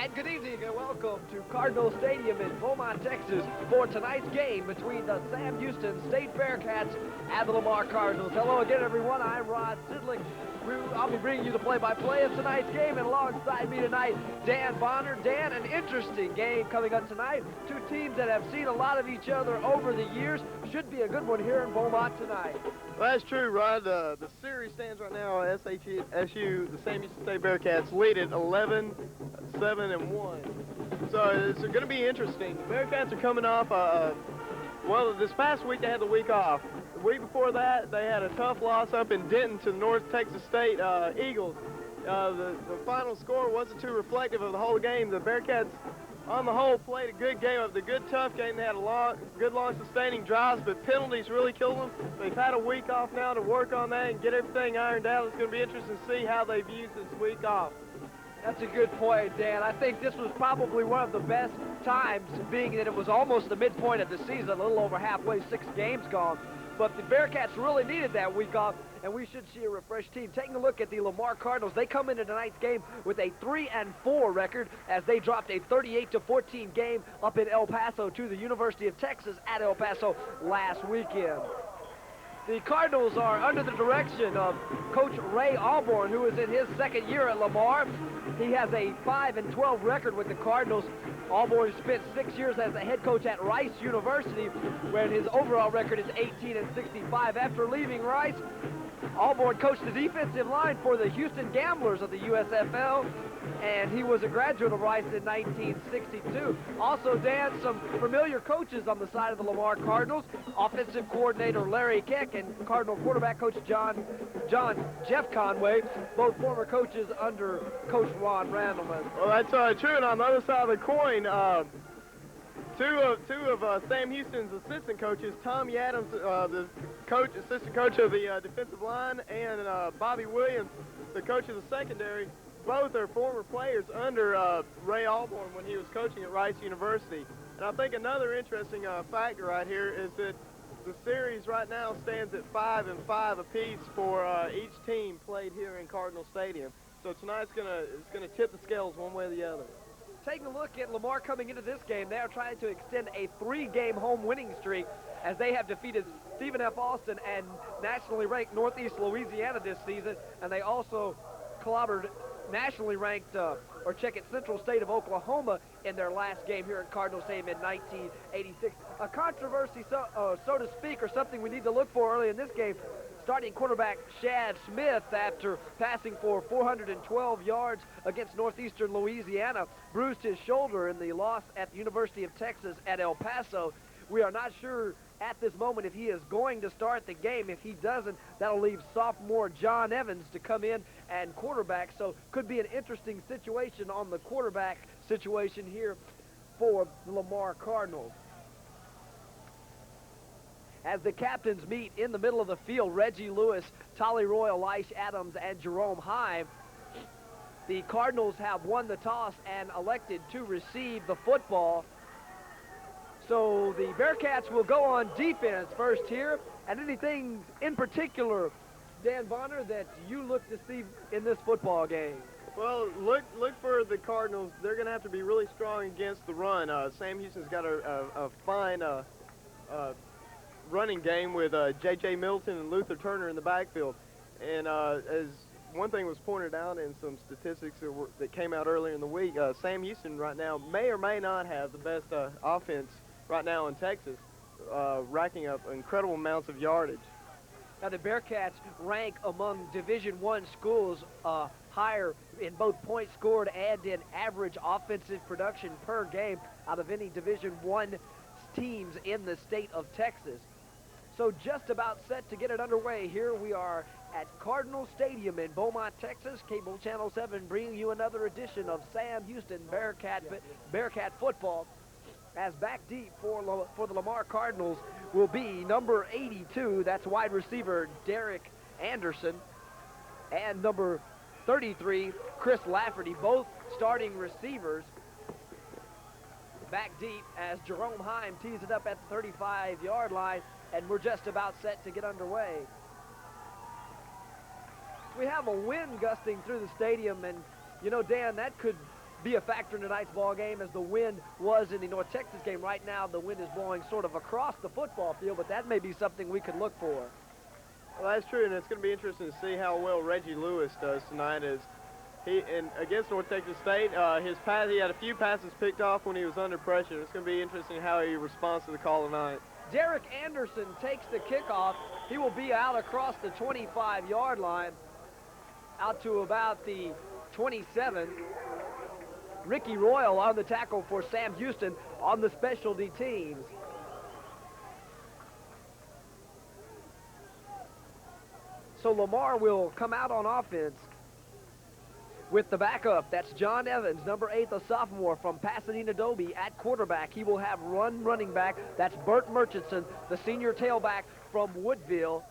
And good evening and welcome to Cardinal Stadium in Beaumont, Texas for tonight's game between the Sam Houston State Bearcats and the Lamar Cardinals. Hello again, everyone. I'm Rod Sydlik. I'll be bringing you the play-by-play of tonight's game, and alongside me tonight, Dan Bonner. Dan, an interesting game coming up tonight. Two teams that have seen a lot of each other over the years. Should be a good one here in Beaumont tonight. Well, that's true, Rod. The series stands right now. SHSU, the Sam Houston State Bearcats, lead it 11-7-1. So it's going to be interesting. The Bearcats are coming off, well, this past week they had the week off. The week before that, they had a tough loss up in Denton to the North Texas State Eagles. The final score wasn't too reflective of the whole game. The Bearcats, on the whole, played a good game. Of the good, tough game. They had good, long, sustaining drives, but penalties really killed them. They've had a week off now to work on that and get everything ironed out. It's going to be interesting to see how they've used this week off. That's a good point, Dan. I think this was probably one of the best times, being that it was almost the midpoint of the season, a little over halfway, 6 games gone. But the Bearcats really needed that week off, and we should see a refreshed team. Taking a look at the Lamar Cardinals, they come into tonight's game with a 3-4 record as they dropped a 38-14 game up in El Paso to the University of Texas at El Paso last weekend. The Cardinals are under the direction of Coach Ray Alborn, who is in his second year at Lamar. He has a 5-12 record with the Cardinals. Alborn spent 6 years as the head coach at Rice University, where his overall record is 18-65. After leaving Rice, Alborn coached the defensive line for the Houston Gamblers of the USFL, and he was a graduate of Rice in 1962. Also, Dan, some familiar coaches on the side of the Lamar Cardinals. Offensive coordinator Larry Keck and Cardinal quarterback coach Jeff Conway, both former coaches under Coach Ron Randleman. Well, that's true, and on the other side of the coin, two of Sam Houston's assistant coaches, Tommy Adams, the assistant coach of the defensive line, and Bobby Williams, the coach of the secondary, both are former players under Ray Alborn when he was coaching at Rice University. And I think another interesting factor right here is that the series right now stands at 5-5 apiece for each team played here in Cardinal Stadium. So tonight's gonna tip the scales one way or the other. Taking a look at Lamar coming into this game, they are trying to extend a 3-game home winning streak as they have defeated Stephen F. Austin and nationally ranked Northeast Louisiana this season, and they also clobbered nationally ranked, Central State of Oklahoma in their last game here at Cardinal Stadium in 1986. A controversy, so to speak, or something we need to look for early in this game. Starting quarterback Shad Smith, after passing for 412 yards against Northeastern Louisiana, bruised his shoulder in the loss at the University of Texas at El Paso. We are not sure at this moment if he is going to start the game. If he doesn't, that'll leave sophomore John Evans to come in and quarterback. So could be an interesting situation on the quarterback situation here for the Lamar Cardinals. As the captains meet in the middle of the field, Reggie Lewis, Tolly Roy, Elish Adams, and Jerome Heim, the Cardinals have won the toss and elected to receive the football. So the Bearcats will go on defense first here. And anything in particular, Dan Bonner, that you look to see in this football game? Well, look for the Cardinals. They're going to have to be really strong against the run. Sam Houston's got a fine running game with J.J. Middleton and Luther Turner in the backfield. And as one thing was pointed out in some statistics that came out earlier in the week, Sam Houston right now may or may not have the best offense right now in Texas, racking up incredible amounts of yardage. Now the Bearcats rank among Division I schools higher in both points scored and in average offensive production per game out of any Division I teams in the state of Texas. So just about set to get it underway. Here we are at Cardinal Stadium in Beaumont, Texas. Cable Channel 7 bringing you another edition of Sam Houston Bearcat football. As back deep for the Lamar Cardinals will be number 82, that's wide receiver Derek Anderson, and number 33, Chris Lafferty, both starting receivers. Back deep as Jerome Heim tees it up at the 35-yard line, and we're just about set to get underway. We have a wind gusting through the stadium, and you know, Dan, that could be a factor in tonight's ball game as the wind was in the North Texas game. Right now, the wind is blowing sort of across the football field, but that may be something we could look for. Well, that's true, and it's going to be interesting to see how well Reggie Lewis does tonight. As against North Texas State, he had a few passes picked off when he was under pressure. It's going to be interesting how he responds to the call tonight. Derek Anderson takes the kickoff. He will be out across the 25-yard line, out to about the 27. Ricky Royal on the tackle for Sam Houston on the specialty teams. So Lamar will come out on offense with the backup. That's John Evans, number 8, the sophomore from Pasadena Dobie at quarterback. He will have running back. That's Bert Murchison, the senior tailback from Woodville.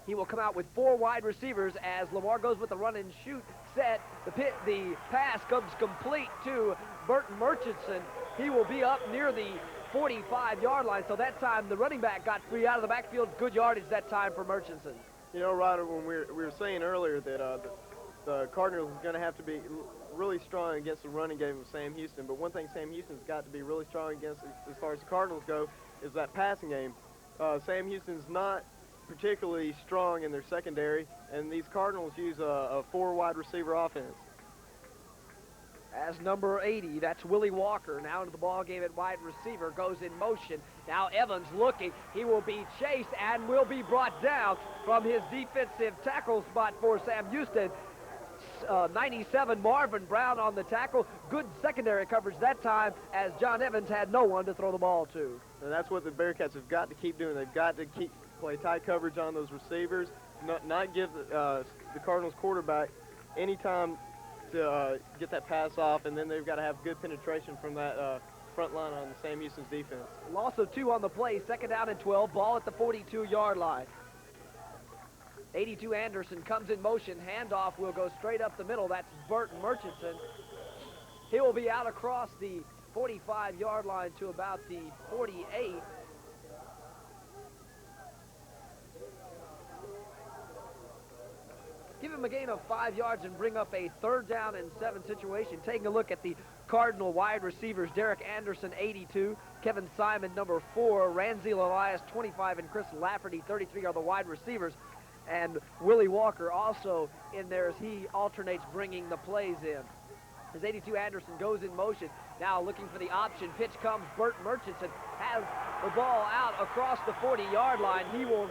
He will come out with 4 wide receivers as Lamar goes with the run and shoot set. The pass comes complete to Bert Murchison. He will be up near the 45-yard line. So that time the running back got free out of the backfield. Good yardage that time for Murchison. You know, Ryder, when we were saying earlier that the Cardinals is going to have to be really strong against the running game of Sam Houston, but one thing Sam Houston's got to be really strong against as far as the Cardinals go is that passing game. Sam Houston's not particularly strong in their secondary, and these Cardinals use a 4 wide receiver offense. As number 80, that's Willie Walker, now into the ball game at wide receiver, goes in motion. Now Evans looking. He will be chased and will be brought down from his defensive tackle spot for Sam Houston. 97 Marvin Brown on the tackle. Good secondary coverage that time as John Evans had no one to throw the ball to. And that's what the Bearcats have got to keep doing. They've got to play tight coverage on those receivers, not give the Cardinals quarterback any time to get that pass off, and then they've got to have good penetration from that front line on the Sam Houston's defense. Loss of 2 on the play, 2nd down and 12, ball at the 42-yard line. 82 Anderson comes in motion, handoff will go straight up the middle. That's Bert Murchison. He will be out across the 45-yard line to about the 48. Give him a gain of 5 yards and bring up a 3rd down and 7 situation. Taking a look at the Cardinal wide receivers, Derek Anderson, 82, Kevin Simon, number 4, Ranzil Elias, 25, and Chris Lafferty, 33, are the wide receivers. And Willie Walker also in there as he alternates bringing the plays in. As 82 Anderson goes in motion, now looking for the option. Pitch comes, Bert Murchison has the ball out across the 40-yard line. He will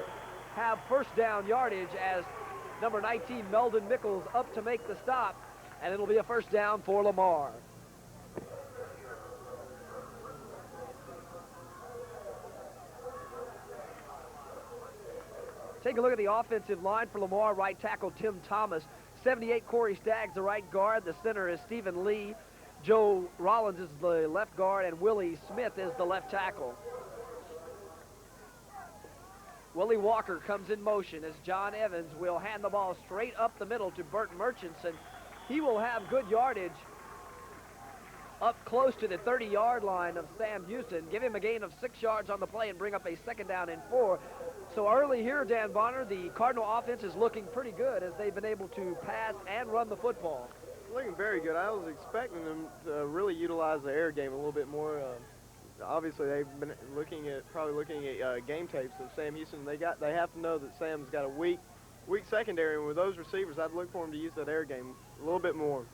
have 1st down yardage as number 19, Meldon Mickles, up to make the stop, and it'll be a 1st down for Lamar. Take a look at the offensive line for Lamar. Right tackle Tim Thomas, 78 Corey Staggs, the right guard. The center is Stephen Lee. Joe Rollins is the left guard, and Willie Smith is the left tackle. Willie Walker comes in motion as John Evans will hand the ball straight up the middle to Bert Murchison. He will have good yardage up close to the 30-yard line of Sam Houston. Give him a gain of 6 yards on the play and bring up a 2nd down and 4. So early here, Dan Bonner, the Cardinal offense is looking pretty good as they've been able to pass and run the football. Looking very good. I was expecting them to really utilize the air game a little bit more. Obviously, they've been probably looking at game tapes of Sam Houston. They have to know that Sam's got a weak secondary, and with those receivers, I'd look for him to use that air game a little bit more.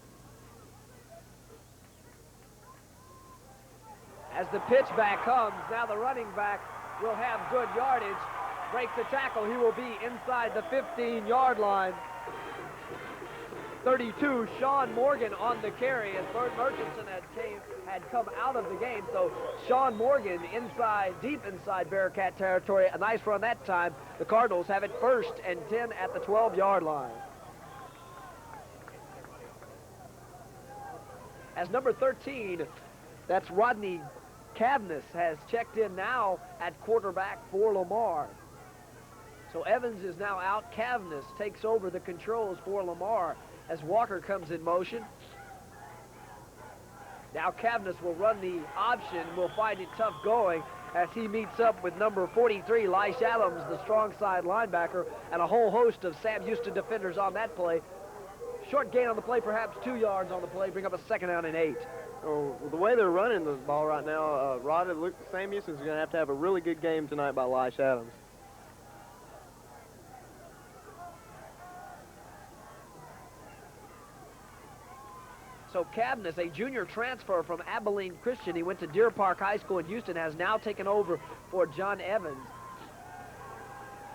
As the pitch back comes, now the running back will have good yardage. Breaks the tackle. He will be inside the 15-yard line. 32, Sean Morgan on the carry as Bert Murchison had come out of the game. So Sean Morgan deep inside Bearcat territory. A nice run that time. The Cardinals have it 1st and 10 at the 12-yard line. As number 13, that's Rodney Cavness, has checked in now at quarterback for Lamar. So Evans is now out. Cavness takes over the controls for Lamar as Walker comes in motion. Now Cavness will run the option, will find it tough going as he meets up with number 43, Leish Adams, the strong side linebacker, and a whole host of Sam Houston defenders on that play. short gain on the play, perhaps 2 yards on the play, bring up a 2nd down and 8. Oh, well, the way they're running the ball right now, Rod, it looks Sam Houston's going to have a really good game tonight by Leish Adams. So Cavness, a junior transfer from Abilene Christian, he went to Deer Park High School in Houston, has now taken over for John Evans.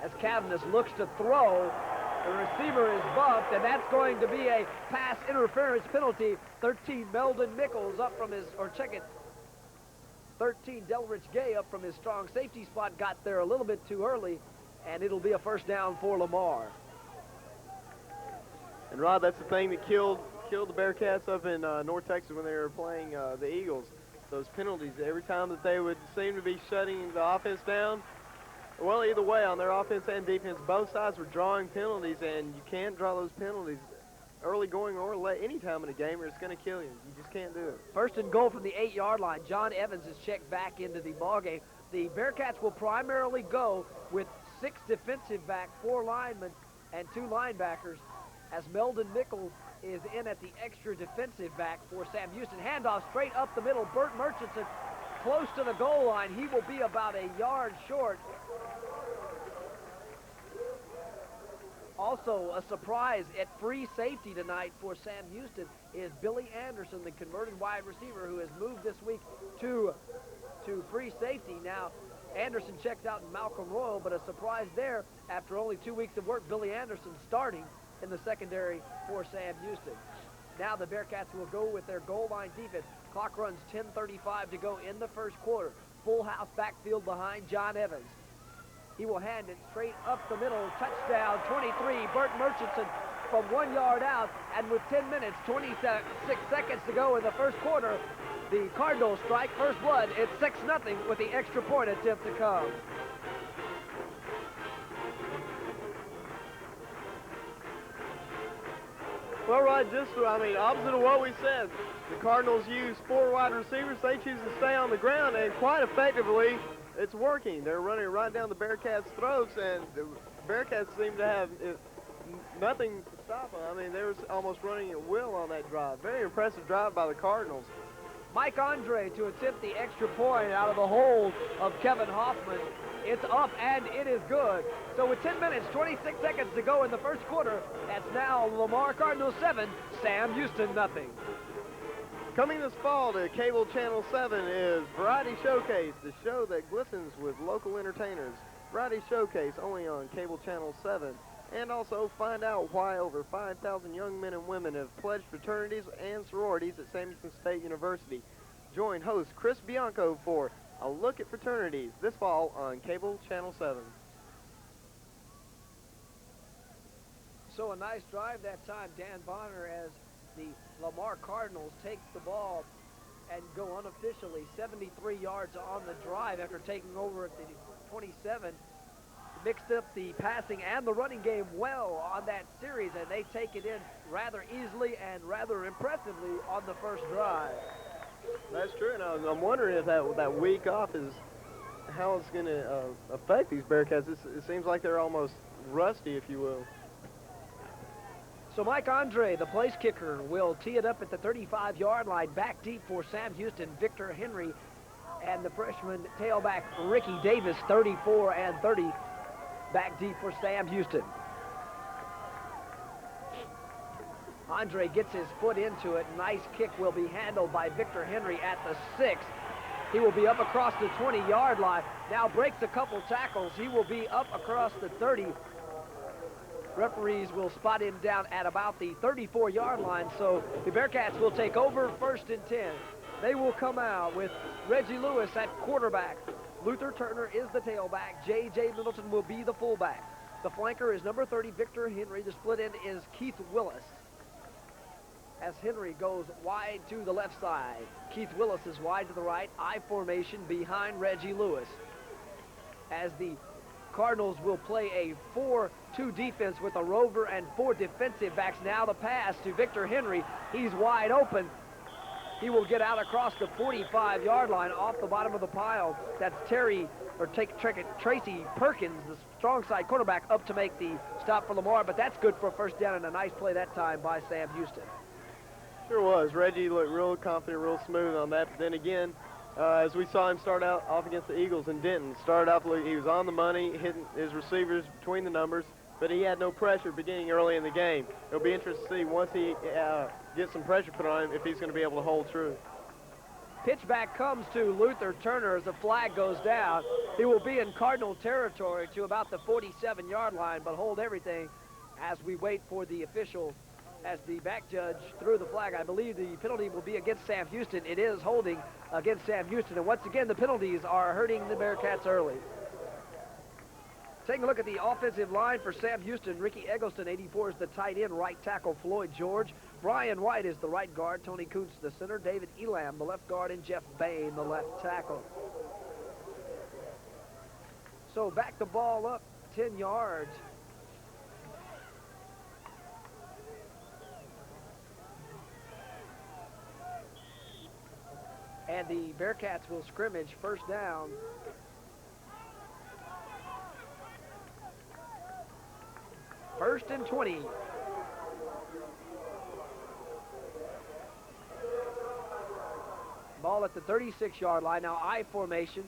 As Cavness looks to throw, the receiver is bumped, and that's going to be a pass interference penalty. 13, Meldon Nichols up from his, or check it, 13, Delrich Gay up from his strong safety spot, got there a little bit too early, and it'll be a 1st down for Lamar. And Rod, that's the thing that killed the Bearcats up in North Texas when they were playing the Eagles. Those penalties, every time that they would seem to be shutting the offense down, well, either way, on their offense and defense, both sides were drawing penalties, and you can't draw those penalties early going or late any time in a game, or it's going to kill you. You just can't do it. 1st and goal from the 8-yard line. John Evans is checked back into the ballgame. The Bearcats will primarily go with 6 defensive backs, 4 linemen, and 2 linebackers, as Meldon Nichols is in at the extra defensive back for Sam Houston. Handoff straight up the middle. Burt Murchison close to the goal line. He will be about a yard short. Also, a surprise at free safety tonight for Sam Houston is Billy Anderson, the converted wide receiver who has moved this week to free safety. Now, Anderson checked out in Malcolm Royal, but a surprise there after only 2 weeks of work. Billy Anderson starting in the secondary for Sam Houston. Now the Bearcats will go with their goal line defense. Clock runs 10:35 to go in the 1st quarter. Full house backfield behind John Evans. He will hand it straight up the middle. Touchdown, 23, Burt Murchison from 1 yard out. And with 10 minutes, 26 seconds to go in the 1st quarter, the Cardinals strike first blood. It's 6-0 with the extra point attempt to come. Well, Rod, opposite of what we said, the Cardinals use 4 wide receivers. They choose to stay on the ground, and quite effectively, it's working. They're running right down the Bearcats' throats, and the Bearcats seem to have nothing to stop them. I mean, they were almost running at will on that drive. Very impressive drive by the Cardinals. Mike Andre to attempt the extra point out of the hold of Kevin Hoffman. It's up, and it is good. So with 10 minutes, 26 seconds to go in the 1st quarter, that's now Lamar Cardinals 7, Sam Houston nothing. Coming this fall to Cable Channel 7 is Variety Showcase, the show that glistens with local entertainers. Variety Showcase only on Cable Channel 7. And also find out why over 5,000 young men and women have pledged fraternities and sororities at Sam Houston State University. Join host Chris Bianco for a look at fraternities this fall on Cable Channel 7. So a nice drive that time, Dan Bonner, as the Lamar Cardinals take the ball and go unofficially 73 yards on the drive after taking over at the 27. Mixed up the passing and the running game well on that series, and they take it in rather easily and rather impressively on the 1st drive. That's true, and I'm wondering if that week off is how it's going to affect these Bearcats. It seems like they're almost rusty, if you will. So Mike Andre, the place kicker, will tee it up at the 35-yard line, back deep for Sam Houston, Victor Henry, and the freshman tailback Ricky Davis, 34 and 30, back deep for Sam Houston. Andre gets his foot into it. Nice kick will be handled by Victor Henry at the 6. He will be up across the 20-yard line. Now breaks a couple tackles. He will be up across the 30. Referees will spot him down at about the 34-yard line, so the Bearcats will take over 1st and 10. They will come out with Reggie Lewis at quarterback. Luther Turner is the tailback. J.J. Middleton will be the fullback. The flanker is number 30, Victor Henry. The split end is Keith Willis. As Henry goes wide to the left side. Keith Willis is wide to the right. I formation behind Reggie Lewis. As the Cardinals will play a 4-2 defense with a rover and 4 defensive backs. Now the pass to Victor Henry. He's wide open. He will get out across the 45-yard line off the bottom of the pile. That's Tracy Perkins, the strong side quarterback, up to make the stop for Lamar, but that's good for a first down and a nice play that time by Sam Houston. Sure was. Reggie looked real confident, real smooth on that. But then again, as we saw him start out off against the Eagles in Denton, started off, he was on the money, hitting his receivers between the numbers, but he had no pressure beginning early in the game. It'll be interesting to see once he gets some pressure put on him if he's going to be able to hold true. Pitch back comes to Luther Turner as the flag goes down. He will be in Cardinal territory to about the 47-yard line, but hold everything as we wait for the official, as the back judge threw the flag. I believe the penalty will be against Sam Houston. It is holding against Sam Houston, and once again the penalties are hurting the Bearcats early. Taking a look at the offensive line for Sam Houston, Ricky Eggleston, 84, is the tight end. Right tackle, Floyd George. Brian White is the right guard. Tony Kuntz, the center. David Elam, the left guard. And Jeff Bain, the left tackle. So back the ball up 10 yards. And the Bearcats will scrimmage first down. First and 20. Ball at the 36-yard line. Now I formation.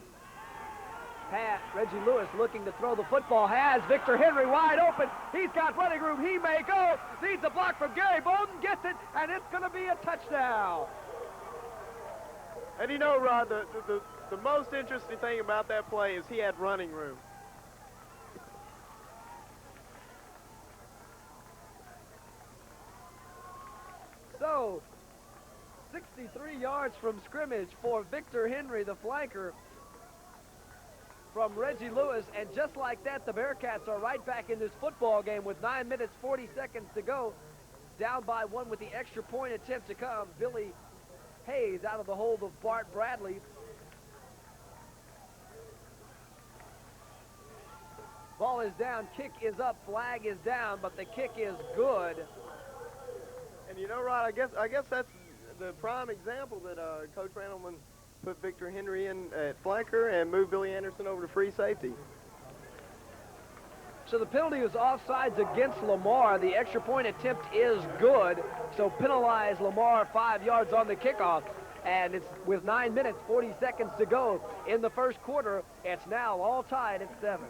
Reggie Lewis looking to throw the football. Has Victor Henry wide open. He's got running room. He may go. Needs a block from Gary Bowden. Gets it, and it's going to be a touchdown. And you know, Rod, the most interesting thing about that play is he had running room. So, 63 yards from scrimmage for Victor Henry, the flanker, from Reggie Lewis. And just like that, the Bearcats are right back in this football game with 9 minutes, 40 seconds to go. Down by one with the extra point attempt to come. Billy Hayes out of the hold of Bart Bradley. Ball is down, kick is up, flag is down, but the kick is good. And you know, Rod, I guess that's the prime example that Coach Randleman put Victor Henry in at flanker and moved Billy Anderson over to free safety. So the penalty is offsides against Lamar. The extra point attempt is good. So penalize Lamar 5 yards on the kickoff. And it's with 9 minutes, 40 seconds to go in the first quarter. It's now all tied at 7.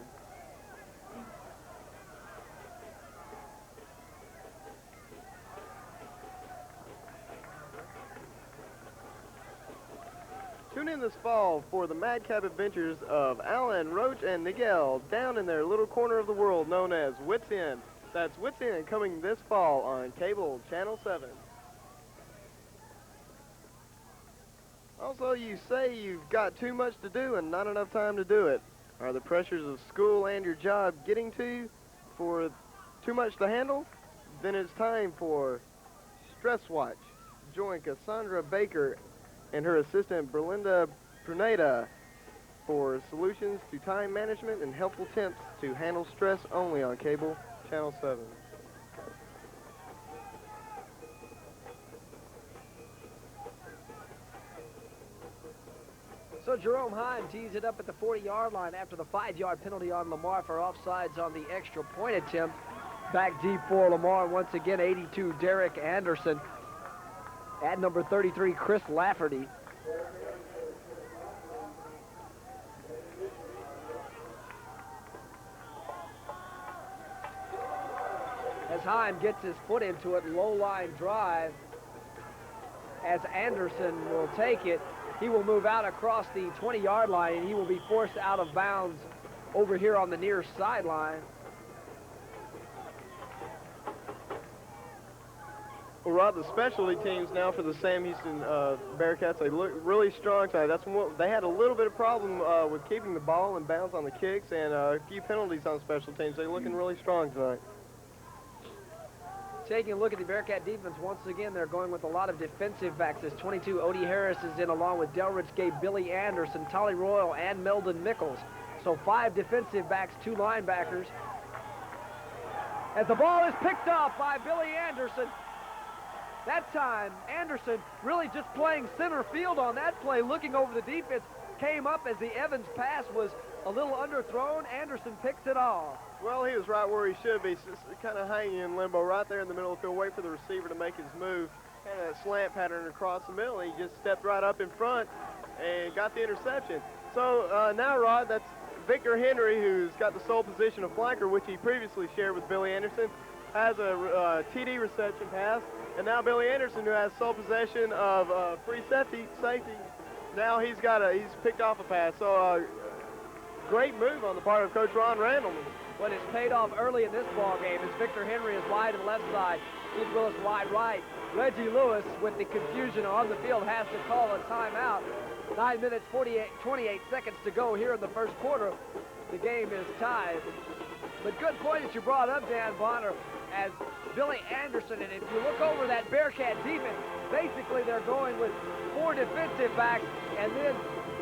Tune in this fall for the madcap adventures of Alan, Roach, and Nigel down in their little corner of the world known as Wits End. That's Wits End coming this fall on cable Channel 7. Also, you say you've got too much to do and not enough time to do it. Are the pressures of school and your job getting to you for too much to handle? Then it's time for Stress Watch. Join Cassandra Baker and her assistant Berlinda Pruneda for solutions to time management and helpful tips to handle stress only on cable Channel 7. So Jerome Heim tees it up at the 40-yard line after the 5-yard penalty on Lamar for offsides on the extra point attempt. Back deep for Lamar once again, 82 Derek Anderson. At number 33, Chris Lafferty. As Heim gets his foot into it, low line drive. As Anderson will take it, he will move out across the 20-yard line, and he will be forced out of bounds over here on the near sideline. Well, Rod, the specialty teams now for the Sam Houston Bearcats, they look really strong tonight. That's what they had a little bit of problem with keeping the ball in bounds on the kicks and a few penalties on special teams. They're looking really strong tonight. Taking a look at the Bearcat defense, once again, they're going with a lot of defensive backs. As 22, Odie Harris is in along with Delridge Gay, Billy Anderson, Tolly Royal, and Meldon Nichols. So 5 defensive backs, 2 linebackers. As the ball is picked off by Billy Anderson. That time, Anderson really just playing center field on that play, looking over the defense, came up as the Evans pass was a little underthrown. Anderson picks it off. Well, he was right where he should be, kind of hanging in limbo right there in the middle of the field, wait for the receiver to make his move. Had a slant pattern across the middle. He just stepped right up in front and got the interception. So now, Rod, that's Victor Henry, who's got the sole position of flanker, which he previously shared with Billy Anderson, has a TD reception pass. And now Billy Anderson, who has sole possession of free safety. Now he's picked off a pass. So great move on the part of Coach Ron Randleman. What has paid off early in this ball game is Victor Henry is wide to the left side, Steve Willis wide right. Reggie Lewis, with the confusion on the field, has to call a timeout. 9 minutes, 28 seconds to go here in the first quarter. The game is tied. But good point that you brought up, Dan Bonner, as Billy Anderson, and if you look over that Bearcat defense, basically they're going with 4 defensive backs, and then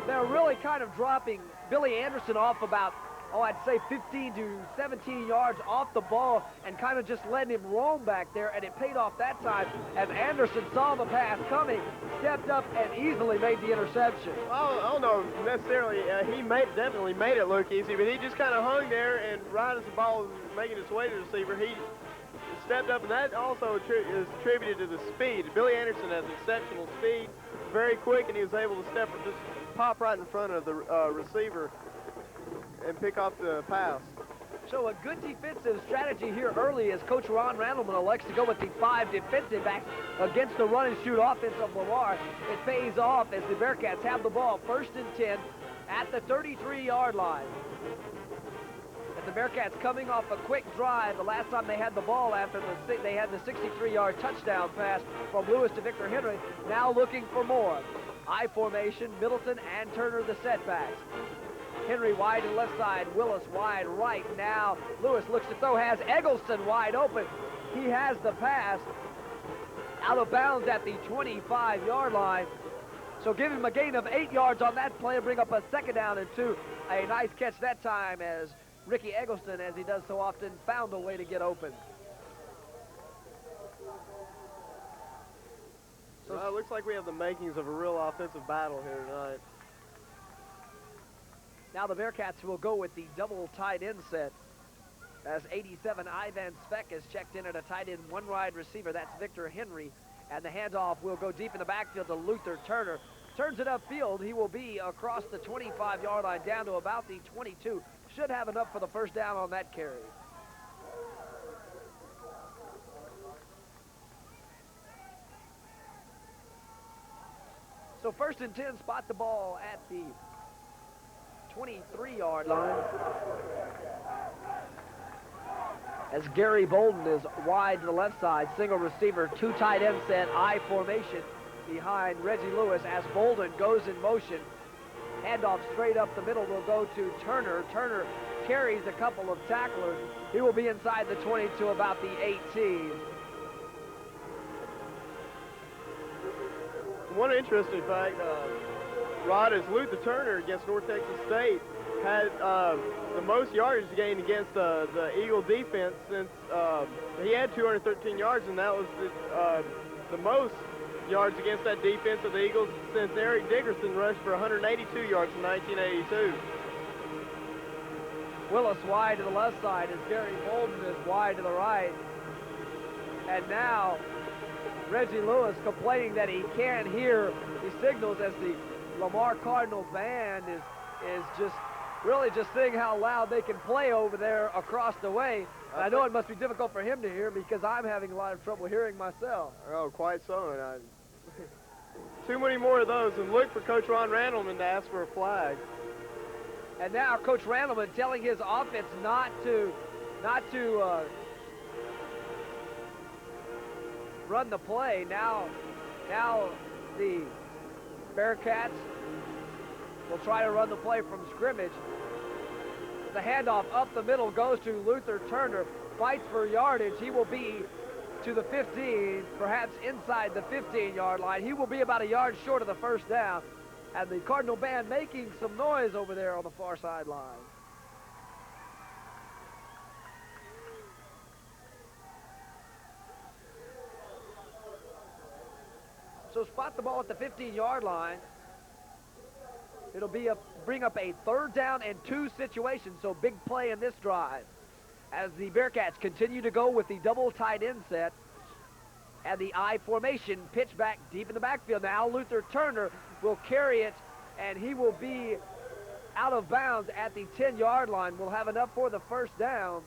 they're really kind of dropping Billy Anderson off about, I'd say 15 to 17 yards off the ball and kind of just letting him roam back there, and it paid off that time as Anderson saw the pass coming, stepped up, and easily made the interception. I don't know necessarily. He definitely made it look easy, but he just kind of hung there, and right as the ball was making its way to the receiver, he stepped up, and that also is attributed to the speed. Billy Anderson has exceptional speed, very quick, and he was able to just pop right in front of the receiver and pick off the pass. So a good defensive strategy here early as Coach Ron Randleman elects to go with the 5 defensive backs against the run and shoot offense of Lamar. It pays off as the Bearcats have the ball 1st and 10 at the 33-yard line. And the Bearcats coming off a quick drive the last time they had the ball after they had the 63-yard touchdown pass from Lewis to Victor Henry. Now looking for more. I formation, Middleton and Turner the setbacks. Henry wide to the left side, Willis wide right. Now Lewis looks to throw, has Eggleston wide open. He has the pass out of bounds at the 25-yard line. So give him a gain of 8 yards on that play and bring up a 2nd down and 2. A nice catch that time as Ricky Eggleston, as he does so often, found a way to get open. So it looks like we have the makings of a real offensive battle here tonight. Now the Bearcats will go with the double tight end set as 87 Ivan Speck is checked in at a tight end, 1 wide receiver. That's Victor Henry. And the handoff will go deep in the backfield to Luther Turner. Turns it upfield. He will be across the 25-yard line down to about the 22. Should have enough for the 1st down on that carry. So 1st and 10, spot the ball at the 23-yard line. As Gary Bolden is wide to the left side, single receiver, 2 tight end set, I formation behind Reggie Lewis as Bolden goes in motion. Handoff straight up the middle will go to Turner. Turner carries a couple of tacklers. He will be inside the 20 to about the 18. One interesting fact, Rod, is Luther Turner against North Texas State had the most yardage gained against the Eagle defense since he had 213 yards, and that was the most yards against that defense of the Eagles since Eric Dickerson rushed for 182 yards in 1982. Willis wide to the left side as Gary Bolden is wide to the right. And now Reggie Lewis complaining that he can't hear the signals as the Lamar Cardinal band is just really just seeing how loud they can play over there across the way. And I know it must be difficult for him to hear because I'm having a lot of trouble hearing myself. Oh, quite so. And too many more of those, and look for Coach Ron Randleman to ask for a flag. And now Coach Randleman telling his offense not to run the play. Now the Bearcats will try to run the play from scrimmage. The handoff up the middle goes to Luther Turner. Fights for yardage. He will be to the 15, perhaps inside the 15-yard line. He will be about a yard short of the 1st down. And the Cardinal band making some noise over there on the far sideline. So spot the ball at the 15-yard line. It'll bring up a 3rd down and 2 situation, so big play in this drive. As the Bearcats continue to go with the double tight end set and the I formation, pitch back deep in the backfield. Now Luther Turner will carry it, and he will be out of bounds at the 10-yard line. We'll have enough for the 1st down.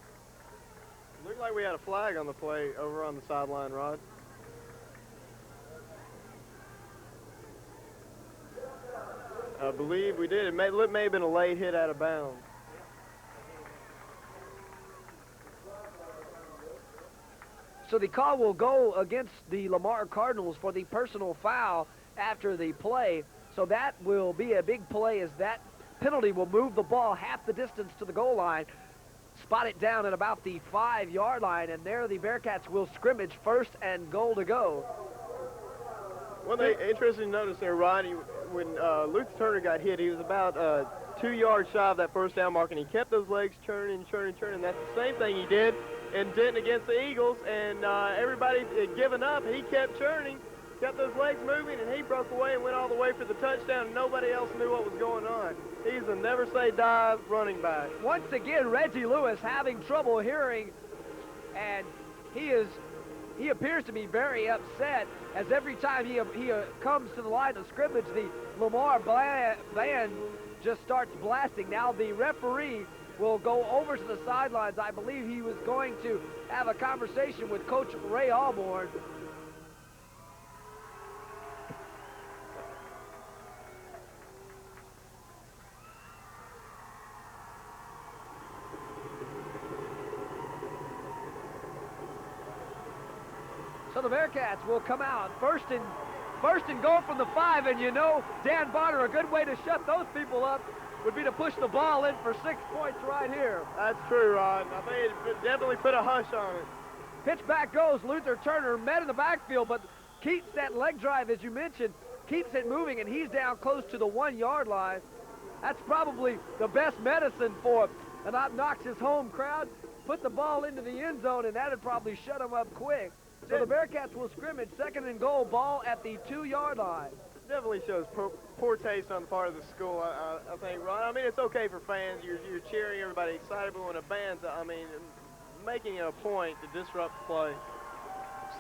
Looked like we had a flag on the play over on the sideline, Rod. I believe we did. It may have been a late hit out of bounds. So the call will go against the Lamar Cardinals for the personal foul after the play. So that will be a big play, as that penalty will move the ball half the distance to the goal line, spot it down at about the 5-yard line, and there the Bearcats will scrimmage 1st and goal to go. One thing interesting to notice there, Rodney, when Luther Turner got hit, he was about 2 yards shy of that 1st down mark, and he kept those legs churning. That's the same thing he did in Denton against the Eagles, and everybody had given up. He kept churning, kept those legs moving, and he broke away and went all the way for the touchdown, and nobody else knew what was going on. He's a never-say-die running back. Once again, Reggie Lewis having trouble hearing, and he appears to be very upset, as every time he comes to the line of scrimmage, the Lamar band just starts blasting. Now the referee will go over to the sidelines. I believe he was going to have a conversation with Coach Ray Alborn. So the Bearcats will come out first and goal from the 5, and you know, Dan Bonner, a good way to shut those people up would be to push the ball in for 6 points right here. That's true, Rod. I think it definitely put a hush on it. Pitch back goes Luther Turner, met in the backfield, but keeps that leg drive, as you mentioned, keeps it moving, and he's down close to the 1-yard line. That's probably the best medicine for an obnoxious home crowd. Put the ball into the end zone, and that would probably shut him up quick. So the Bearcats will scrimmage 2nd and goal, ball at the 2-yard line. Definitely shows poor taste on the part of the school, I think, Ron. I mean, it's okay for fans. You're cheering everybody excited, but when a band's, I mean, making it a point to disrupt the play.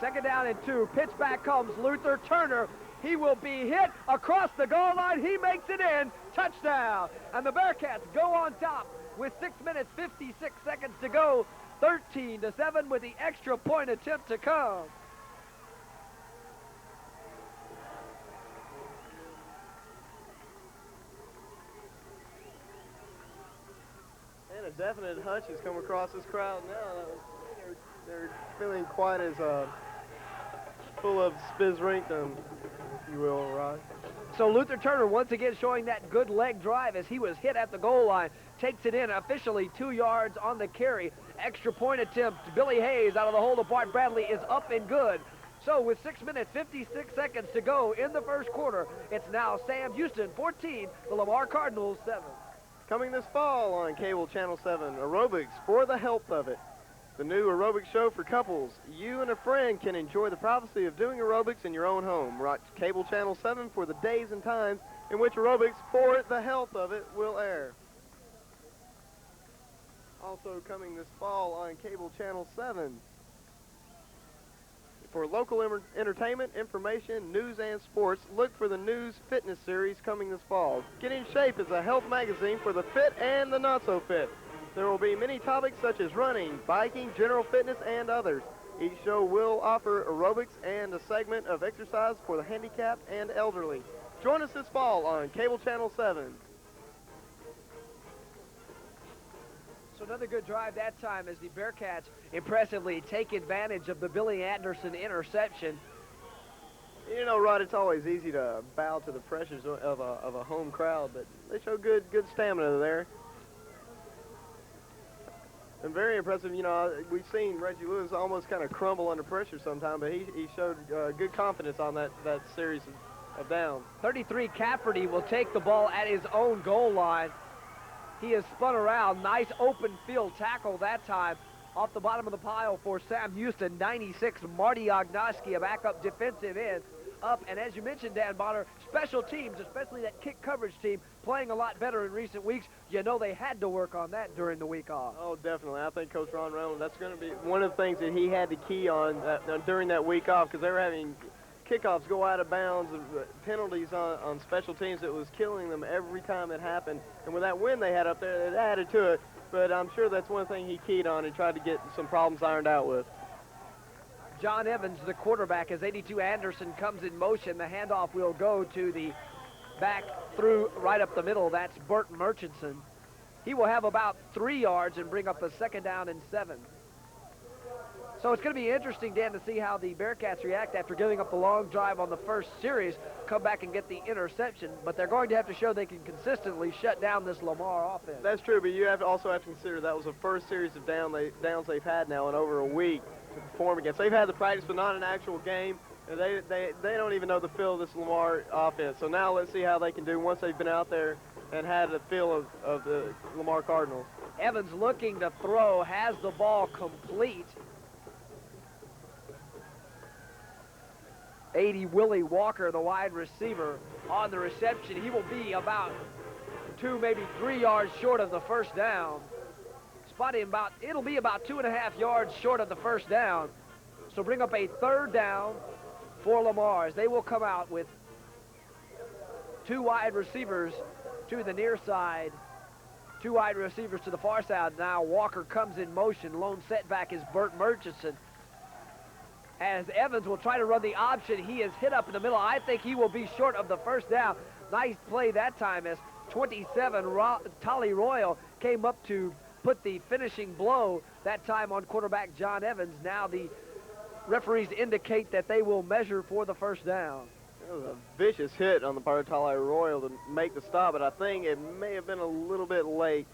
2nd down and 2. Pitch back comes Luther Turner. He will be hit across the goal line. He makes it in. Touchdown. And the Bearcats go on top with 6 minutes, 56 seconds to go. 13-7 with the extra point attempt to come. And a definite hunch has come across this crowd now. They're feeling quite as full of spizrinkdom, if you will, Rod. So Luther Turner once again showing that good leg drive as he was hit at the goal line. Takes it in officially 2 yards on the carry. Extra point attempt. Billy Hayes out of the hole to Bart Bradley is up and good. So with 6 minutes, 56 seconds to go in the 1st quarter, it's now Sam Houston 14, the Lamar Cardinals 7. Coming this fall on Cable Channel 7, aerobics for the health of it. The new aerobics show for couples. You and a friend can enjoy the privacy of doing aerobics in your own home. Watch Cable Channel 7 for the days and times in which aerobics for the health of it will air. Also coming this fall on Cable Channel 7. For local entertainment, information, news, and sports, look for the News Fitness Series coming this fall. Get in Shape is a health magazine for the fit and the not-so-fit. There will be many topics such as running, biking, general fitness, and others. Each show will offer aerobics and a segment of exercise for the handicapped and elderly. Join us this fall on Cable Channel 7. So another good drive that time as the Bearcats impressively take advantage of the Billy Anderson interception. You know, Rod, it's always easy to bow to the pressures of a home crowd, but they show good stamina there. And very impressive. You know, we've seen Reggie Lewis almost kind of crumble under pressure sometime, but he showed good confidence on that series of downs. 33 Cafferty will take the ball at his own goal line. He has spun around. Nice open field tackle that time. Off the bottom of the pile for Sam Houston, 96, Marty Ognoski, a backup defensive end. up. And as you mentioned, Dan Bonner, special teams, especially that kick coverage team, playing a lot better in recent weeks. You know they had to work on that during the week off. Oh, definitely. I think Coach Ron Reynolds, that's going to be one of the things that he had to key on during that week off, because they were having kickoffs go out of bounds, penalties on special teams that was killing them every time it happened. And with that win they had up there, it added to it. But I'm sure that's one thing he keyed on and tried to get some problems ironed out with. John Evans, the quarterback, as 82 Anderson comes in motion. The handoff will go to the back through right up the middle. That's Burt Murchison. He will have about 3 yards and bring up a 2nd down and 7. So it's going to be interesting, Dan, to see how the Bearcats react after giving up the long drive on the first series, come back and get the interception. But they're going to have to show they can consistently shut down this Lamar offense. That's true, but you also have to consider that was the first series of downs they've had now in over a week to perform against. They've had the practice, but not an actual game. And they don't even know the feel of this Lamar offense. So now let's see how they can do once they've been out there and had a feel of the Lamar Cardinals. Evans looking to throw, has the ball complete. 80 Willie Walker, the wide receiver, on the reception. He will be about 2, maybe 3 yards short of the first down. Spotting it'll be about 2.5 yards short of the first down. So bring up a 3rd down for Lamar as they will come out with 2 wide receivers to the near side, 2 wide receivers to the far side. Now Walker comes in motion. Lone setback is Burt Murchison. As Evans will try to run the option, he is hit up in the middle. I think he will be short of the first down. Nice play that time as 27, Tolly Royal came up to put the finishing blow that time on quarterback John Evans. Now the referees indicate that they will measure for the first down. It was a vicious hit on the part of Tolly Royal to make the stop, but I think it may have been a little bit late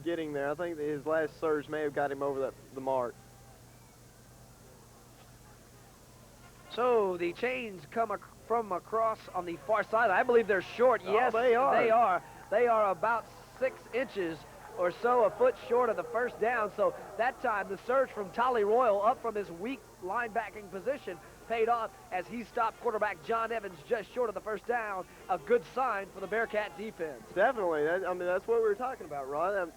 getting there. I think that his last surge may have got him over the mark. So the chains come from across on the far side. I believe they're short. Oh, Yes, they are. They are. They are about 6 inches or so, a foot short of the first down. So that time the surge from Tolly Royal up from his weak linebacking position paid off as he stopped quarterback John Evans just short of the first down. A good sign for the Bearcat defense. Definitely. I mean, that's what we were talking about, Rod.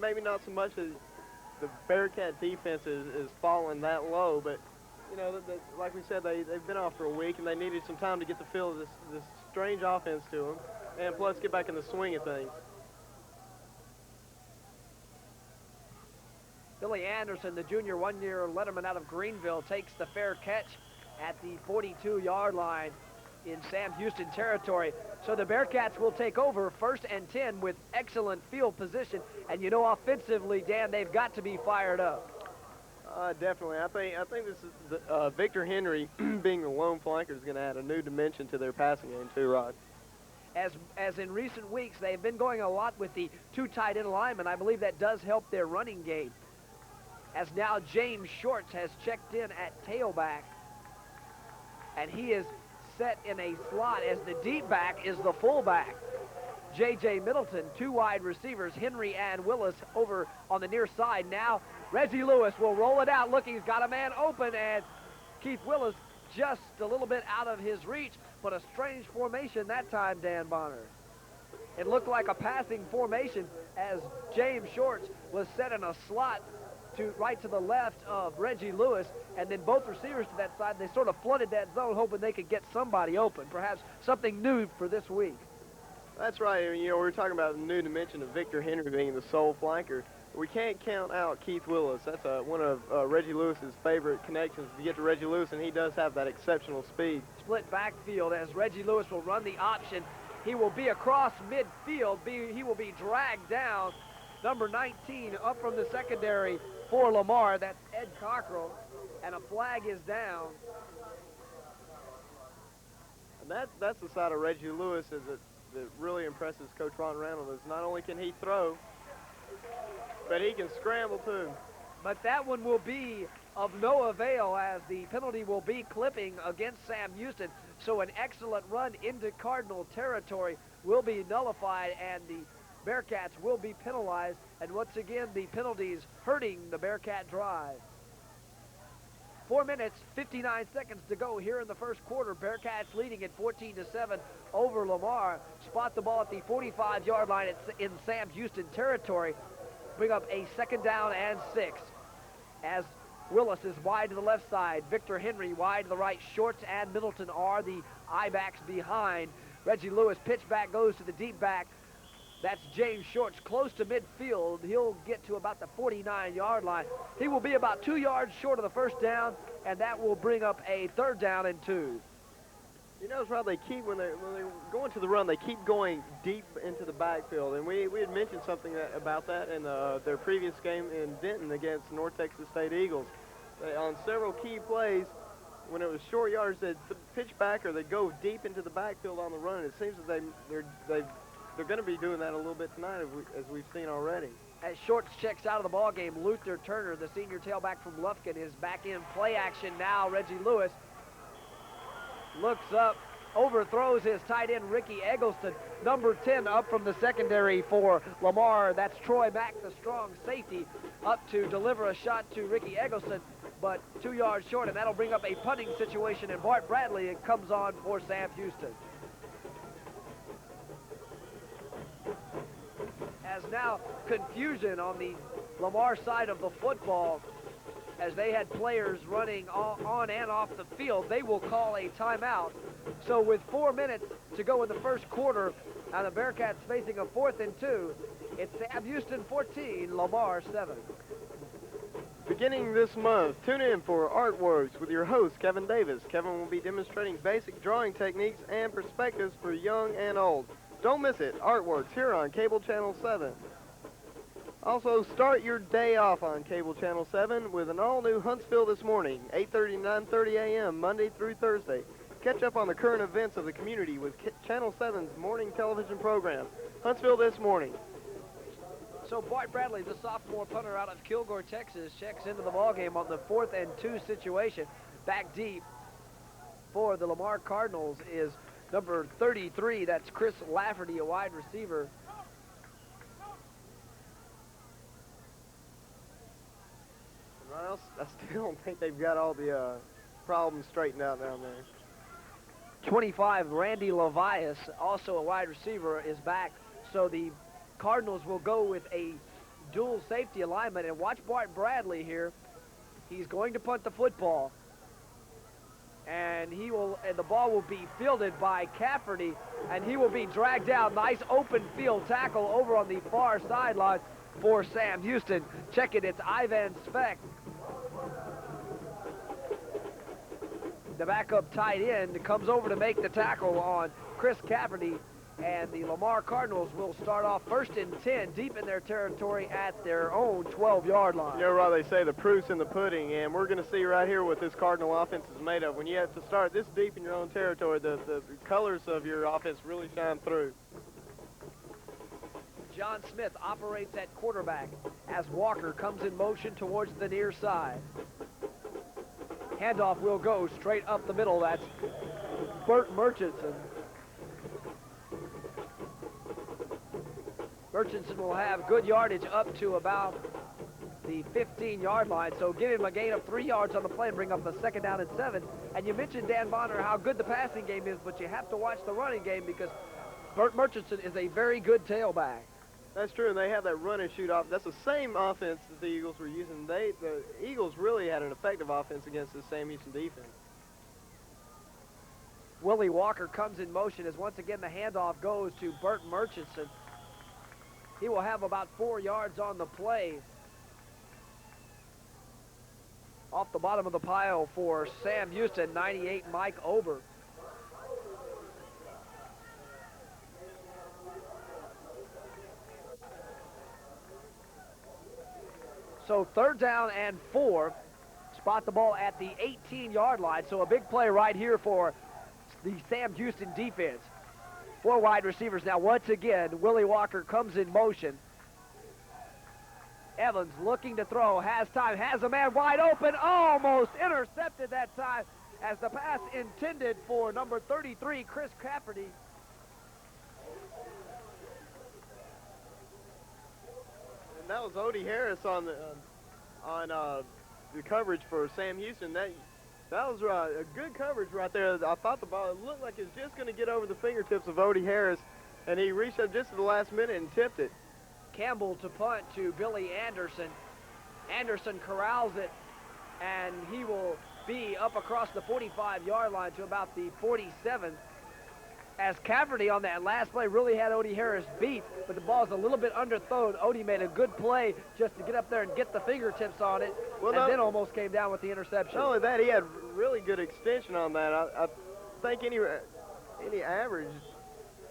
Maybe not so much as the Bearcat defense is falling that low, but you know, like we said, they've been off for a week, and they needed some time to get the feel of this strange offense to them, and plus get back in the swing of things. Billy Anderson, the junior 1-year letterman out of Greenville, takes the fair catch at the 42-yard line in Sam Houston territory. So the Bearcats will take over 1st and 10 with excellent field position. And you know, offensively, Dan, they've got to be fired up. Definitely. I think this is Victor Henry being the lone flanker is going to add a new dimension to their passing game too, Rod. As in recent weeks, they've been going a lot with the 2 tight end alignment. I believe that does help their running game. As now James Shorts has checked in at tailback, and he is set in a slot as the deep back is the fullback. J.J. Middleton, 2 wide receivers, Henry and Willis over on the near side. Now Reggie Lewis will roll it out. Look, he's got a man open, and Keith Willis just a little bit out of his reach, but a strange formation that time, Dan Bonner. It looked like a passing formation as James Shorts was set in a slot right to the left of Reggie Lewis, and then both receivers to that side, they sort of flooded that zone hoping they could get somebody open, perhaps something new for this week. That's right. I mean, you know, we're talking about the new dimension of Victor Henry being the sole flanker. We can't count out Keith Willis. That's one of Reggie Lewis's favorite connections to get to Reggie Lewis, and he does have that exceptional speed. Split backfield as Reggie Lewis will run the option. He will be across midfield. He will be dragged down. Number 19 up from the secondary for Lamar. That's Ed Cockrell, and a flag is down. And that's the side of Reggie Lewis that really impresses Coach Ron Reynolds. Is not only can he throw, but he can scramble too. But that one will be of no avail as the penalty will be clipping against Sam Houston. So an excellent run into Cardinal territory will be nullified, and the Bearcats will be penalized. And once again, the penalties hurting the Bearcat drive. 4 minutes, 59 seconds to go here in the first quarter. Bearcats leading at 14-7 over Lamar. Spot the ball at the 45-yard line in Sam Houston territory. Bring up a 2nd down and 6. As Willis is wide to the left side. Victor Henry wide to the right. Shorts and Middleton are the I-backs behind. Reggie Lewis pitch back goes to the deep back. That's James Shorts close to midfield. He'll get to about the 49-yard line. He will be about 2 yards short of the first down, and that will bring up a 3rd down and 2. You notice, Rob, they keep, when they're going to the run, they keep going deep into the backfield. And we had mentioned something about that in their previous game in Denton against North Texas State Eagles. On several key plays, when it was short yards, they'd pitch back or they'd go deep into the backfield on the run. And it seems that they're going to be doing that a little bit tonight, as we've seen already. As Shorts checks out of the ball game, Luther Turner, the senior tailback from Lufkin, is back in play action now. Reggie Lewis looks up, overthrows his tight end Ricky Eggleston, number 10 up from the secondary for Lamar. That's Troy Mack, the strong safety, up to deliver a shot to Ricky Eggleston, but 2 yards short, and that'll bring up a punting situation, and Bart Bradley comes on for Sam Houston. As now confusion on the Lamar side of the football, as they had players running on and off the field, they will call a timeout. So with 4 minutes to go in the first quarter, and the Bearcats facing a 4th and 2, it's Sam Houston 14, Lamar 7. Beginning this month, tune in for Artworks with your host, Kevin Davis. Kevin will be demonstrating basic drawing techniques and perspectives for young and old. Don't miss it, Artworks, here on Cable Channel 7. Also, start your day off on Cable Channel 7 with an all-new Huntsville This Morning, 8:30 to 9:30 a.m., Monday through Thursday. Catch up on the current events of the community with Channel 7's morning television program, Huntsville This Morning. So Bart Bradley, the sophomore punter out of Kilgore, Texas, checks into the ballgame on the 4th and 2 situation. Back deep for the Lamar Cardinals is number 33. That's Chris Lafferty, a wide receiver. I still don't think they've got all the problems straightened out down there. 25, Randy Levias, also a wide receiver, is back. So the Cardinals will go with a dual safety alignment. And watch Bart Bradley here. He's going to punt the football. And the ball will be fielded by Cafferty, and he will be dragged out. Nice open field tackle over on the far sideline for Sam Houston. Check it, it's Ivan Speck, the backup tight end, comes over to make the tackle on Chris Cafferty, and the Lamar Cardinals will start off 1st and 10 deep in their territory at their own 12-yard line. You know, Rob, they say the proof's in the pudding, and we're going to see right here what this Cardinal offense is made of. When you have to start this deep in your own territory, the colors of your offense really shine through. John Smith operates at quarterback as Walker comes in motion towards the near side. Handoff will go straight up the middle. That's Bert Murchison. Murchison will have good yardage up to about the 15-yard line, so give him a gain of 3 yards on the play and bring up a 2nd down and 7. And you mentioned, Dan Bonner, how good the passing game is, but you have to watch the running game because Bert Murchison is a very good tailback. That's true, and they have that run and shoot off. That's the same offense that the Eagles were using. The Eagles really had an effective offense against the Sam Houston defense. Willie Walker comes in motion as once again the handoff goes to Bert Murchison. He will have about 4 yards on the play. Off the bottom of the pile for Sam Houston, 98 Mike Ober. So 3rd down and 4. Spot the ball at the 18-yard line. So a big play right here for the Sam Houston defense. 4 wide receivers now. Once again, Willie Walker comes in motion. Evans looking to throw, has time, has a man wide open, almost intercepted that time as the pass intended for number 33, Chris Cafferty. And that was Odie Harris on the coverage for Sam Houston. That was a good coverage right there. I thought the ball, it looked like it was just going to get over the fingertips of Odie Harris, and he reached up just at the last minute and tipped it. Campbell to punt to Billy Anderson. Anderson corrals it, and he will be up across the 45-yard line to about the 47. As Cafferty on that last play really had Odie Harris beat, but the ball's a little bit underthrown. Odie made a good play just to get up there and get the fingertips on it, then almost came down with the interception. Not only that, he had really good extension on that. I think any average,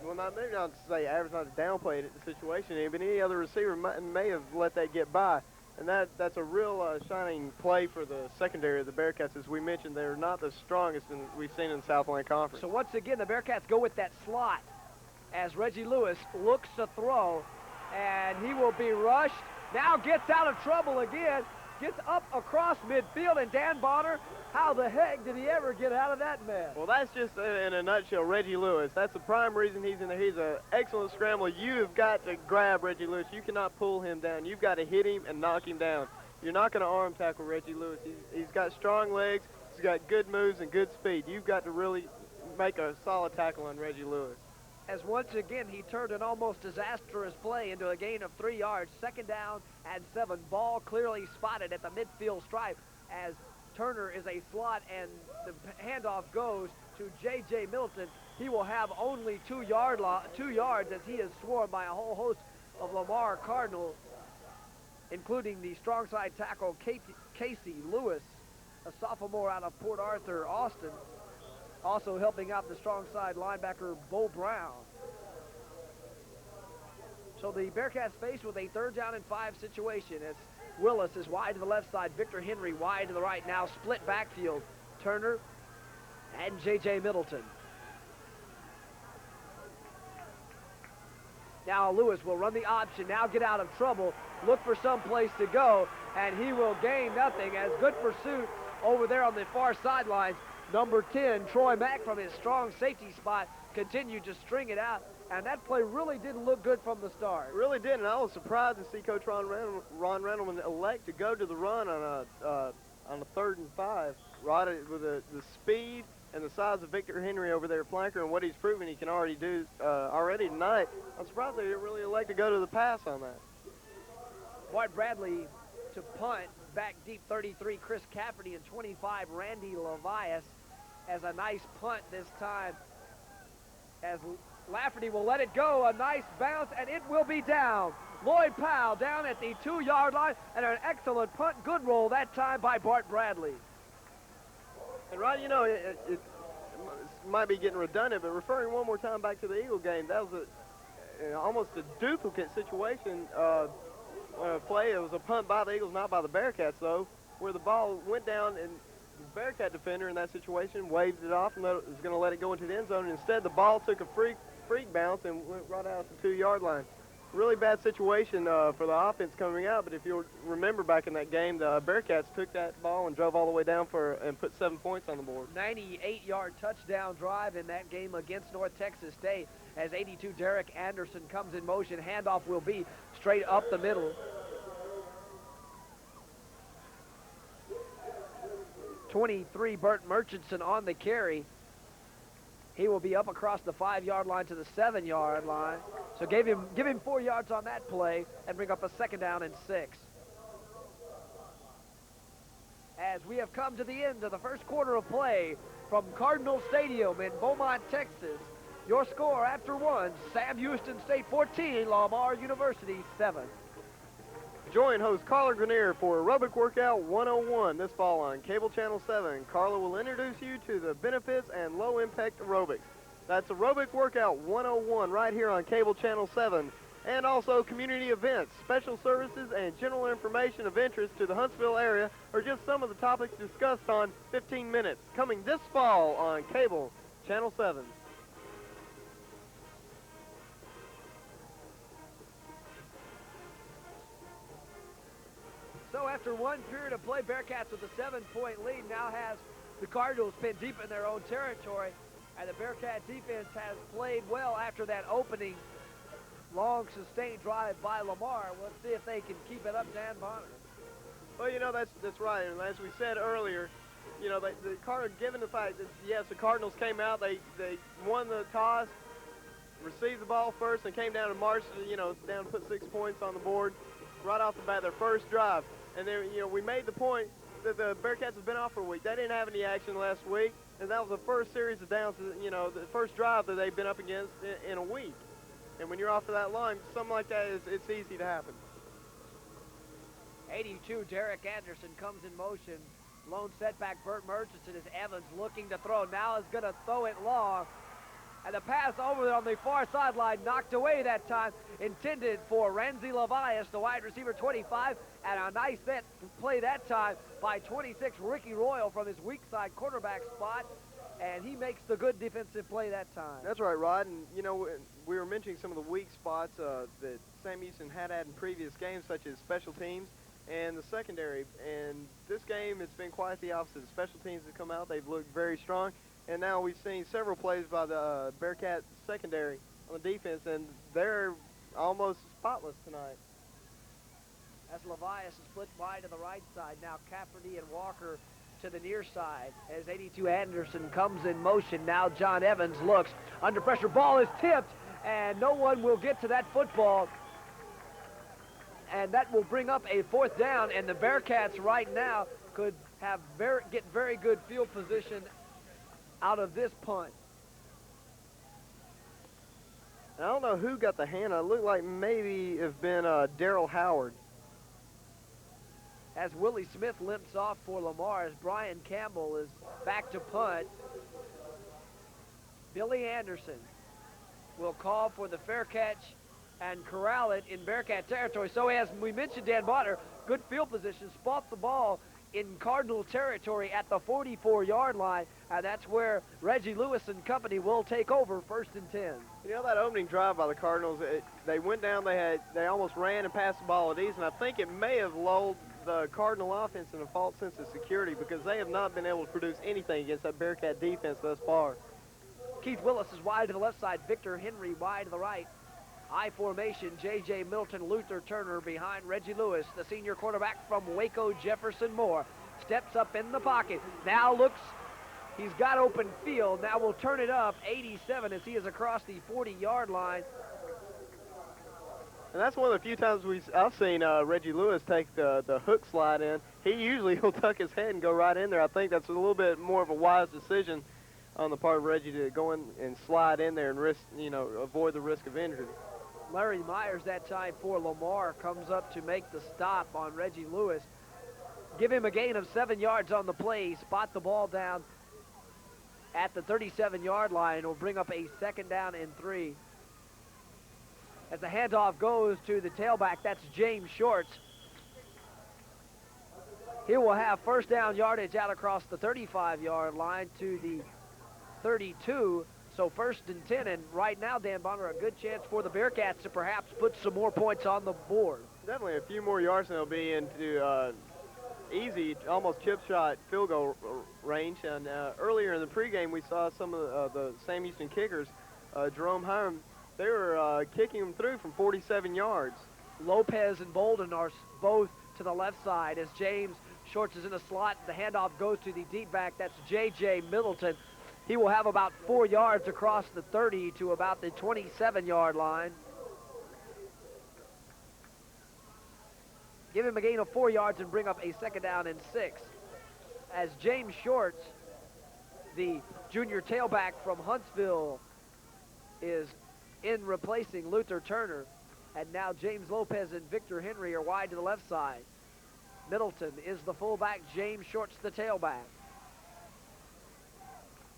well, maybe not to say average, not to downplay it, the situation, but any other receiver may have let that get by. And that's a real shining play for the secondary of the Bearcats. As we mentioned, they're not the strongest we've seen in the Southland Conference. So once again, the Bearcats go with that slot as Reggie Lewis looks to throw, and he will be rushed. Now gets out of trouble again, gets up across midfield, and Dan Bonner, how the heck did he ever get out of that mess? Well, that's just, in a nutshell, Reggie Lewis. That's the prime reason he's in there. He's an excellent scrambler. You've got to grab Reggie Lewis. You cannot pull him down. You've got to hit him and knock him down. You're not going to arm tackle Reggie Lewis. He's got strong legs. He's got good moves and good speed. You've got to really make a solid tackle on Reggie Lewis. As once again, he turned an almost disastrous play into a gain of 3 yards. 2nd down and 7. Ball clearly spotted at the midfield stripe as Turner is a slot, and the handoff goes to J.J. Middleton. He will have only 2 yards as he is swarmed by a whole host of Lamar Cardinals, including the strong side tackle Casey Lewis, a sophomore out of Port Arthur, Austin. Also helping out the strong side linebacker Bo Brown. So the Bearcats faced with a 3rd down and 5 situation as Willis is wide to the left side, Victor Henry wide to the right, now split backfield. Turner and J.J. Middleton. Now Lewis will run the option, now get out of trouble, look for some place to go, and he will gain nothing as good pursuit over there on the far sidelines. Number 10, Troy Mack from his strong safety spot continued to string it out, and that play really didn't look good from the start. It really didn't. I was surprised to see Coach Ron Randleman elect to go to the run on a 3rd and 5, right with the speed and the size of Victor Henry over there, flanker, and what he's proven he can already do already tonight. I'm surprised they didn't really elect to go to the pass on that. Bart Bradley to punt, back deep 33, Chris Cafferty, and 25, Randy Levias, as a nice punt this time, as Lafferty will let it go, a nice bounce, and it will be down. Lloyd Powell down at the 2-yard line, and an excellent punt, good roll that time by Bart Bradley. And Rod, you know, it might be getting redundant, but referring one more time back to the Eagle game, that was almost a duplicate situation play. It was a punt by the Eagles, not by the Bearcats, though, where the ball went down and the Bearcat defender in that situation waved it off and was going to let it go into the end zone. And instead, the ball took a freak bounce and went right out the 2-yard line. Really bad situation for the offense coming out, but if you'll remember back in that game, the Bearcats took that ball and drove all the way down and put 7 points on the board. 98-yard touchdown drive in that game against North Texas State as 82 Derek Anderson comes in motion. Handoff will be straight up the middle. 23 Burt Murchison on the carry. He will be up across the 5-yard line to the 7-yard line. So give him 4 yards on that play and bring up a 2nd down and 6. As we have come to the end of the first quarter of play from Cardinal Stadium in Beaumont, Texas. Your score after 1, Sam Houston State 14, Lamar University 7. Join host Carla Grenier for Aerobic Workout 101 this fall on Cable Channel 7. Carla will introduce you to the benefits and low-impact aerobics. That's Aerobic Workout 101 right here on Cable Channel 7. And also community events, special services, and general information of interest to the Huntsville area are just some of the topics discussed on 15 Minutes, coming this fall on Cable Channel 7. So after one period of play, Bearcats with a 7-point lead now has the Cardinals pinned deep in their own territory, and the Bearcat defense has played well after that opening long sustained drive by Lamar. Let's see if they can keep it up, Dan Bonner. Well, you know, that's right. And as we said earlier, you know, the Cardinals, given the fact that, yes, the Cardinals came out, they won the toss, received the ball first, and came down and marched, you know, down to put 6 points on the board right off the bat, their first drive. And then, you know, we made the point that the Bearcats have been off for a week. They didn't have any action last week, and that was the first series of downs, you know, the first drive that they've been up against in a week. And when you're off of that line, something like that, it's easy to happen. 82, Derek Anderson comes in motion. Lone setback, Burt Murchison is Evans looking to throw. Now is going to throw it long. And the pass over on the far sideline knocked away that time. Intended for Renzi Levias, the wide receiver 25. And a nice play that time by 26, Ricky Royal from his weak side quarterback spot. And he makes the good defensive play that time. That's right, Rod. And, you know, we were mentioning some of the weak spots that Sam Houston had in previous games, such as special teams and the secondary. And this game, it's been quite the opposite. The special teams have come out. They've looked very strong. And now we've seen several plays by the Bearcat secondary on the defense, and they're almost spotless tonight. As Levias is split wide to the right side. Now Cafferty and Walker to the near side. As 82 Anderson comes in motion. Now John Evans looks under pressure. Ball is tipped, and no one will get to that football. And that will bring up a 4th down, and the Bearcats right now could have get very good field position out of this punt. And I don't know who got the hand. It looked like maybe it's been Darrell Howard. As Willie Smith limps off for Lamar, as Brian Campbell is back to punt. Billy Anderson will call for the fair catch and corral it in Bearcat territory. So as we mentioned, Dan Bonner, good field position, spot the ball in Cardinal territory at the 44-yard line, and that's where Reggie Lewis and company will take over 1st and 10. You know, that opening drive by the Cardinals, they went down, they almost ran and passed the ball at ease, and I think it may have lulled the Cardinal offense in a false sense of security because they have not been able to produce anything against that Bearcat defense thus far. Keith Willis is wide to the left side, Victor Henry wide to the right. I formation, J.J. Middleton, Luther Turner behind Reggie Lewis, the senior quarterback from Waco, Jefferson Moore. Steps up in the pocket. Now looks, he's got open field. Now we'll turn it up, 87 as he is across the 40-yard line. And that's one of the few times I've seen Reggie Lewis take the hook slide in. He usually will tuck his head and go right in there. I think that's a little bit more of a wise decision on the part of Reggie to go in and slide in there and risk, you know, avoid the risk of injury. Larry Myers that time for Lamar comes up to make the stop on Reggie Lewis. Give him a gain of 7 yards on the play. Spot the ball down at the 37-yard line. Will bring up a 2nd down and 3. As the handoff goes to the tailback, that's James Shorts. He will have 1st down yardage out across the 35-yard line to the 32. So 1st and 10, and right now, Dan Bonner, a good chance for the Bearcats to perhaps put some more points on the board. Definitely a few more yards and they'll be into easy, almost chip shot field goal range. And earlier in the pregame, we saw some of the Sam Houston kickers, Jerome Hiram, they were kicking them through from 47 yards. Lopez and Bolden are both to the left side as James Shorts is in a slot. The handoff goes to the deep back. That's J.J. Middleton. He will have about 4 yards across the 30 to about the 27-yard line. Give him a gain of 4 yards and bring up a 2nd down and 6. As James Shorts, the junior tailback from Huntsville, is in replacing Luther Turner. And now James Lopez and Victor Henry are wide to the left side. Middleton is the fullback, James Shorts the tailback.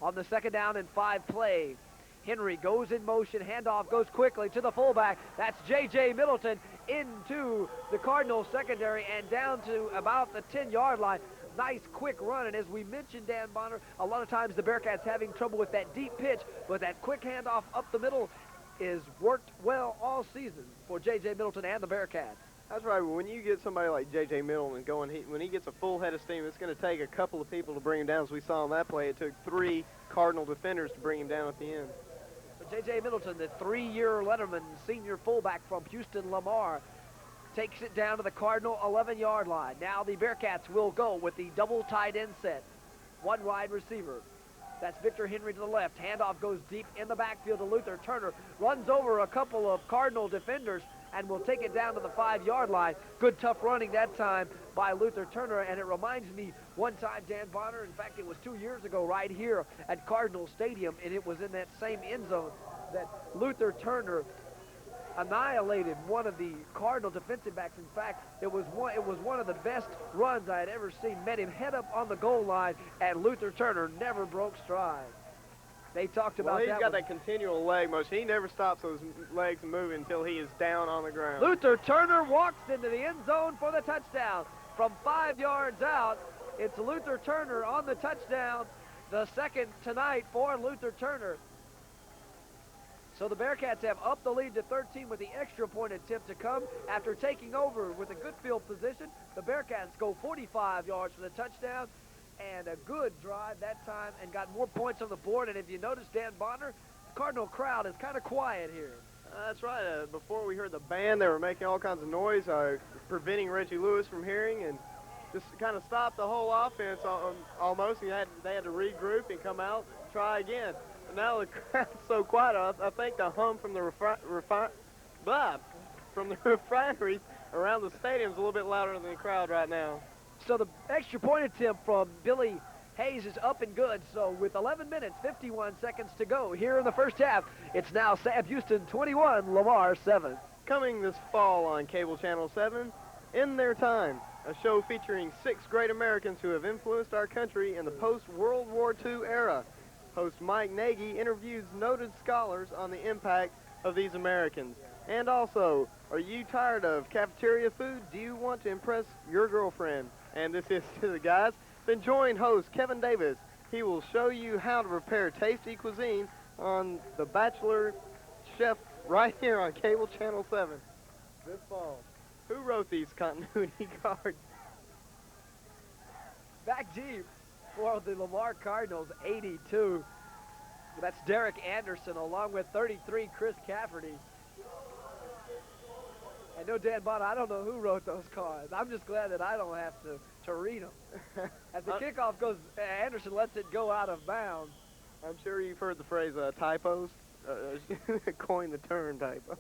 On the 2nd down and 5 play, Henry goes in motion, handoff goes quickly to the fullback. That's J.J. Middleton into the Cardinals secondary and down to about the 10-yard line. Nice quick run, and as we mentioned, Dan Bonner, a lot of times the Bearcats having trouble with that deep pitch, but that quick handoff up the middle is worked well all season for J.J. Middleton and the Bearcats. That's right. When you get somebody like J.J. Middleton going, when he gets a full head of steam, it's going to take a couple of people to bring him down. As we saw on that play, it took 3 Cardinal defenders to bring him down at the end. J.J. Middleton, the 3-year Letterman senior fullback from Houston Lamar, takes it down to the Cardinal 11-yard line. Now the Bearcats will go with the double tight end set. One wide receiver. That's Victor Henry to the left. Handoff goes deep in the backfield to Luther Turner. Runs over a couple of Cardinal defenders and will take it down to the 5-yard line. Good tough running that time by Luther Turner, and it reminds me one time, Dan Bonner, in fact it was 2 years ago right here at Cardinal Stadium, and it was in that same end zone that Luther Turner annihilated one of the Cardinal defensive backs. In fact, it was one of the best runs I had ever seen. Met him head up on the goal line, and Luther Turner never broke stride. They talked about that. Well, he's got that continual leg motion. He never stops those legs moving until he is down on the ground. Luther Turner walks into the end zone for the touchdown. From 5 yards out, it's Luther Turner on the touchdown. The second tonight for Luther Turner. So the Bearcats have upped the lead to 13 with the extra point attempt to come. After taking over with a good field position, the Bearcats go 45 yards for the touchdown, and a good drive that time and got more points on the board. And if you notice, Dan Bonner, the Cardinal crowd is kind of quiet here. That's right. Before we heard the band, they were making all kinds of noise, preventing Reggie Lewis from hearing, and just kind of stopped the whole offense almost. They had to regroup and come out and try again. Now the crowd's so quiet, I think the hum from the refineries around the stadium is a little bit louder than the crowd right now. So the extra point attempt from Billy Hayes is up and good. So with 11 minutes, 51 seconds to go here in the first half, it's now Sam Houston 21, Lamar 7. Coming this fall on Cable Channel 7, In Their Time, a show featuring 6 great Americans who have influenced our country in the post-World War II era. Host Mike Nagy interviews noted scholars on the impact of these Americans. And also, are you tired of cafeteria food? Do you want to impress your girlfriend? And this is to the guys. Then join host Kevin Davis. He will show you how to prepare tasty cuisine on The Bachelor Chef right here on Cable Channel 7 this fall. Who wrote these continuity cards? Back deep for the Lamar Cardinals, 82. That's Derek Anderson along with 33, Chris Cafferty. And no, Dan Bonner, I don't know who wrote those cards. I'm just glad that I don't have to read them. As the kickoff goes, Anderson lets it go out of bounds. I'm sure you've heard the phrase typos. Coin the term typo.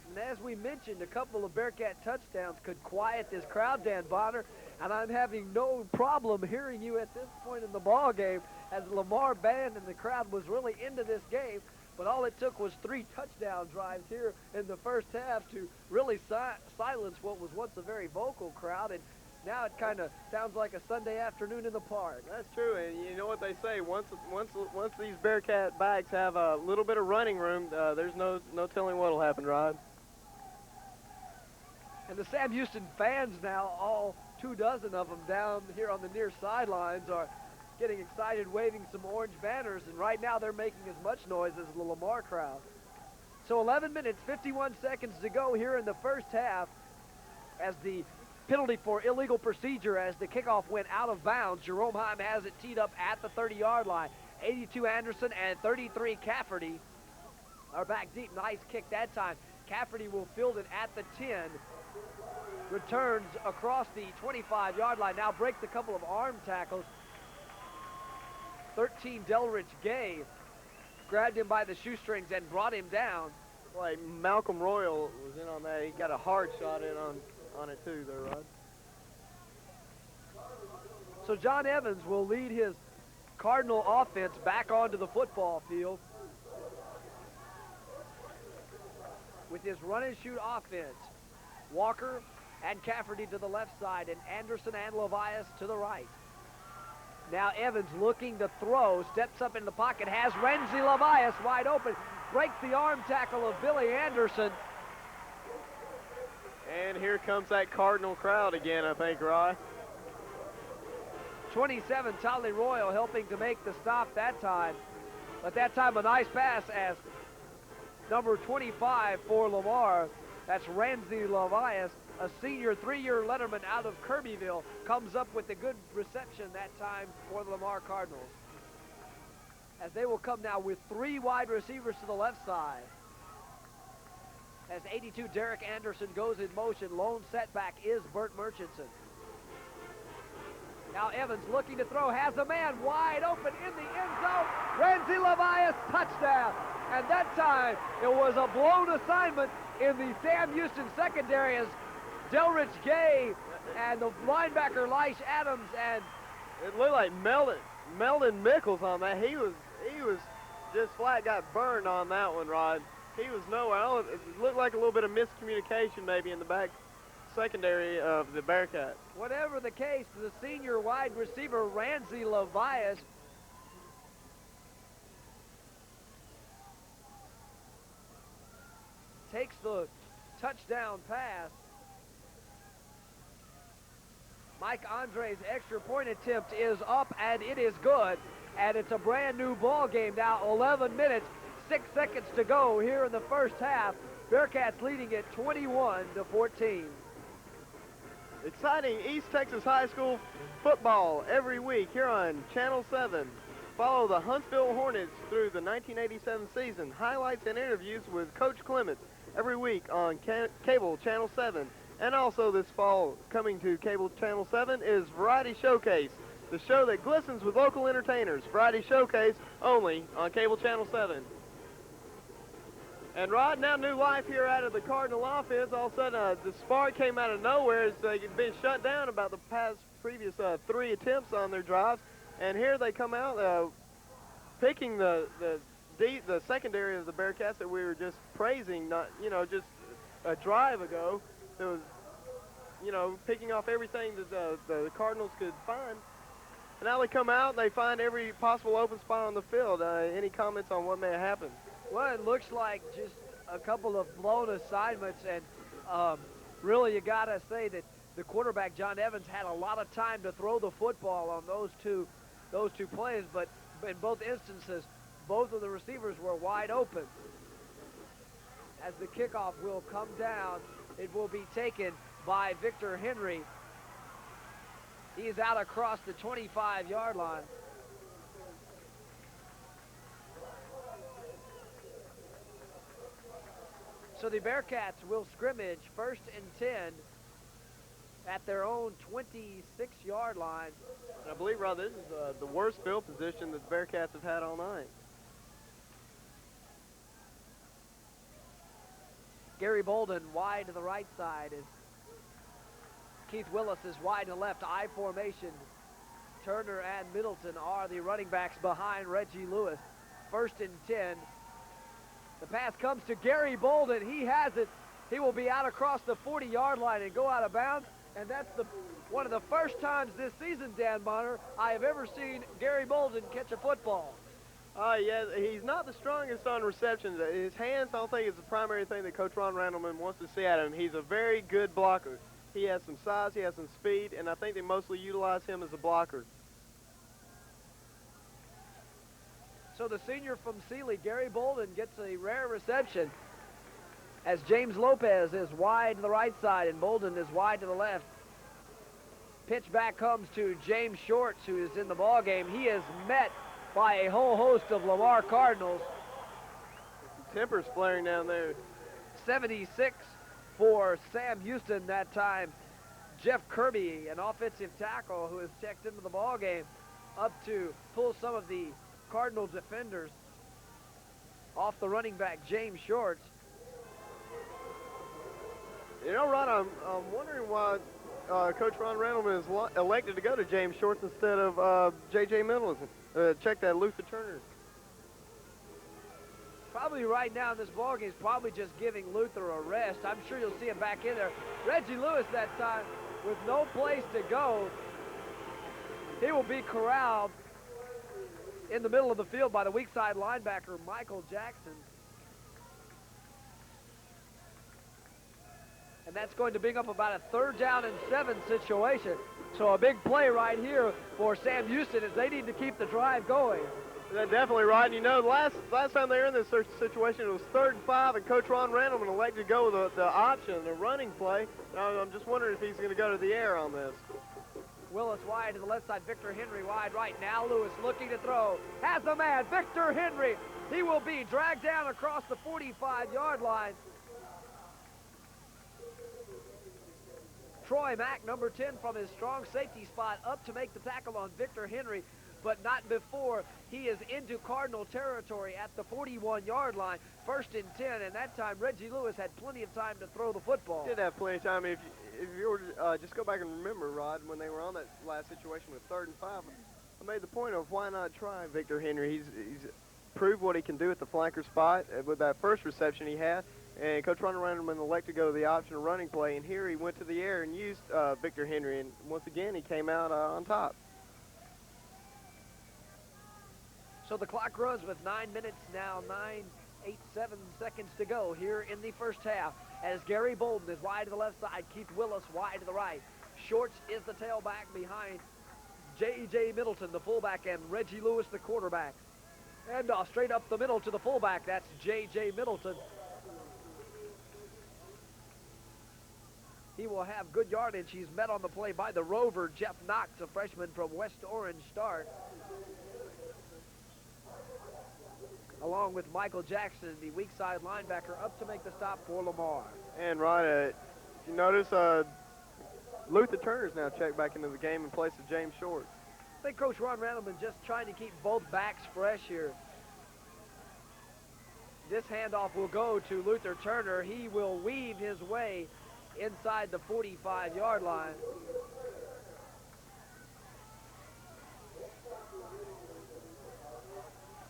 And as we mentioned, a couple of Bearcat touchdowns could quiet this crowd, Dan Bonner, and I'm having no problem hearing you at this point in the ball game as the Lamar band and the crowd was really into this game. But all it took was 3 touchdown drives here in the first half to really silence what was once a very vocal crowd, and now it kind of sounds like a Sunday afternoon in the park. That's true, and you know what they say, once these Bearcat backs have a little bit of running room, there's no telling what'll happen, Rod. And the Sam Houston fans now, all 24 of them down here on the near sidelines, are getting excited, waving some orange banners, and right now they're making as much noise as the Lamar crowd. So 11 minutes, 51 seconds to go here in the first half as the penalty for illegal procedure as the kickoff went out of bounds. Jerome Heim has it teed up at the 30-yard line. 82 Anderson and 33 Cafferty are back deep. Nice kick that time. Cafferty will field it at the 10. Returns across the 25-yard line. Now breaks a couple of arm tackles. 13 Delrich Gay grabbed him by the shoestrings and brought him down. Like Malcolm Royal was in on that. He got a hard shot in on it too there, Rod. So John Evans will lead his Cardinal offense back onto the football field with his run and shoot offense. Walker and Cafferty to the left side, and Anderson and Levias to the right. Now Evans looking to throw, steps up in the pocket, has Renzi Levias wide open, breaks the arm tackle of Billy Anderson. And here comes that Cardinal crowd again, I think, Rod. 27, Tolly Royal helping to make the stop that time. But that time a nice pass as number 25 for Lamar. That's Renzi Levias, a senior 3-year letterman out of Kirbyville, comes up with a good reception that time for the Lamar Cardinals. as they will come now with 3 wide receivers to the left side. As 82 Derek Anderson goes in motion, lone setback is Burt Murchison. Now Evans looking to throw, has a man wide open in the end zone. Ramsey Levias, touchdown. And that time, it was a blown assignment in the Sam Houston secondary as Delrich Gay and the linebacker Leish Adams, and it looked like Meldon Mickles on that. He was just flat got burned on that one, Rod. He was nowhere. It looked like a little bit of miscommunication maybe in the back secondary of the Bearcats. Whatever the case, the senior wide receiver Ramsey Levias takes the touchdown pass. Mike Andre's extra point attempt is up, and it is good. And it's a brand new ball game now. 11 minutes, 6 seconds to go here in the first half. Bearcats leading it 21-14. Exciting East Texas High School football every week here on Channel 7. Follow the Huntsville Hornets through the 1987 season. Highlights and interviews with Coach Clements every week on Cable Channel 7. And also this fall, coming to Cable Channel 7 is Variety Showcase, the show that glistens with local entertainers. Variety Showcase only on Cable Channel 7. And Rod, now new life here out of the Cardinal offense. All of a sudden, the spark came out of nowhere. It's been shut down about the previous 3 attempts on their drives. And here they come out picking the secondary of the Bearcats that we were just praising, just a drive ago. It was, picking off everything that the Cardinals could find. And now they come out and they find every possible open spot on the field. Any comments on what may have happened? Well, it looks like just a couple of blown assignments, and really you got to say that the quarterback, John Evans, had a lot of time to throw the football on those two plays, but in both instances, both of the receivers were wide open. As the kickoff will come down, it will be taken by Victor Henry. He is out across the 25-yard line. So the Bearcats will scrimmage 1st and 10 at their own 26-yard line. I believe, Rod, this is the worst field position that the Bearcats have had all night. Gary Bolden wide to the right side as Keith Willis is wide to the left. I formation. Turner and Middleton are the running backs behind Reggie Lewis. 1st and 10. The pass comes to Gary Bolden. He has it. He will be out across the 40-yard line and go out of bounds. And that's one of the first times this season, Dan Bonner, I have ever seen Gary Bolden catch a football. Yeah, he's not the strongest on receptions. His hands, I don't think, is the primary thing that Coach Ron Randleman wants to see out of him. He's a very good blocker. He has some size, he has some speed, and I think they mostly utilize him as a blocker. So the senior from Sealy, Gary Bolden, gets a rare reception as James Lopez is wide to the right side and Bolden is wide to the left. Pitch back comes to James Shorts, who is in the ball game. He is met by a whole host of Lamar Cardinals. Tempers flaring down there. 76 for Sam Houston that time. Jeff Kirby, an offensive tackle who has checked into the ball game, up to pull some of the Cardinal defenders off the running back, James Shorts. Ron, I'm wondering why Coach Ron Randleman is elected to go to James Shorts instead of J.J. Middleton. Check that Luther Turner. Probably right now in this ballgame is probably just giving Luther a rest. I'm sure you'll see him back in there. Reggie Lewis that time with no place to go. He will be corralled in the middle of the field by the weak side linebacker, Michael Jackson. And that's going to bring up about a 3rd down and 7 situation. So a big play right here for Sam Houston as they need to keep the drive going. That definitely, Rod. Last time they were in this situation, it was 3rd and 5, and Coach Ron Randleman elected to go with the option, the running play. I'm just wondering if he's going to go to the air on this. Willis wide to the left side, Victor Henry wide right. Now Lewis looking to throw. Has a man, Victor Henry. He will be dragged down across the 45-yard line. Troy Mack, number 10, from his strong safety spot up to make the tackle on Victor Henry, but not before he is into Cardinal territory at the 41-yard line. 1st and 10, and that time Reggie Lewis had plenty of time to throw the football. Did have plenty of time. If you were to just go back and remember, Rod, when they were on that last situation with 3rd and 5, I made the point of why not try Victor Henry. He's proved what he can do at the flanker spot with that first reception he had. And Coach Runderman elected to go to the option of running play, and here he went to the air and used Victor Henry, and once again he came out on top. So the clock runs with 9 minutes now, 9-8-7 seconds to go here in the first half, as Gary Bolden is wide to the left side, Keith Willis wide to the right. Shorts is the tailback behind J.J. Middleton, the fullback, and Reggie Lewis, the quarterback. And straight up the middle to the fullback, that's J.J. Middleton. He will have good yardage. He's met on the play by the rover, Jeff Knox, a freshman from West Orange Start, along with Michael Jackson, the weak side linebacker, up to make the stop for Lamar. And Ron, if you notice, Luther Turner's now checked back into the game in place of James Short. I think Coach Ron Randleman just trying to keep both backs fresh here. This handoff will go to Luther Turner. He will weave his way inside the 45-yard line.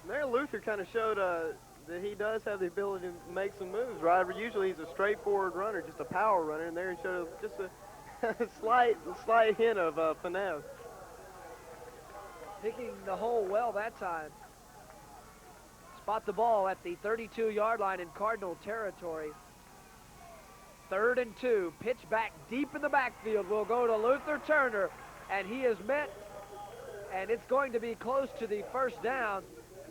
There, Luther kind of showed that he does have the ability to make some moves, right? Usually he's a straightforward runner, just a power runner, and there he showed just a slight hint of finesse. Picking the hole well that time. Spot the ball at the 32-yard line in Cardinal territory. 3rd and 2, pitch back deep in the backfield will go to Luther Turner, and he is met, and it's going to be close to the first down.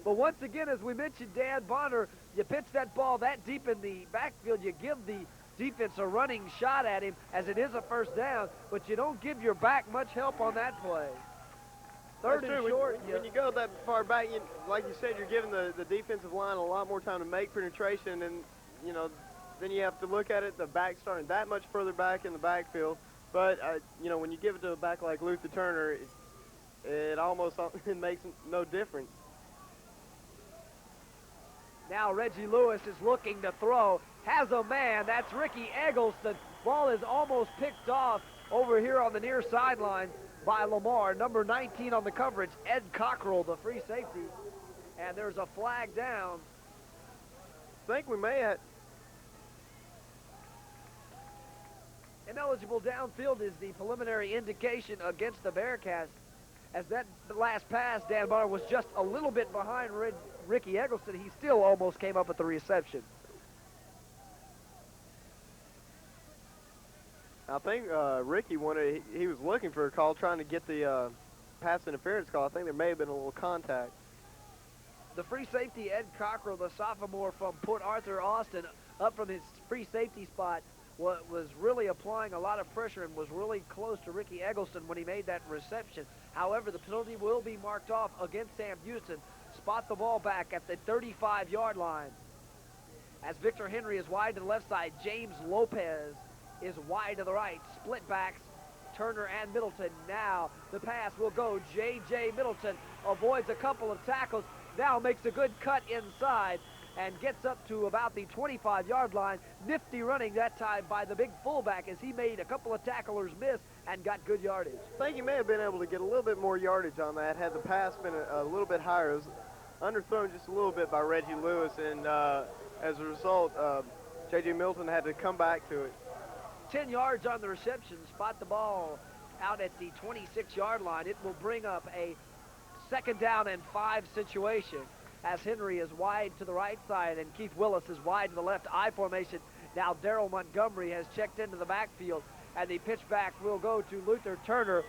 But once again, as we mentioned, Dan Bonner, you pitch that ball that deep in the backfield, you give the defense a running shot at him as it is a first down, but you don't give your back much help on that play. 3rd and short. When you go that far back, like you said, you're giving the defensive line a lot more time to make penetration, and, you know, then you have to look at it, the back starting that much further back in the backfield. But, you know, when you give it to a back like Luther Turner, it almost it makes no difference. Now Reggie Lewis is looking to throw. Has a man. That's Ricky Eggleston. Ball is almost picked off over here on the near sideline by Lamar. Number 19 on the coverage, Ed Cockrell, the free safety. And there's a flag down. I think we may have... Ineligible downfield is the preliminary indication against the Bearcats, as that last pass, Dan Bonner, was just a little bit behind Ricky Eggleston. He still almost came up with the reception. I think Ricky he was looking for a call, trying to get the pass interference call. I think there may have been a little contact. The free safety, Ed Cockrell, the sophomore from Port Arthur, Austin, up from his free safety spot, was really applying a lot of pressure and was really close to Ricky Eggleston when he made that reception. However, the penalty will be marked off against Sam Houston. Spot the ball back at the 35-yard line. As Victor Henry is wide to the left side, James Lopez is wide to the right. Split backs, Turner and Middleton. Now the pass will go. J.J. Middleton avoids a couple of tackles, now makes a good cut inside and gets up to about the 25-yard line. Nifty running that time by the big fullback as he made a couple of tacklers miss and got good yardage. I think he may have been able to get a little bit more yardage on that had the pass been a little bit higher. It was underthrown just a little bit by Reggie Lewis, and as a result, J.J. Milton had to come back to it. 10 yards on the reception. Spot the ball out at the 26-yard line. It will bring up a 2nd down and 5 situation, as Henry is wide to the right side and Keith Willis is wide to the left I formation. Now Darrell Montgomery has checked into the backfield, and the pitch back will go to Luther Turner.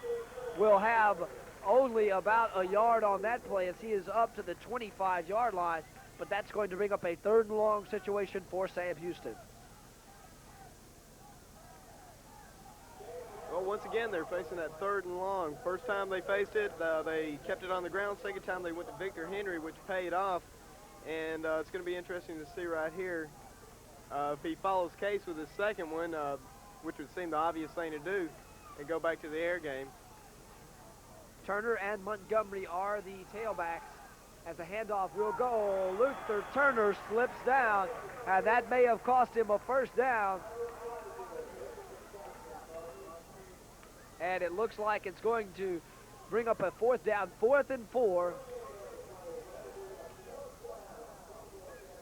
Will have only about a yard on that play as he is up to the 25-yard line, but that's going to bring up a 3rd and long situation for Sam Houston. Well, once again, they're facing that 3rd and long. First time they faced it, they kept it on the ground. Second time they went to Victor Henry, which paid off. And it's going to be interesting to see right here if he follows case with his second one, which would seem the obvious thing to do, and go back to the air game. Turner and Montgomery are the tailbacks. As the handoff will go, Luther Turner slips down, and that may have cost him a first down. And it looks like it's going to bring up a 4th down, 4th and 4.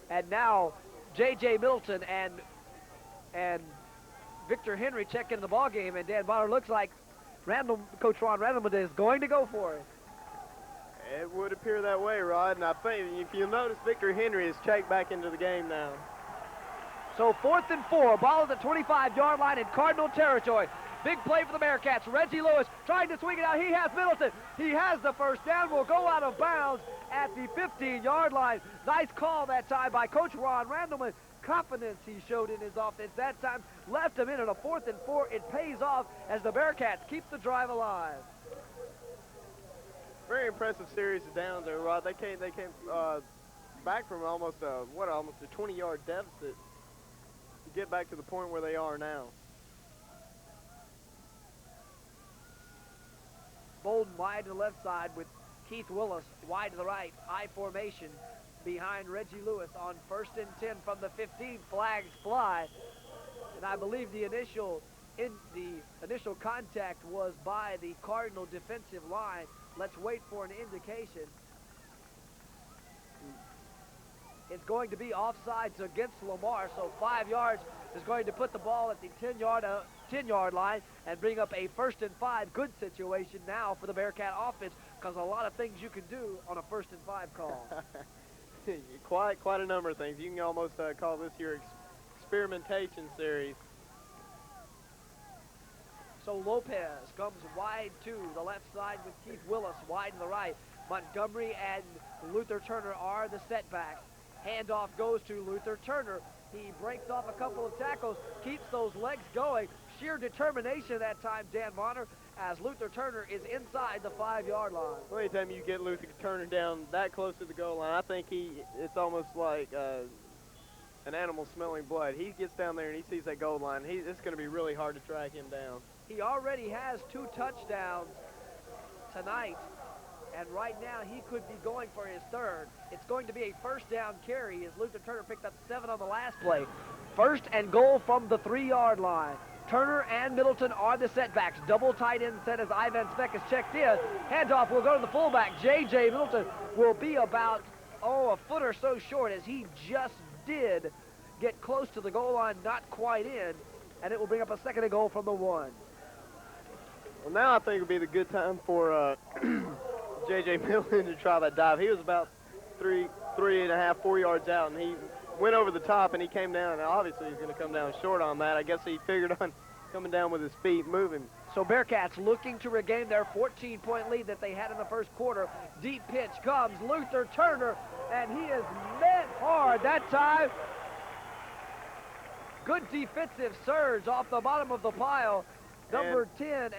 And now J.J. Middleton and Victor Henry check into the ball game, and Dan Bonner looks like Coach Ron Randleman is going to go for it. It would appear that way, Rod, and I think if you'll notice, Victor Henry is checked back into the game now. So 4th and 4, ball at the 25-yard line in Cardinal territory. Big play for the Bearcats. Reggie Lewis trying to swing it out. He has Middleton. He has the first down. Will go out of bounds at the 15-yard line. Nice call that time by Coach Ron Randleman. Confidence he showed in his offense that time. Left him in at a 4th and 4. It pays off as the Bearcats keep the drive alive. Very impressive series of downs there, Rod. They came back from almost a 20-yard deficit to get back to the point where they are now. Bolden wide to the left side with Keith Willis wide to the right. I formation behind Reggie Lewis on 1st and 10 from the 15. Flags fly. And I believe the initial contact was by the Cardinal defensive line. Let's wait for an indication. It's going to be offsides against Lamar, so 5 yards is going to put the ball at the 10-yard line and bring up a 1st and 5. Good situation now for the Bearcat offense, because a lot of things you can do on a 1st and 5 call. Quite a number of things. You can almost call this your experimentation series. So Lopez comes wide to the left side with Keith Willis wide to the right. Montgomery and Luther Turner are the setbacks. Handoff goes to Luther Turner. He breaks off a couple of tackles, keeps those legs going. Sheer determination that time, Dan Bonner, as Luther Turner is inside the 5-yard line. Well, anytime you get Luther Turner down that close to the goal line, I think it's almost like an animal smelling blood. He gets down there and he sees that goal line. It's going to be really hard to track him down. He already has 2 touchdowns tonight, and right now he could be going for his 3rd. It's going to be a 1st down carry as Luther Turner picked up 7 on the last play. 1st and goal from the 3-yard line. Turner and Middleton are the setbacks. Double tight end set as Ivan Speck is checked in. Handoff will go to the fullback. J.J. Middleton will be about, a foot or so short, as he just did get close to the goal line, not quite in, and it will bring up a 2nd and goal from the 1. Well, now I think it would be the good time for J.J. Middleton to try that dive. He was about 3.5, 4 yards out, and he went over the top, and he came down. And obviously, he's going to come down short on that. I guess he figured on coming down with his feet moving. So Bearcats looking to regain their 14-point lead that they had in the 1st quarter. Deep pitch comes Luther Turner, and he is met hard that time. Good defensive surge off the bottom of the pile. Number 10,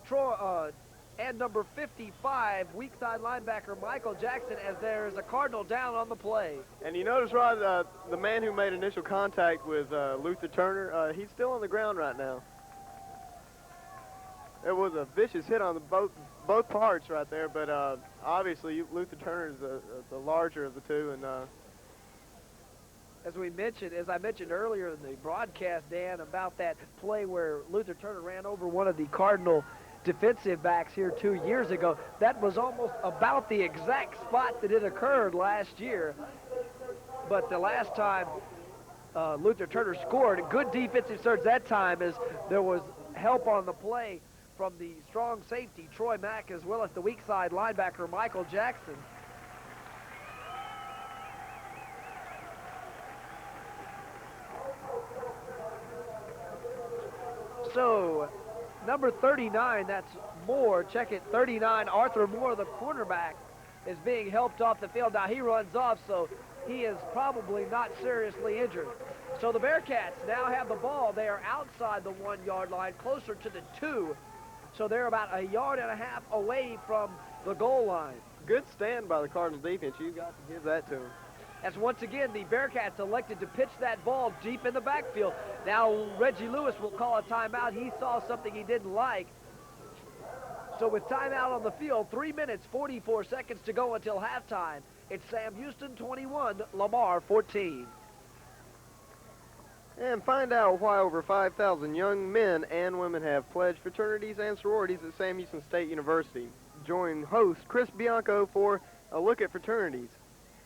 Troy, and number 55, weak side linebacker Michael Jackson, as there is a Cardinal down on the play. And you notice, Rod, the man who made initial contact with Luther Turner, he's still on the ground right now. It was a vicious hit on both parts right there, but obviously Luther Turner is the larger of the two. And as I mentioned earlier in the broadcast, Dan, about that play where Luther Turner ran over one of the Cardinal defensive backs here 2 years ago, that was almost about the exact spot that it occurred last year. But the last time Luther Turner scored, a good defensive surge that time, as there was help on the play from the strong safety Troy Mack, as well as the weak side linebacker Michael Jackson. So, number 39, that's Moore. Check it, 39, Arthur Moore, the cornerback, is being helped off the field. Now he runs off, so he is probably not seriously injured. So the Bearcats now have the ball. They are outside the 1 yard line, closer to the 2. So they're about a yard and a half away from the goal line. Good stand by the Cardinals defense. You've got to give that to them. As once again, the Bearcats elected to pitch that ball deep in the backfield. Now Reggie Lewis will call a timeout. He saw something he didn't like. So with timeout on the field, 3 minutes, 44 seconds to go until halftime. It's Sam Houston 21, Lamar 14. And find out why over 5,000 young men and women have pledged fraternities and sororities at Sam Houston State University. Join host Chris Bianco for a look at fraternities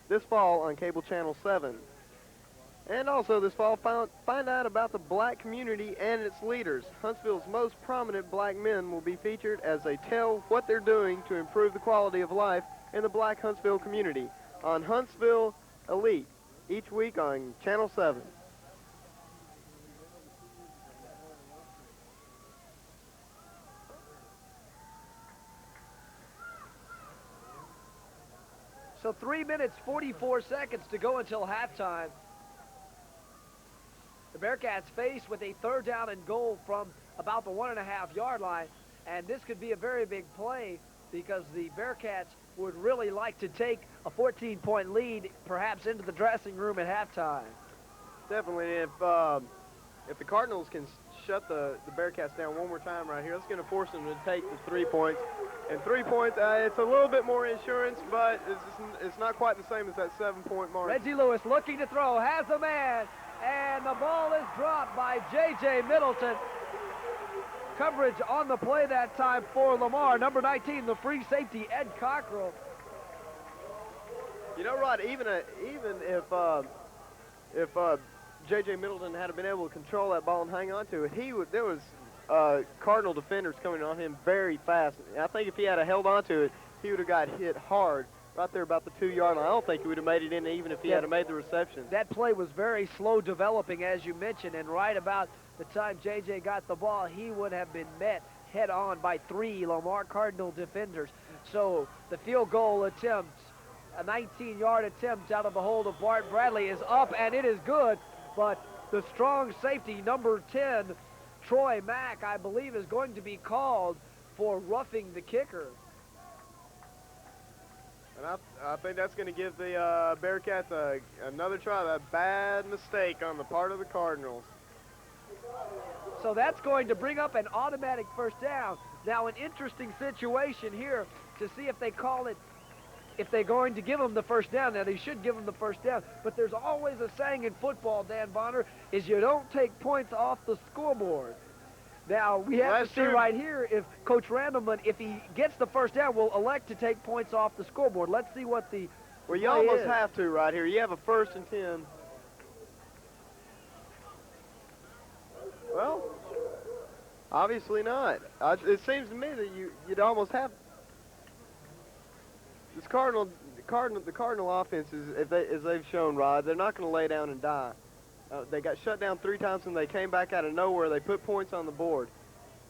this fall on Cable Channel 7. And also this fall, find out about the black community and its leaders. Huntsville's most prominent black men will be featured as they tell what they're doing to improve the quality of life in the black Huntsville community on Huntsville Elite each week on Channel 7. So 3 minutes, 44 seconds to go until halftime. The Bearcats faced with a 3rd down and goal from about the 1.5 yard line. And this could be a very big play because the Bearcats would really like to take a 14-point lead perhaps into the dressing room at halftime. Definitely. If the Cardinals can shut the Bearcats down one more time right here, that's going to force them to take the 3 points. And 3 points, it's a little bit more insurance, but it's not quite the same as that 7-point mark. Reggie Lewis looking to throw, has a man, and the ball is dropped by J.J. Middleton. Coverage on the play that time for Lamar. Number 19, the free safety, Ed Cockrell. You know, Rod, even if J.J. Middleton had been able to control that ball and hang on to it, there was Cardinal defenders coming on him very fast. I think if he had held on to it, he would have got hit hard right there about the 2 yard line. I don't think he would have made it in even if he had made the reception. That play was very slow developing, as you mentioned, and right about the time J.J. got the ball, he would have been met head on by 3 Lamar Cardinal defenders. So the field goal attempt, a 19-yard attempt out of the hold of Bart Bradley, is up, and it is good, but the strong safety, number 10, Troy Mack, I believe, is going to be called for roughing the kicker. And I think that's going to give the Bearcats another try. That bad mistake on the part of the Cardinals. So that's going to bring up an automatic 1st down. Now an interesting situation here to see if they call it, if they're going to give them the 1st down. Now they should give them the 1st down, but there's always a saying in football, Dan Bonner, is you don't take points off the scoreboard. Now we have to see right here if Coach Randleman, if he gets the 1st down, will elect to take points off the scoreboard. Let's see what the Well, you almost have to right here. You have a 1st and 10. Well, obviously not. It seems to me that you'd almost have. This the Cardinal offenses, as they've shown, Rod, they're not going to lay down and die. They got shut down 3 times and they came back out of nowhere. They put points on the board.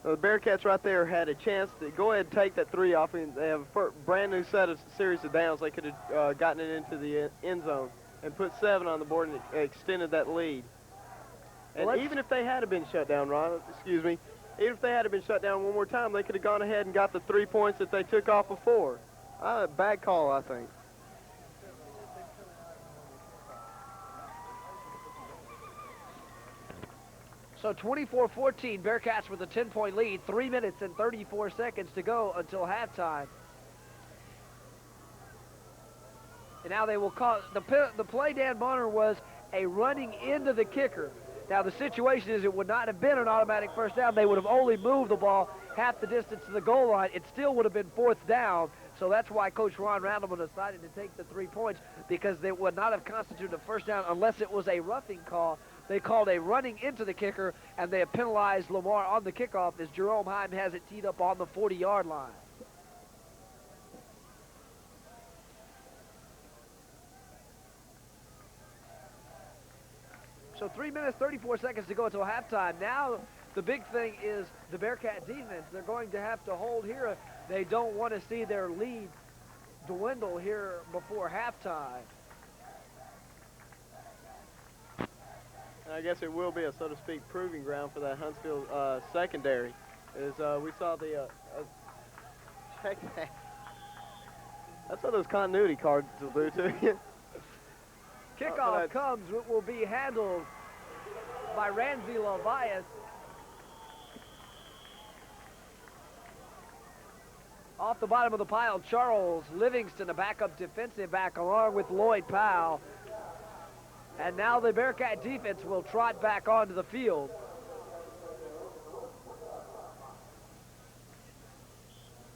The Bearcats right there had a chance to go ahead and take that 3 off. And they have a brand new series of downs. They could have gotten it into the end zone and put 7 on the board and extended that lead. And even if they had been shut down, Ron, even if they had been shut down one more time, they could have gone ahead and got the 3 points that they took off before. Bad call, I think. So 24-14, Bearcats with a 10-point lead, 3 minutes and 34 seconds to go until halftime. And now they will call, the play, Dan Bonner, was a running into the kicker. Now the situation is it would not have been an automatic 1st down. They would have only moved the ball half the distance to the goal line. It still would have been 4th down. So that's why Coach Ron Randleman decided to take the 3 points, because they would not have constituted a 1st down unless it was a roughing call. They called a running into the kicker, and they have penalized Lamar on the kickoff as Jerome Heim has it teed up on the 40-yard line. So 3 minutes, 34 seconds to go until halftime. Now the big thing is the Bearcat defense. They're going to have to hold here. They don't want to see their lead dwindle here before halftime. I guess it will be a, so to speak, proving ground for that Huntsville secondary. As we saw the check that. That's what those continuity cards will do to you. Kickoff comes. It will be handled by Ramsey Levias. Off the bottom of the pile, Charles Livingston, a backup defensive back, along with Lloyd Powell. And now the Bearcat defense will trot back onto the field.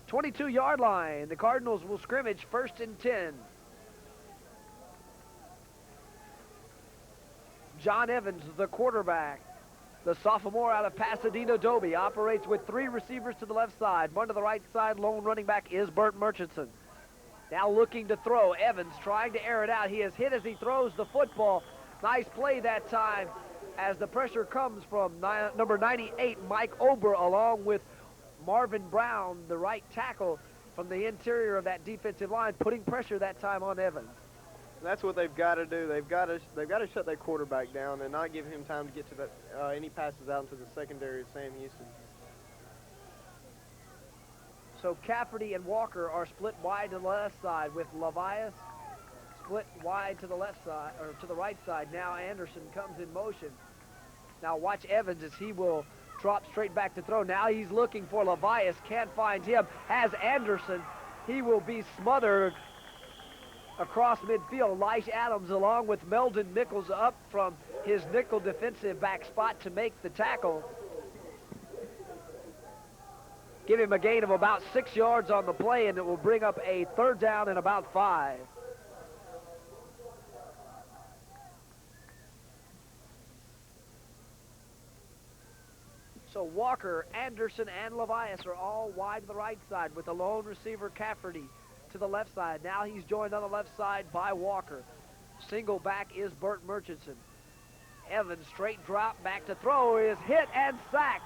"22-yard line. The Cardinals will scrimmage 1st and 10. John Evans, the quarterback. The sophomore out of Pasadena Dobie operates with 3 receivers to the left side. One to the right side. Lone running back is Bert Murchison. Now looking to throw. Evans trying to air it out. He is hit as he throws the football. Nice play that time as the pressure comes from number 98, Mike Ober, along with Marvin Brown, the right tackle from the interior of that defensive line, putting pressure that time on Evans. That's what they've got to do. They've got to shut that quarterback down and not give him time to get to that any passes out into the secondary of Sam Houston. So Cafferty and Walker are split wide to the left side, with Levias split wide to the left side, or to the right side. Now Anderson comes in motion. Now watch Evans as he will drop straight back to throw. Now he's looking for Levias, can't find him. Has Anderson. He will be smothered across midfield. Lige Adams along with Meldon Nichols up from his nickel defensive back spot to make the tackle. Give him a gain of about 6 yards on the play, and it will bring up a 3rd down and about 5. So Walker, Anderson, and Levias are all wide to the right side, with the lone receiver Cafferty to the left side. Now he's joined on the left side by Walker. Single back is Bert Murchison. Evans, straight drop, back to throw, is hit and sacked.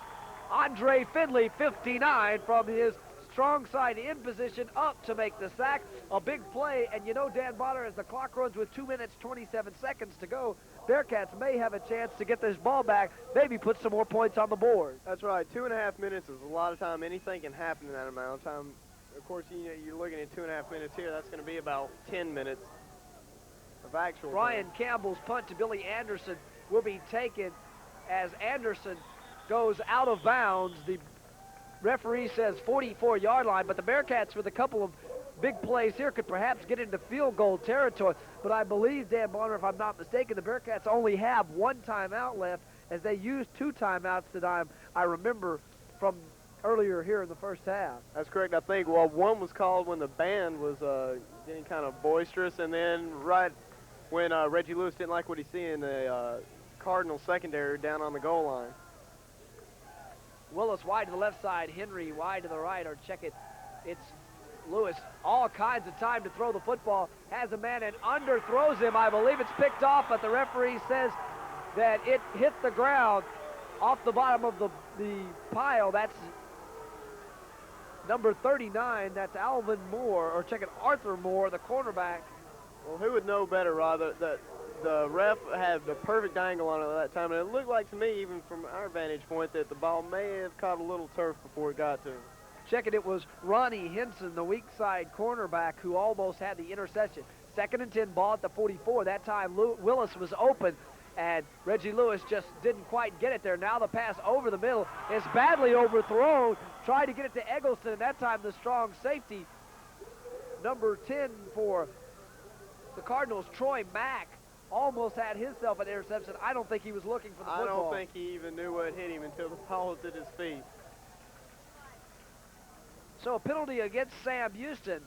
Andre Finley, 59, from his strong side in position up to make the sack. A big play, and you know, Dan Bonner, as the clock runs with 2 minutes, 27 seconds to go, Bearcats may have a chance to get this ball back, maybe put some more points on the board. That's right. 2.5 minutes is a lot of time. Anything can happen in that amount of time. Of course, you're looking at 2.5 minutes here. That's going to be about 10 minutes of actual Ryan time. Campbell's punt to Billy Anderson will be taken as Anderson goes out of bounds. The referee says 44-yard line, but the Bearcats, with a couple of big plays here, could perhaps get into field goal territory. But I believe, Dan Bonner, if I'm not mistaken, the Bearcats only have 1 timeout left, as they used 2 timeouts that I remember from earlier here in the first half. That's correct. I think, well, one was called when the band was getting kind of boisterous, and then right when Reggie Lewis didn't like what he see in the Cardinal secondary down on the goal line. Willis wide to the left side, Henry wide to the right, or check it. It's Lewis, all kinds of time to throw the football, has a man and underthrows him. I believe it's picked off, but the referee says that it hit the ground off the bottom of the pile. That's number 39, that's Alvin Moore, or check it, Arthur Moore, the cornerback. Well, who would know better, Rod, that the ref had the perfect angle on it at that time, and it looked like to me, even from our vantage point, that the ball may have caught a little turf before it got to him. Check it, it was Ronnie Henson, the weak side cornerback, who almost had the interception. 2nd and 10, ball at the 44. That time Willis was open, and Reggie Lewis just didn't quite get it there. Now the pass over the middle is badly overthrown. Tried to get it to Eggleston, and that time the strong safety, number 10 for the Cardinals, Troy Mack, almost had himself an interception. I don't think he was looking for the football. I don't think he even knew what hit him until the ball was at his feet. So a penalty against Sam Houston.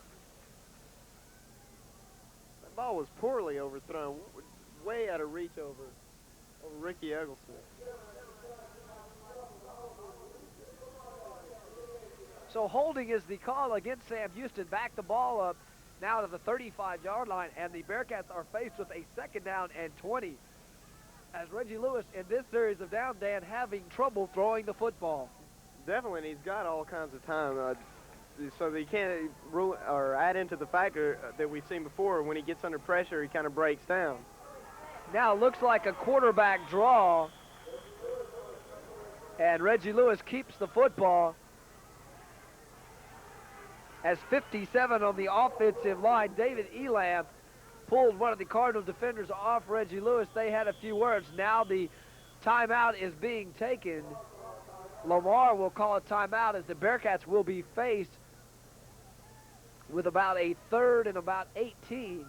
That ball was poorly overthrown, way out of reach over Ricky Eggleston. So holding is the call against Sam Houston. Back the ball up now to the 35-yard line, and the Bearcats are faced with a 2nd down and 20. As Reggie Lewis, in this series of down, Dan, having trouble throwing the football. Definitely, and he's got all kinds of time. So that you can't rule or add into the factor that we've seen before. When he gets under pressure, he kind of breaks down. Now it looks like a quarterback draw. And Reggie Lewis keeps the football. As 57 on the offensive line, David Elam pulled one of the Cardinal defenders off Reggie Lewis. They had a few words. Now the timeout is being taken. Lamar will call a timeout as the Bearcats will be faced with about a 3rd and about 18.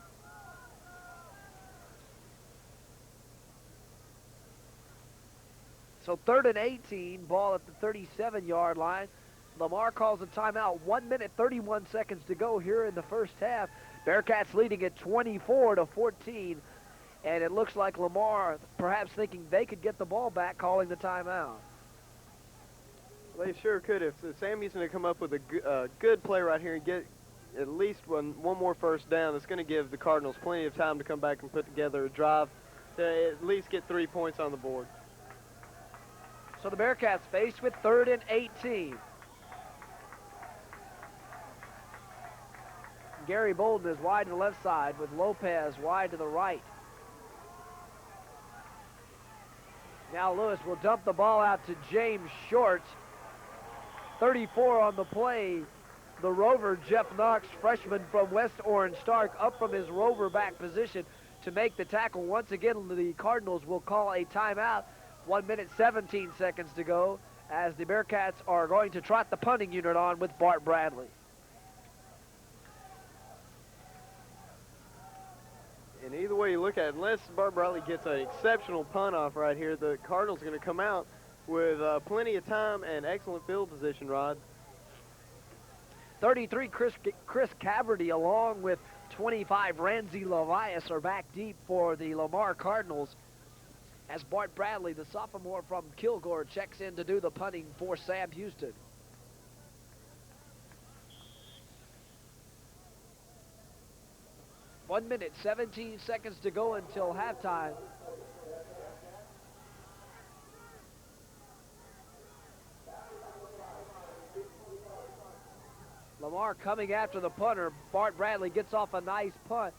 So 3rd and 18, ball at the 37-yard line. Lamar calls a timeout. 1 minute, 31 seconds to go here in the first half. Bearcats leading at 24-14. And it looks like Lamar perhaps thinking they could get the ball back, calling the timeout. They sure could. If Sammy's going to come up with a good play right here and get at least one more first down, it's going to give the Cardinals plenty of time to come back and put together a drive to at least get 3 points on the board. So the Bearcats faced with 3rd and 18. Gary Bolden is wide to the left side with Lopez wide to the right. Now Lewis will dump the ball out to James Short. 34 on the play. The Rover, Jeff Knox, freshman from West Orange Stark, up from his Rover back position to make the tackle. Once again, the Cardinals will call a timeout. 1 minute, 17 seconds to go as the Bearcats are going to trot the punting unit on with Bart Bradley. And either way you look at it, unless Bart Bradley gets an exceptional punt off right here, the Cardinals are going to come out with plenty of time and excellent field position, Rod. 33, Chris Caverdy, along with 25, Ramsey Levias, are back deep for the Lamar Cardinals, as Bart Bradley, the sophomore from Kilgore, checks in to do the punting for Sam Houston. One minute, 17 seconds to go until halftime. Lamar coming after the punter. Bart Bradley gets off a nice punt.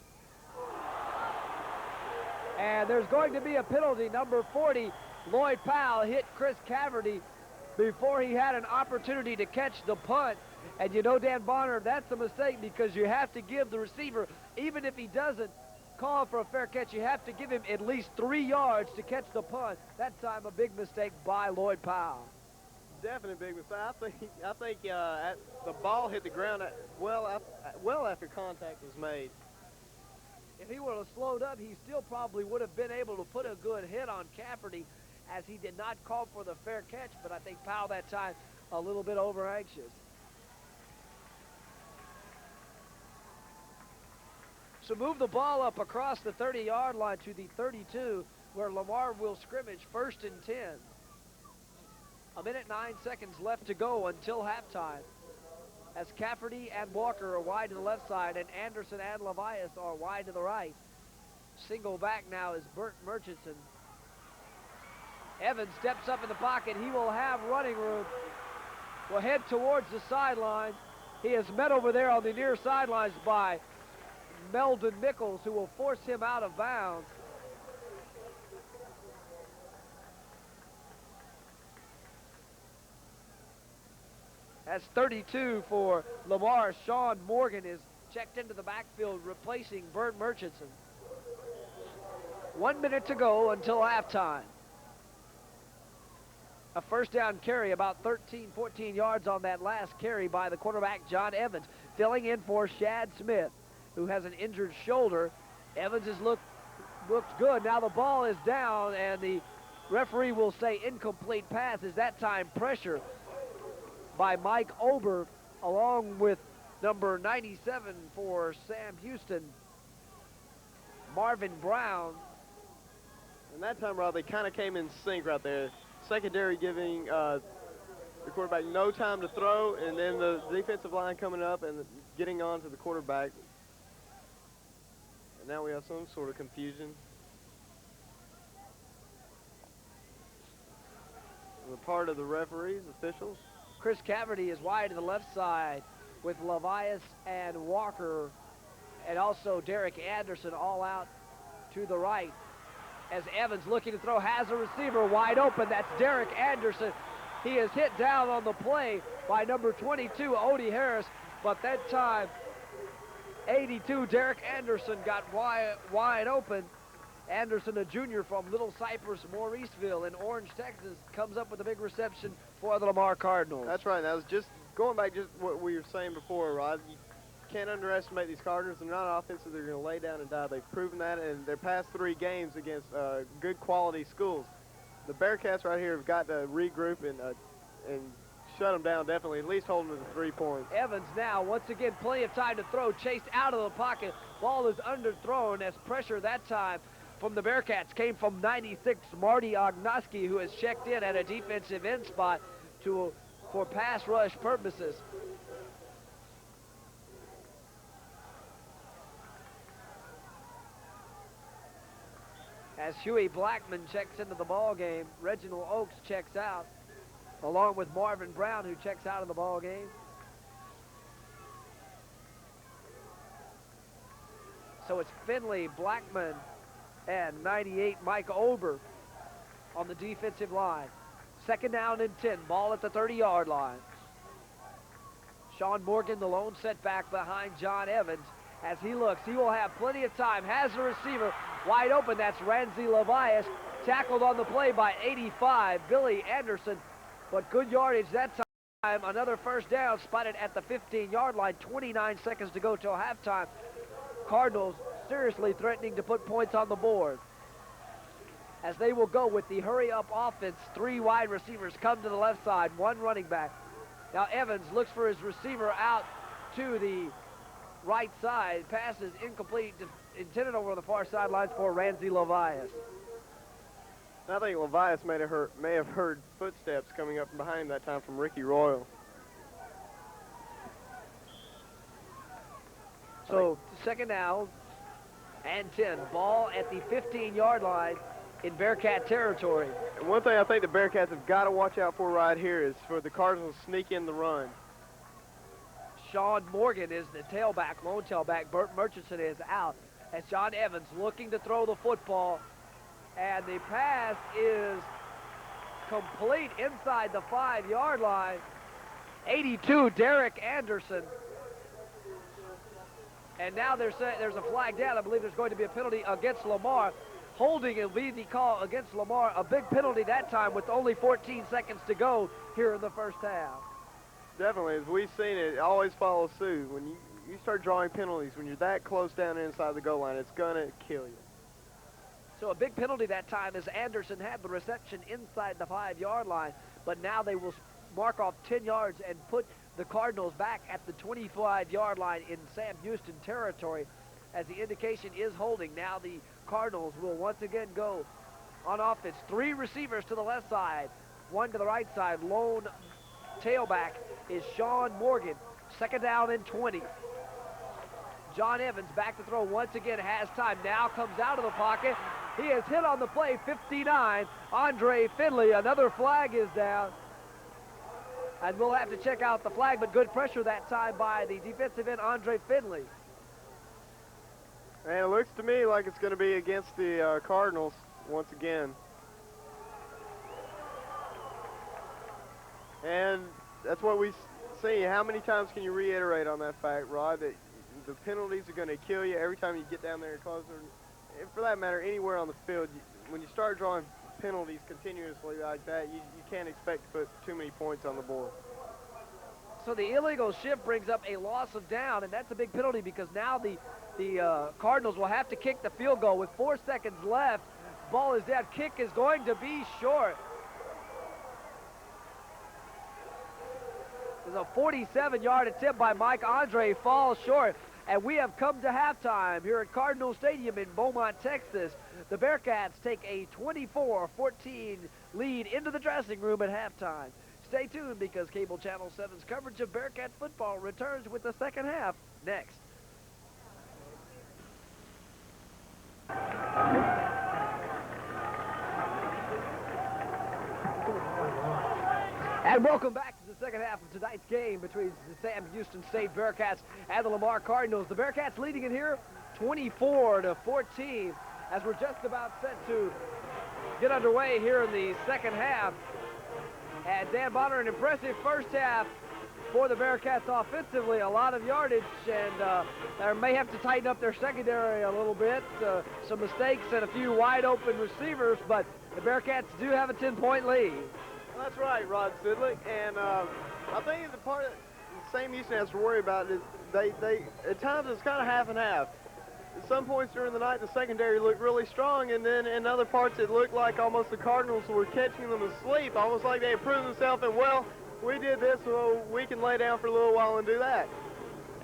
And there's going to be a penalty. Number 40, Lloyd Powell, hit Chris Caverdy before he had an opportunity to catch the punt. And you know, Dan Bonner, that's a mistake because you have to give the receiver, even if he doesn't call for a fair catch, you have to give him at least 3 yards to catch the punt. That time a big mistake by Lloyd Powell. Definitely big mistake. I think the ball hit the ground well after contact was made. If he would have slowed up, he still probably would have been able to put a good hit on Cafferty, as he did not call for the fair catch, but I think Powell that time a little bit over anxious. So move the ball up across the 30-yard line to the 32, where Lamar will scrimmage 1st and 10. A minute, 9 seconds left to go until halftime, as Cafferty and Walker are wide to the left side, and Anderson and Levias are wide to the right. Single back now is Burt Murchison. Evans steps up in the pocket. He will have running room. Will head towards the sideline. He is met over there on the near sidelines by Meldon Mickles, who will force him out of bounds. That's 32 for Lamar. Sean Morgan is checked into the backfield, replacing Burt Murchison. 1 minute to go until halftime. A first down carry, about 13, 14 yards on that last carry by the quarterback, John Evans, filling in for Shad Smith, who has an injured shoulder. Evans has looked good. Now the ball is down, and the referee will say incomplete pass. Is that time pressure by Mike Ober, along with number 97 for Sam Houston, Marvin Brown. And that time, Rob, they kind of came in sync right there. Secondary giving the quarterback no time to throw, and then the defensive line coming up and getting on to the quarterback. And now we have some sort of confusion on the part of the referees, officials. Chris Cafferty is wide to the left side with Levias and Walker, and also Derek Anderson all out to the right. as Evans looking to throw, has a receiver wide open. That's Derek Anderson. He is hit down on the play by number 22, Odie Harris, but that time 82, Derek Anderson got wide open. Anderson, a junior from Little Cypress, Mauriceville in Orange, Texas, comes up with a big reception for the Lamar Cardinals. That's right. That was just going back just what we were saying before, Rod. You can't underestimate these Cardinals. They're not offensive. They're going to lay down and die. They've proven that in their past 3 games against good quality schools. The Bearcats right here have got to regroup and shut them down, definitely, at least hold them to the 3 points. Evans now, once again, plenty of time to throw, chased out of the pocket. Ball is underthrown as pressure that time from the Bearcats came from 96, Marty Ognoski, who has checked in at a defensive end spot for pass rush purposes. As Huey Blackman checks into the ball game, Reginald Oakes checks out, along with Marvin Brown, who checks out of the ball game. So it's Finley, Blackman, and 98, Mike Ober on the defensive line. 2nd down and 10, ball at the 30-yard line. Sean Morgan, the lone setback behind John Evans. As he looks, he will have plenty of time, has a receiver wide open. That's Ramsey Levias, tackled on the play by 85, Billy Anderson, but good yardage that time. Another 1st down spotted at the 15-yard line, 29 seconds to go till halftime. Cardinals seriously threatening to put points on the board, as they will go with the hurry-up offense. 3 wide receivers come to the left side, 1 running back. Now Evans looks for his receiver out to the right side. Pass is incomplete, intended over on the far sidelines for Ramsey Levias. I think Levias may have heard footsteps coming up from behind him that time from Ricky Royal. So 2nd down and 10. Ball at the 15-yard line in Bearcat territory. And one thing I think the Bearcats have got to watch out for right here is for the Cardinals to sneak in the run. Sean Morgan is the tailback, lone tailback. Burt Murchison is out as John Evans looking to throw the football. And the pass is complete inside the 5-yard line. 82, Derek Anderson. And now they're saying there's a flag down. I believe there's going to be a penalty against Lamar. Holding will be the call against Lamar. A big penalty that time with only 14 seconds to go here in the 1st half. Definitely, as we've seen it always follows suit. When you start drawing penalties, when you're that close down inside the goal line, it's going to kill you. So a big penalty that time as Anderson had the reception inside the 5-yard line, but now they will mark off 10 yards and put the Cardinals back at the 25-yard line in Sam Houston territory, as the indication is holding. Now the Cardinals will once again go on offense. 3 receivers to the left side, 1 to the right side. Lone tailback is Sean Morgan. 2nd down and 20. John Evans back to throw once again, has time, now comes out of the pocket. He is hit on the play, 59, Andre Finley. Another flag is down. And we'll have to check out the flag, but good pressure that time by the defensive end, Andre Finley. And it looks to me like it's going to be against the Cardinals once again. And that's what we see. How many times can you reiterate on that fact, Rod, that the penalties are going to kill you every time you get down there and closer? And for that matter, anywhere on the field, when you start drawing penalties continuously like that, you can't expect to put too many points on the board. So the illegal shift brings up a loss of down, and that's a big penalty because now the Cardinals will have to kick the field goal with 4 seconds left. Ball is down. Kick is going to be short. There's a 47-yard attempt by Mike Andre, falls short. And we have come to halftime here at Cardinal Stadium in Beaumont, Texas. The Bearcats take a 24-14 lead into the dressing room at halftime. Stay tuned because Cable Channel 7's coverage of Bearcat football returns with the 2nd half next. And welcome back to the 2nd half of tonight's game between the Sam Houston State Bearcats and the Lamar Cardinals. The Bearcats leading it here 24-14 as we're just about set to get underway here in the second half. And Dan Bonner, an impressive first half for the Bearcats offensively, a lot of yardage, and they may have to tighten up their secondary a little bit. Some mistakes and a few wide open receivers, but the Bearcats do have a 10-point lead. Well, that's right, Rod Sydlik, and I think the part that St. Houston has to worry about is they at times it's kind of half and half. At some points during the night, the secondary looked really strong, and then in other parts it looked like almost the Cardinals were catching them asleep, almost like they had proven themselves, and well, we did this, so we can lay down for a little while and do that.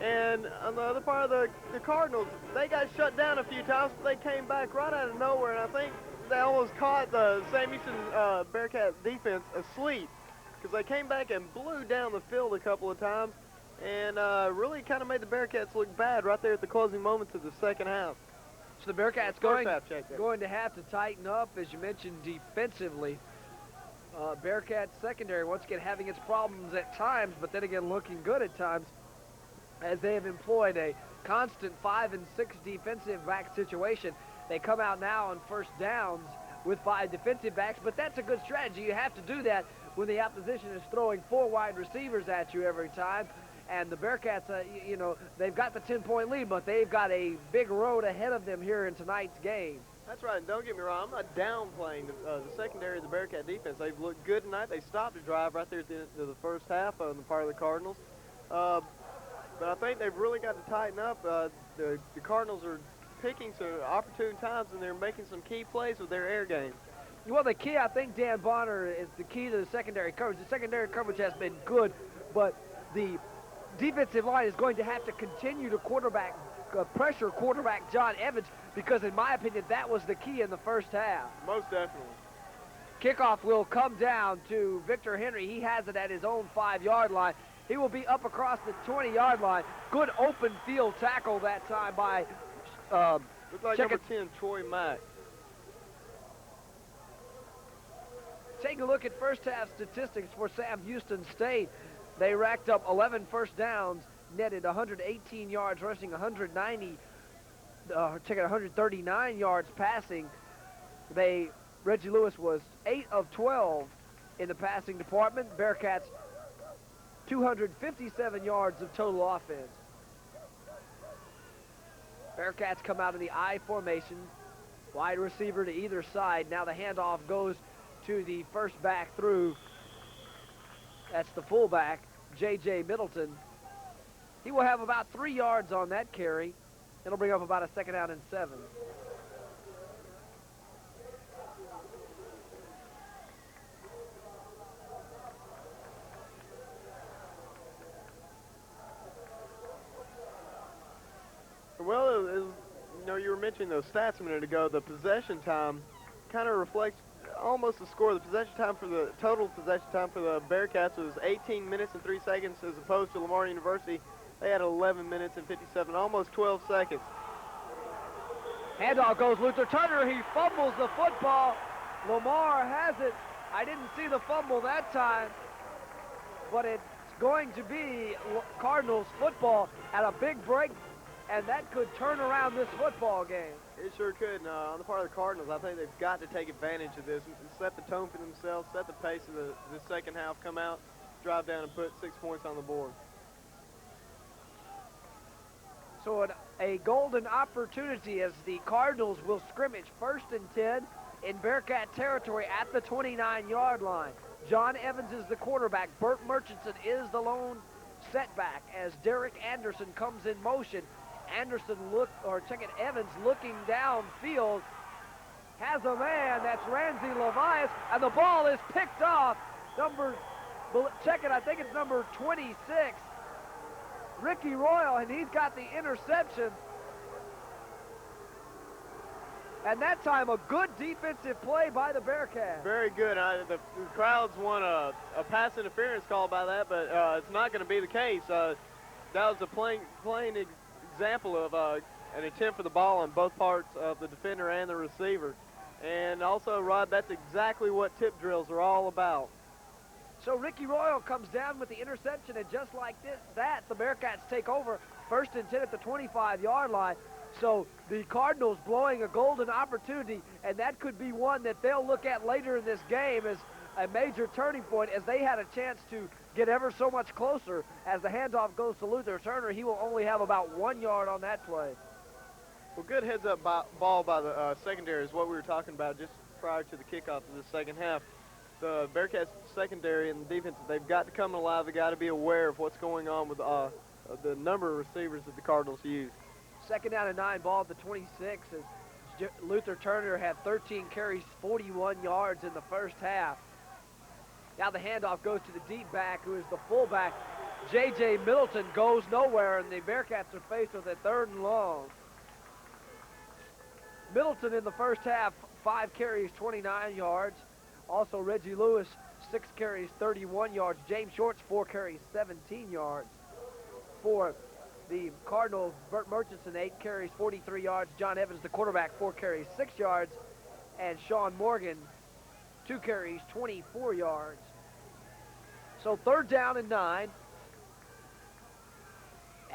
And on the other part of the Cardinals, they got shut down a few times, but they came back right out of nowhere, and I think they almost caught the St. Houston Bearcat defense asleep, because they came back and blew down the field a couple of times, and really kind of made the Bearcats look bad right there at the closing moments of the second half. So the Bearcats going to have to tighten up, as you mentioned, defensively. Bearcats secondary once again having its problems at times, but then again looking good at times, as they have employed a constant 5 and 6 defensive back situation. They come out now on first downs with 5 defensive backs, but that's a good strategy. You have to do that when the opposition is throwing 4 wide receivers at you every time. And the Bearcats, you know, they've got the 10-point lead, but they've got a big road ahead of them here in tonight's game. That's right. Don't get me wrong. I'm not downplaying the secondary of the Bearcat defense. They've looked good tonight. They stopped the drive right there at the end of the first half on the part of the Cardinals. But I think they've really got to tighten up. The Cardinals are picking some opportune times, and they're making some key plays with their air game. Well, the key, I think, Dan Bonner, is the key to the secondary coverage. The secondary coverage has been good, but the defensive line is going to have to continue to pressure quarterback John Evans, because in my opinion that was the key in the first half. Most definitely. Kickoff will come down to Victor Henry. He has it at his own 5-yard line. He will be up across the 20-yard line. Good open field tackle that time by looks like number 10, Troy Mack. Taking a look at first half statistics for Sam Houston State. They racked up 11 first downs, netted 118 yards rushing, 139 yards passing. Reggie Lewis was 8 of 12 in the passing department. Bearcats 257 yards of total offense. Bearcats come out in the I formation, wide receiver to either side. Now the handoff goes to the first back through. That's the fullback, J.J. Middleton. He will have about 3 yards on that carry. It'll bring up about a 2nd down and 7. Well, you know, you were mentioning those stats a minute ago. The possession time kind of reflects almost the score. The possession time for the total possession time for the Bearcats was 18 minutes and 3 seconds, as opposed to Lamar University. They had 11 minutes and 57, almost 12 seconds. Handoff goes Luther Turner. He fumbles the football. Lamar has it. I didn't see the fumble that time, but it's going to be Cardinals football at a big break, and that could turn around this football game. It sure could. And, on the part of the Cardinals, I think they've got to take advantage of this and set the tone for themselves, set the pace of the second half, come out, drive down, and put 6 points on the board. So a golden opportunity as the Cardinals will scrimmage 1st and 10 in Bearcat territory at the 29-yard line. John Evans is the quarterback. Burt Murchison is the lone setback as Derek Anderson comes in motion. Evans looking downfield, has a man, that's Ramsey Levias, and the ball is picked off. I think it's number 26, Ricky Royal, and he's got the interception. And that time, a good defensive play by the Bearcats. Very good. The crowds want a pass interference call by that, but it's not going to be the case. That was a plain example of an attempt for the ball on both parts of the defender and the receiver. And also, Rod, that's exactly what tip drills are all about. So Ricky Royal comes down with the interception, and just like that, the Bearcats take over 1st and 10 at the 25-yard line. So the Cardinals blowing a golden opportunity, and that could be one that they'll look at later in this game as a major turning point, as they had a chance to get ever so much closer. As the handoff goes to Luther Turner, he will only have about 1 yard on that play. Well, good heads-up ball by the secondary is what we were talking about just prior to the kickoff of the second half. The Bearcats secondary and the defense, they've got to come alive. They've got to be aware of what's going on with the number of receivers that the Cardinals use. 2nd down and 9, ball at the 26 as Luther Turner had 13 carries, 41 yards in the first half. Now the handoff goes to the deep back, who is the fullback. J.J. Middleton goes nowhere, and the Bearcats are faced with a 3rd and long. Middleton in the first half, 5 carries, 29 yards. Also Reggie Lewis, 6 carries, 31 yards. James Shorts, 4 carries, 17 yards. For the Cardinals, Bert Murchison, 8 carries, 43 yards. John Evans, the quarterback, 4 carries, 6 yards. And Sean Morgan, 2 carries, 24 yards. So 3rd down and 9.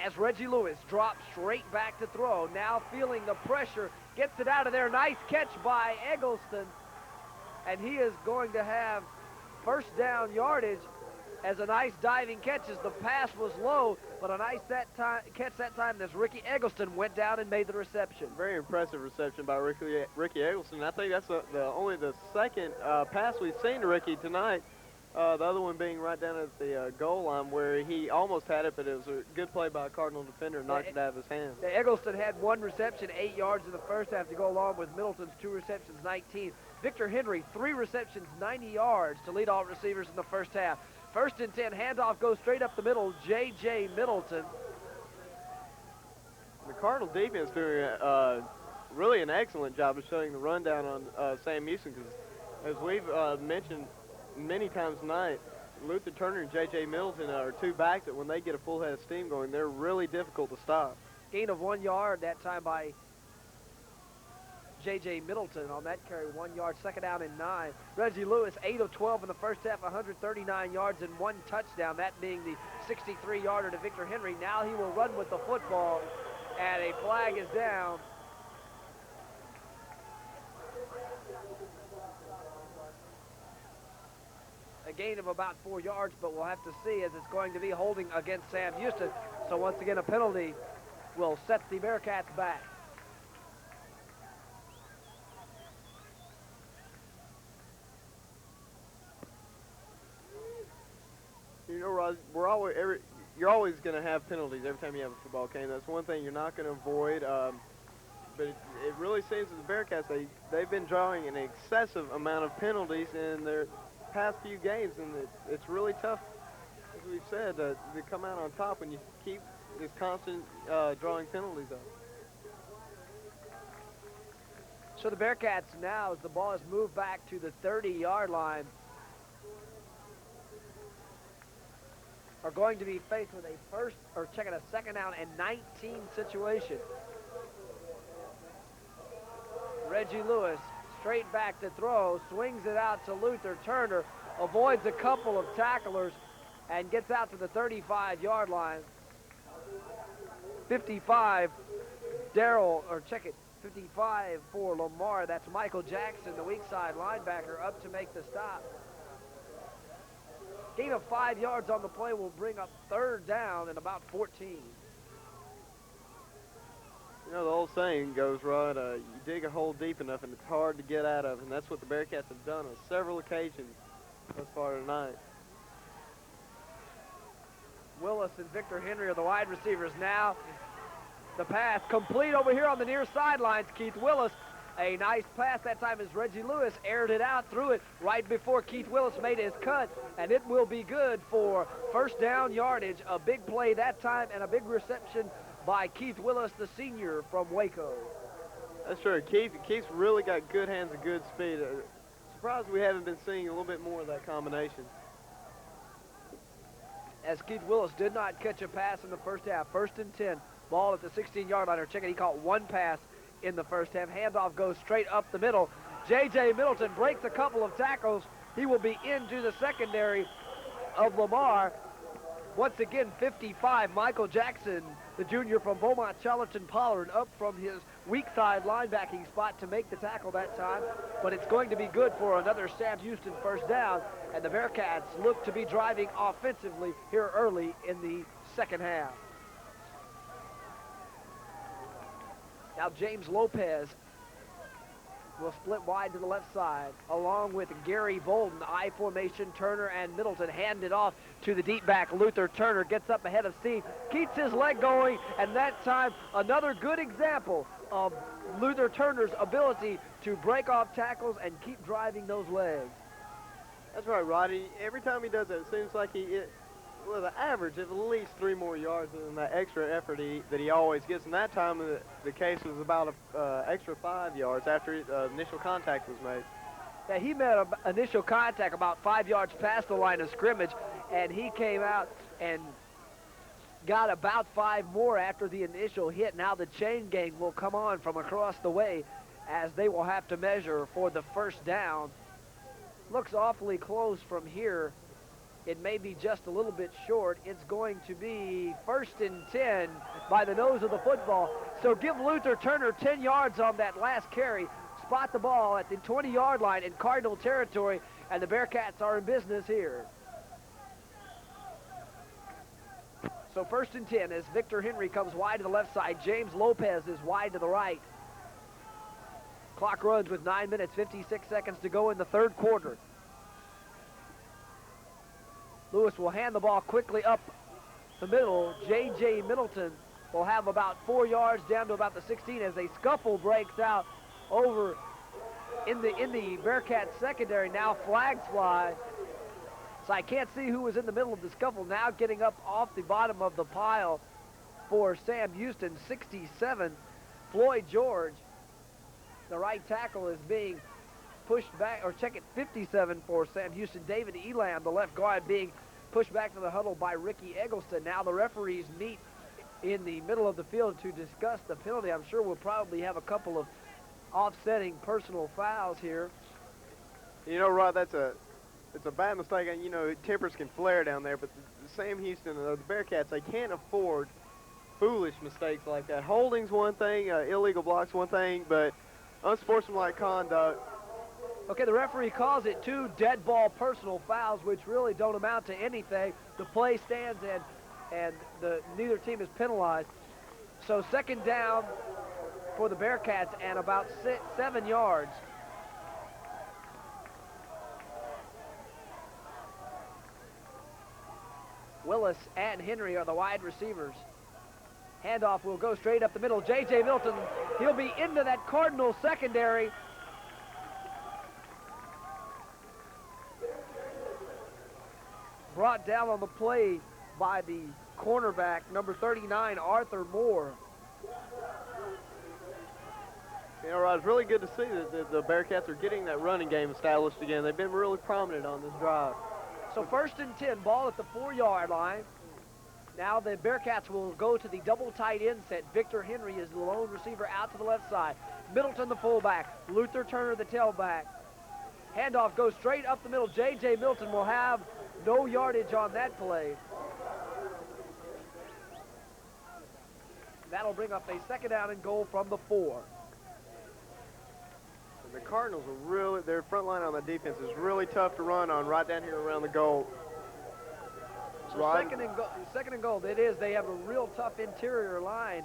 As Reggie Lewis drops straight back to throw, now feeling the pressure, gets it out of there. Nice catch by Eggleston, and he is going to have 1st down yardage as a nice diving catch as the pass was low, but a nice catch that time as Ricky Eggleston went down and made the reception. Very impressive reception by Ricky Eggleston. I think that's only the 2nd pass we've seen to Ricky tonight. The other one being right down at the goal line where he almost had it, but it was a good play by a Cardinal defender, knocked it out of his hands. Eggleston had 1 reception, 8 yards in the first half to go along with Middleton's 2 receptions, 19. Victor Henry, 3 receptions, 90 yards to lead all receivers in the first half. 1st and 10, handoff goes straight up the middle, J.J. Middleton. The Cardinal defense doing really an excellent job of showing the rundown on Sam Houston, because as we've mentioned many times tonight, Luther Turner and J.J. Middleton are 2 backs that when they get a full head of steam going, they're really difficult to stop. Gain of 1 yard that time by J.J. Middleton on that carry, 1 yard, 2nd down and 9. Reggie Lewis, 8 of 12 in the first half, 139 yards and 1 touchdown, that being the 63-yarder to Victor Henry. Now he will run with the football, and a flag is down. A gain of about 4 yards, but we'll have to see, as it's going to be holding against Sam Houston. So once again, a penalty will set the Bearcats back. You know, Roz, you're always going to have penalties every time you have a football game. That's one thing you're not going to avoid. But it really seems that the Bearcats, they've been drawing an excessive amount of penalties in their past few games, and it's really tough, as we've said, to come out on top when you keep this constant drawing penalties up. So the Bearcats now, as the ball is moved back to the 30-yard line, are going to be faced with a 2nd down and 19 situation. Reggie Lewis straight back to throw, swings it out to Luther Turner, avoids a couple of tacklers, and gets out to the 35-yard line. 55, 55 for Lamar. That's Michael Jackson, the weak side linebacker, up to make the stop. Gain of 5 yards on the play will bring up 3rd down and about 14. You know, the old saying goes, Rod, you dig a hole deep enough and it's hard to get out of, and that's what the Bearcats have done on several occasions thus far tonight. Willis and Victor Henry are the wide receivers now. The pass complete over here on the near sidelines. Keith Willis, a nice pass that time as Reggie Lewis aired it out, threw it right before Keith Willis made his cut, and it will be good for 1st down yardage. A big play that time and a big reception by Keith Willis, the senior from Waco. That's true. Keith's really got good hands and good speed. Surprised we haven't been seeing a little bit more of that combination. As Keith Willis did not catch a pass in the first half. 1st and 10, ball at the 16-yard line. Check it, he caught 1 pass in the first half. Handoff goes straight up the middle. J.J. Middleton breaks a couple of tackles. He will be into the secondary of Lamar. Once again, 55, Michael Jackson the junior from Beaumont, Charlton Pollard, up from his weak side linebacking spot to make the tackle that time. But it's going to be good for another Sam Houston first down, and the Bearcats look to be driving offensively here early in the second half. Now James Lopez will split wide to the left side, along with Gary Bolden. I formation, Turner and Middleton hand it off to the deep back. Luther Turner gets up ahead of Steve, keeps his leg going, and that time another good example of Luther Turner's ability to break off tackles and keep driving those legs. That's right, Roddy. Every time he does it, it seems like with an average of at least 3 more yards than that extra effort that he always gets. And that time, the case was about an extra 5 yards after initial contact was made. Yeah, he made an initial contact about 5 yards past the line of scrimmage, and he came out and got about 5 more after the initial hit. Now the chain gang will come on from across the way as they will have to measure for the first down. Looks awfully close from here. It may be just a little bit short. It's going to be 1st and 10 by the nose of the football. So give Luther Turner 10 yards on that last carry. Spot the ball at the 20-yard line in Cardinal territory, and the Bearcats are in business here. So 1st and 10 as Victor Henry comes wide to the left side. James Lopez is wide to the right. Clock runs with 9 minutes, 56 seconds to go in the third quarter. Lewis will hand the ball quickly up the middle. J.J. Middleton will have about 4 yards down to about the 16 as a scuffle breaks out over in the Bearcats secondary. Now flags fly. So I can't see who was in the middle of the scuffle. Now getting up off the bottom of the pile for Sam Houston, 67. Floyd George, the right tackle, is being pushed back, or check it, 57 for Sam Houston. David Elam, the left guard, being pushed back to the huddle by Ricky Eggleston. Now the referees meet in the middle of the field to discuss the penalty. I'm sure we'll probably have a couple of offsetting personal fouls here. You know, Rod, it's a bad mistake, and you know, tempers can flare down there, but the Sam Houston, the Bearcats, they can't afford foolish mistakes like that. Holding's one thing, illegal blocks one thing, but unsportsmanlike conduct. Okay, the referee calls it 2 dead ball personal fouls, which really don't amount to anything. The play stands and neither team is penalized. So 2nd down for the Bearcats and about 7 yards. Willis and Henry are the wide receivers. Handoff will go straight up the middle. J.J. Milton, he'll be into that Cardinal secondary. Brought down on the play by the cornerback, number 39, Arthur Moore. You know, Rod, it's really good to see that the Bearcats are getting that running game established again. They've been really prominent on this drive. So 1st and 10, ball at the 4-yard line. Now the Bearcats will go to the double tight end set. Victor Henry is the lone receiver out to the left side. Middleton the fullback. Luther Turner the tailback. Handoff goes straight up the middle. J.J. Milton will have no yardage on that play. That'll bring up a 2nd down and goal from the 4. The Cardinals are really, their front line on the defense is really tough to run on right down here around the goal. So 2nd and goal. It is. They have a real tough interior line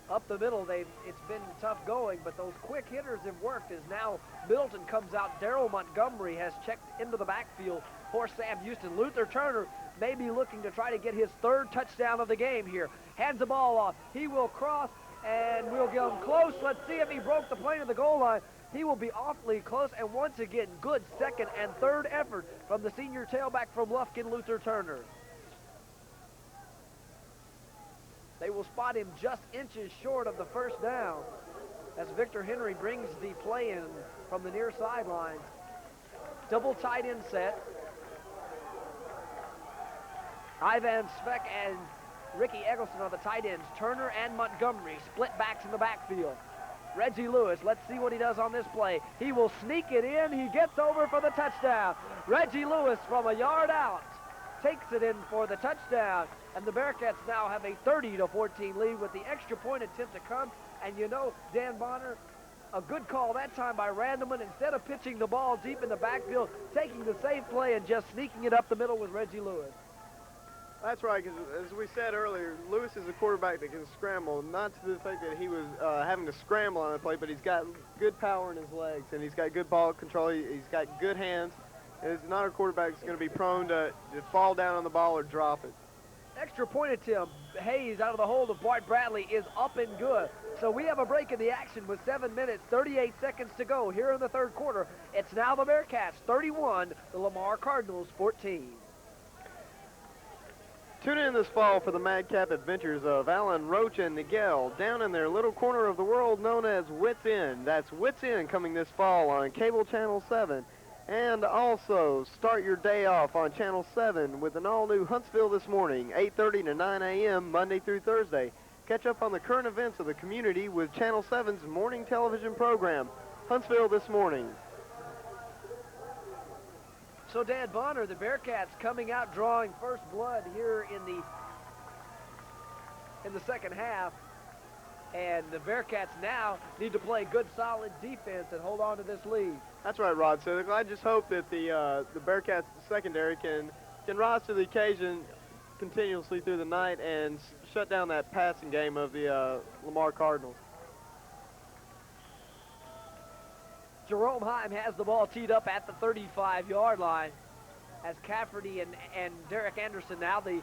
up the middle. It's been tough going, but those quick hitters have worked as now Middleton comes out. Daryl Montgomery has checked into the backfield for Sam Houston. Luther Turner may be looking to try to get his 3rd touchdown of the game here. Hands the ball off. He will cross, and we'll get him close. Let's see if he broke the plane of the goal line. He will be awfully close, and once again, good 2nd and 3rd effort from the senior tailback from Lufkin, Luther Turner. They will spot him just inches short of the 1st down as Victor Henry brings the play in from the near sideline. Double tight end set. Ivan Speck and Ricky Eggleston are the tight ends. Turner and Montgomery split backs in the backfield. Reggie Lewis, let's see what he does on this play. He will sneak it in. He gets over for the touchdown. Reggie Lewis from a yard out takes it in for the touchdown. And the Bearcats now have a 30-14 lead with the extra point attempt to come. And you know, Dan Bonner, a good call that time by Randleman. Instead of pitching the ball deep in the backfield, taking the same play and just sneaking it up the middle with Reggie Lewis. That's right, because as we said earlier, Lewis is a quarterback that can scramble, not to the fact that he was having to scramble on the play, but he's got good power in his legs, and he's got good ball control. He's got good hands. It's not a quarterback that's going to be prone to fall down on the ball or drop it. Extra point attempt. Hayes out of the hold of Bart Bradley is up and good. So we have a break in the action with 7 minutes, 38 seconds to go here in the third quarter. It's now the Bearcats 31, the Lamar Cardinals 14. Tune in this fall for the madcap adventures of Alan Roach and Nigel down in their little corner of the world known as Wits End. That's Wits End coming this fall on Cable Channel 7. And also, start your day off on Channel 7 with an all-new Huntsville This Morning, 8:30 to 9 a.m. Monday through Thursday. Catch up on the current events of the community with Channel 7's morning television program, Huntsville This Morning. So Dan Bonner, the Bearcats coming out drawing first blood here in the second half. And the Bearcats now need to play good, solid defense and hold on to this lead. That's right, Rod. So I just hope that the Bearcats secondary can rise to the occasion continuously through the night and shut down that passing game of the Lamar Cardinals. Jerome Heim has the ball teed up at the 35-yard line as Cafferty and Derek Anderson. Now the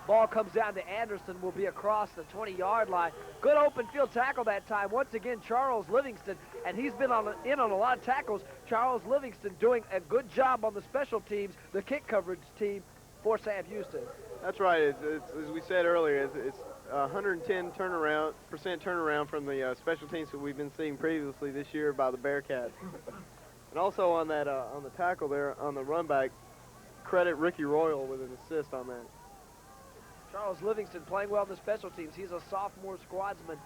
ball comes down to Anderson, will be across the 20-yard line. Good open field tackle that time. Once again, Charles Livingston, and he's been in on a lot of tackles. Charles Livingston doing a good job on the special teams, the kick coverage team for Sam Houston. That's right. It's, as we said earlier, it's 110% turnaround from the special teams that we've been seeing previously this year by the Bearcats. And also on that on the tackle there on the run back, credit Ricky Royal with an assist on that. Charles Livingston playing well in the special teams. He's a sophomore squadsman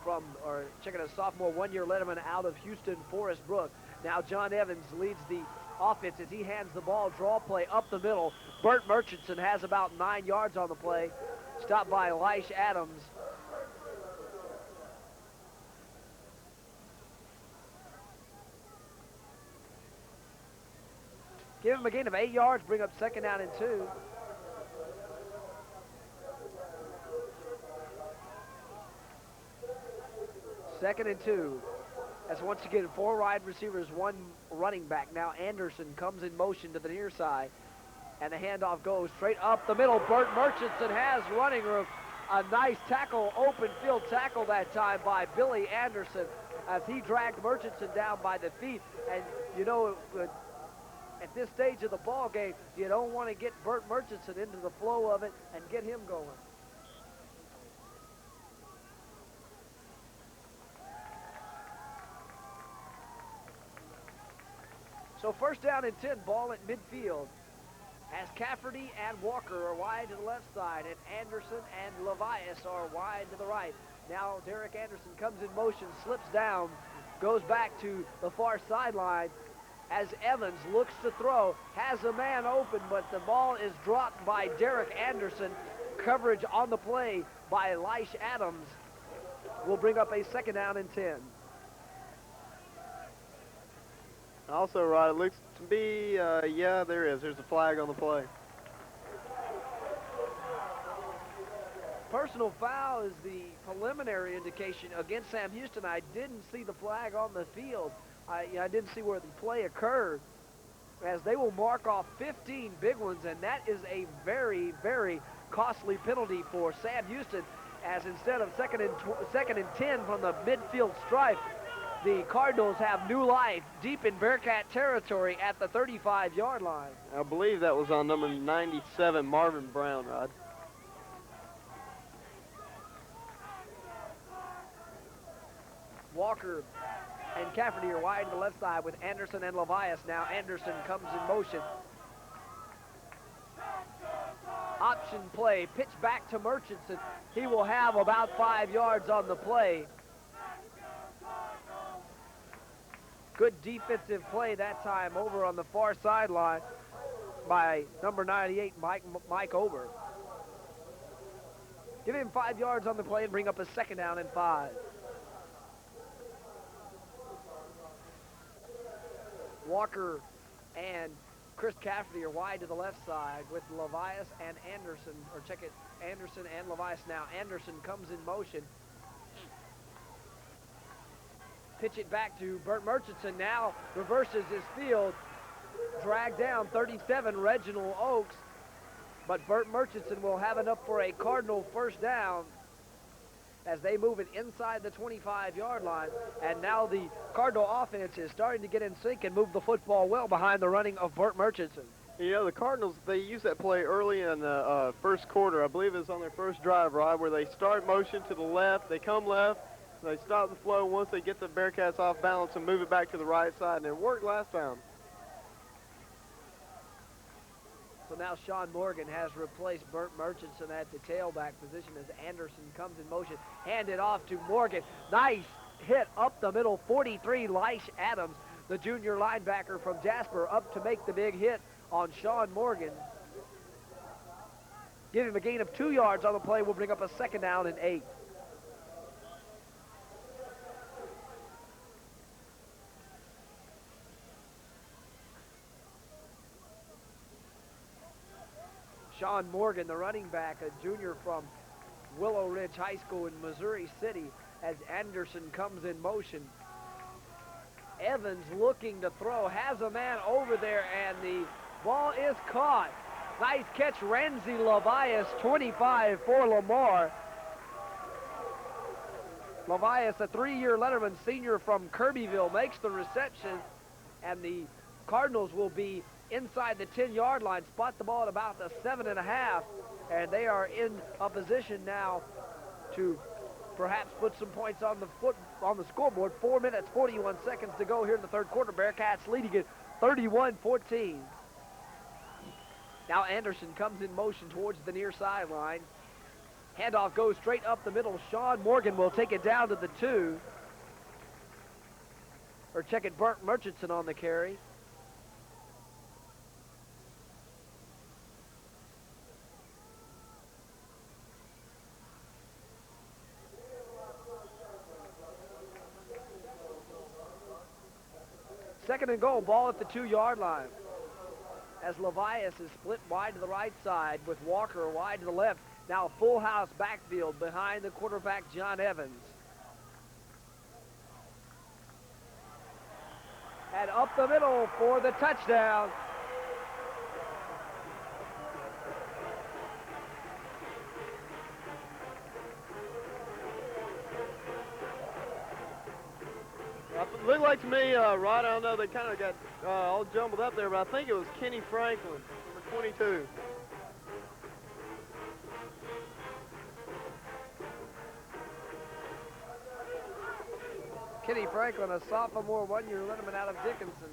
a sophomore one-year letterman out of Houston Forest Brook. Now John Evans leads the offense as he hands the ball, draw play up the middle. Bert Murchison has about 9 yards on the play. Stopped by Elish Adams. Give him a gain of 8 yards, bring up second down and 2. Second and 2. That's once again 4 wide receivers, 1 running back. Now Anderson comes in motion to the near side. And the handoff goes straight up the middle. Bert Murchison has running room. A nice tackle, open field tackle that time by Billy Anderson as he dragged Murchison down by the feet. And you know, at this stage of the ball game, you don't want to get Bert Murchison into the flow of it and get him going. So first down and 10, ball at midfield. As Cafferty and Walker are wide to the left side, and Anderson and Levias are wide to the right. Now Derek Anderson comes in motion, slips down, goes back to the far sideline as Evans looks to throw, has a man open, but the ball is dropped by Derek Anderson. Coverage on the play by Elish Adams will bring up a second down and 10. Also, Rod, it looks to be, yeah, there is. There's a flag on the play. Personal foul is the preliminary indication against Sam Houston. I didn't see the flag on the field. I didn't see where the play occurred, as they will mark off 15 big ones, and that is a very, very costly penalty for Sam Houston, as instead of second and 10 from the midfield stripe, the Cardinals have new life deep in Bearcat territory at the 35-yard line. I believe that was on number 97, Marvin Brown, Rod. Walker and Cafferty are wide to the left side with Anderson and Levias. Now Anderson comes in motion. Option play, pitch back to Murchison. He will have about 5 yards on the play. Good defensive play that time over on the far sideline by number 98, Mike Ober. Give him 5 yards on the play and bring up a 2nd down and 5. Walker and Chris Cafferty are wide to the left side with Levias and Anderson, or check it, Anderson and Levias now. Anderson comes in motion. Pitch it back to Burt Murchison, now reverses his field. Dragged down 37, Reginald Oakes, but Burt Murchison will have enough for a Cardinal 1st down as they move it inside the 25-yard line. And now the Cardinal offense is starting to get in sync and move the football well behind the running of Burt Murchison. You know, the Cardinals, they used that play early in the 1st quarter. I believe it was on their 1st drive, Rod, where they start motion to the left, they come left, they stop the flow once they get the Bearcats off balance and move it back to the right side, and it worked last time. So now Sean Morgan has replaced Burt Murchison at the tailback position as Anderson comes in motion. Handed off to Morgan. Nice hit up the middle. 43, Leish Adams, the junior linebacker from Jasper, up to make the big hit on Sean Morgan. Give him a gain of 2 yards on the play. Will bring up a 2nd down and 8. Sean Morgan, the running back, a junior from Willow Ridge High School in Missouri City, as Anderson comes in motion. Evans looking to throw, has a man over there, and the ball is caught. Nice catch, Renzi Levias, 25 for Lamar. Levias, a 3-year Letterman senior from Kirbyville, makes the reception, and the Cardinals will be inside the 10-yard line, spot the ball at about the 7.5, and they are in a position now to perhaps put some points on the scoreboard. 4 minutes, 41 seconds to go here in the 3rd quarter. Bearcats leading it 31-14. Now Anderson comes in motion towards the near sideline. Handoff goes straight up the middle. Sean Morgan will take it down to the 2. Or check it, Burt Murchison on the carry. Second and goal, ball at the 2-yard line. As Levias is split wide to the right side with Walker wide to the left. Now a full house backfield behind the quarterback, John Evans. And up the middle for the touchdown. Looked like to me, Rod, I don't know, they kind of got all jumbled up there, but I think it was Kenny Franklin, number 22. Kenny Franklin, a sophomore, 1-year Letterman out of Dickinson.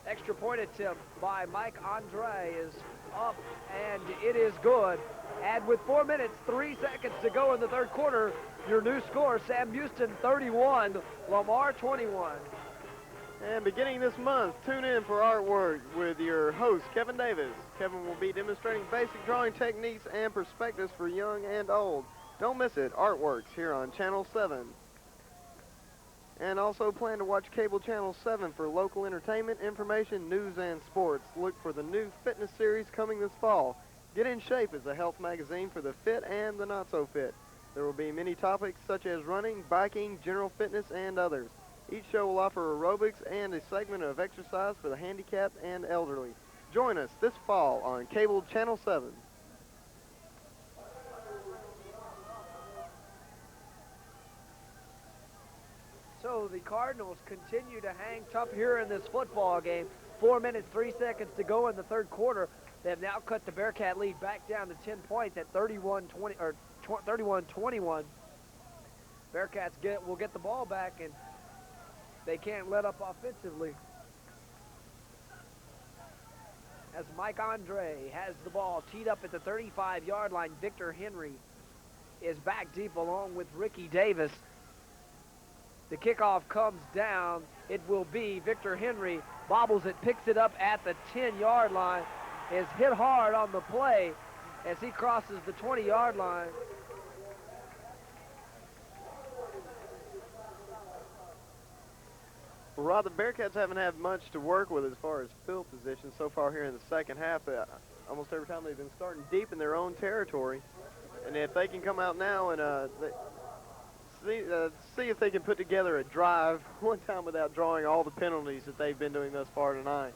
Extra point attempt by Mike Andre is up, and it is good. And with 4 minutes, 3 seconds to go in the 3rd quarter, your new score, Sam Houston 31, Lamar 21. And beginning this month, tune in for Artwork with your host, Kevin Davis. Kevin will be demonstrating basic drawing techniques and perspectives for young and old. Don't miss it, Artworks, here on Channel 7. And also plan to watch Cable Channel 7 for local entertainment, information, news, and sports. Look for the new fitness series coming this fall. Get in Shape is a health magazine for the fit and the not-so-fit. There will be many topics such as running, biking, general fitness, and others. Each show will offer aerobics and a segment of exercise for the handicapped and elderly. Join us this fall on Cable Channel 7. So the Cardinals continue to hang tough here in this football game. 4 minutes, 3 seconds to go in the 3rd quarter. They have now cut the Bearcat lead back down to 10 points at 31-20 or 31-21. Bearcats will get the ball back, and they can't let up offensively. As Mike Andre has the ball teed up at the 35-yard line, Victor Henry is back deep along with Ricky Davis. The kickoff comes down. It will be Victor Henry bobbles it, picks it up at the 10-yard line. is hit hard on the play as he crosses the 20-yard line. Well, Rod, the Bearcats haven't had much to work with as far as field position so far here in the second half. Almost every time they've been starting deep in their own territory. And if they can come out now and see if they can put together a drive one time without drawing all the penalties that they've been doing thus far tonight.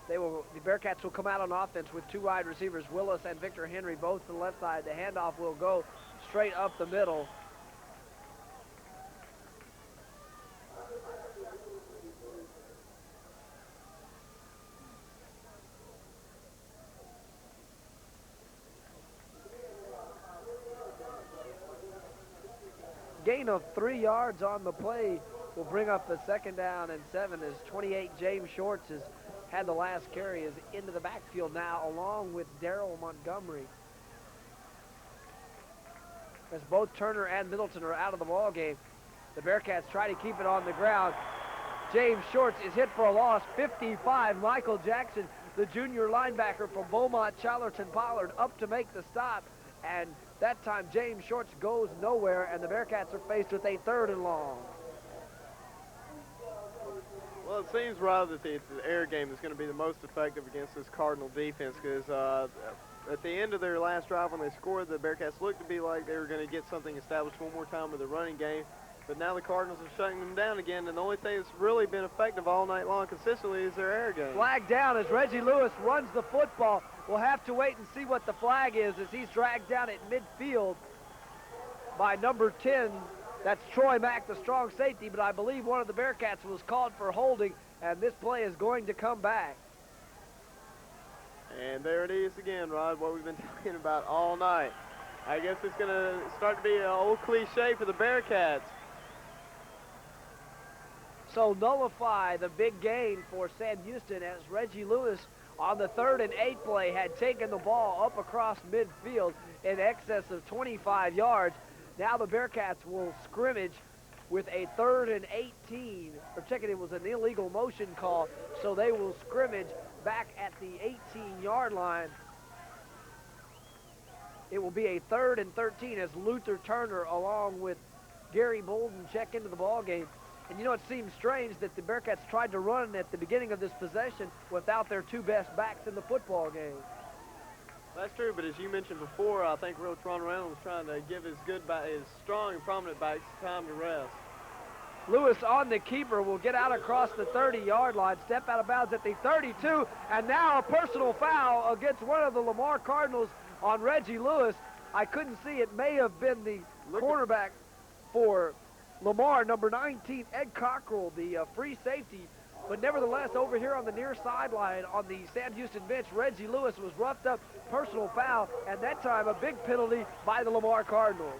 The Bearcats will come out on offense with two wide receivers, Willis and Victor Henry, both to the left side. The handoff will go straight up the middle. Gain of 3 yards on the play will bring up the 2nd down and 7 as 28 James Shorts has had the last carry, is into the backfield now along with Darrell Montgomery. As both Turner and Middleton are out of the ball game, the Bearcats try to keep it on the ground. James Shorts is hit for a loss, 55. Michael Jackson, the junior linebacker from Beaumont Challerton Pollard, up to make the stop, and that time James Shorts goes nowhere, and the Bearcats are faced with a 3rd and long. Well, it seems, Rob, that the air game is going to be the most effective against this Cardinal defense because at the end of their last drive when they scored, the Bearcats looked to be like they were going to get something established one more time with the running game. But now the Cardinals are shutting them down again, and the only thing that's really been effective all night long consistently is their air game. Flag down as Reggie Lewis runs the football. We'll have to wait and see what the flag is as he's dragged down at midfield by number 10. That's Troy Mack, the strong safety, but I believe one of the Bearcats was called for holding, and this play is going to come back. And there it is again, Rod, what we've been talking about all night. I guess it's going to start to be an old cliche for the Bearcats. So nullify the big gain for Sam Houston as Reggie Lewis on the 3rd and 8 play had taken the ball up across midfield in excess of 25 yards. Now the Bearcats will scrimmage with a 3rd and 18. Particularly, it was an illegal motion call, so they will scrimmage back at the 18-yard line. It will be a 3rd and 13 as Luther Turner along with Gary Bolden check into the ball game. And you know, it seems strange that the Bearcats tried to run at the beginning of this possession without their 2 best backs in the football game. That's true, but as you mentioned before, I think Ron Reynolds was trying to give his strong and prominent backs time to rest. Lewis on the keeper will get out across the 30-yard line, step out of bounds at the 32, and now a personal foul against one of the Lamar Cardinals on Reggie Lewis. I couldn't see. It may have been the cornerback for Lamar, number 19, Ed Cockrell, the free safety. But nevertheless, over here on the near sideline on the Sam Houston bench, Reggie Lewis was roughed up, personal foul, and that time a big penalty by the Lamar Cardinals.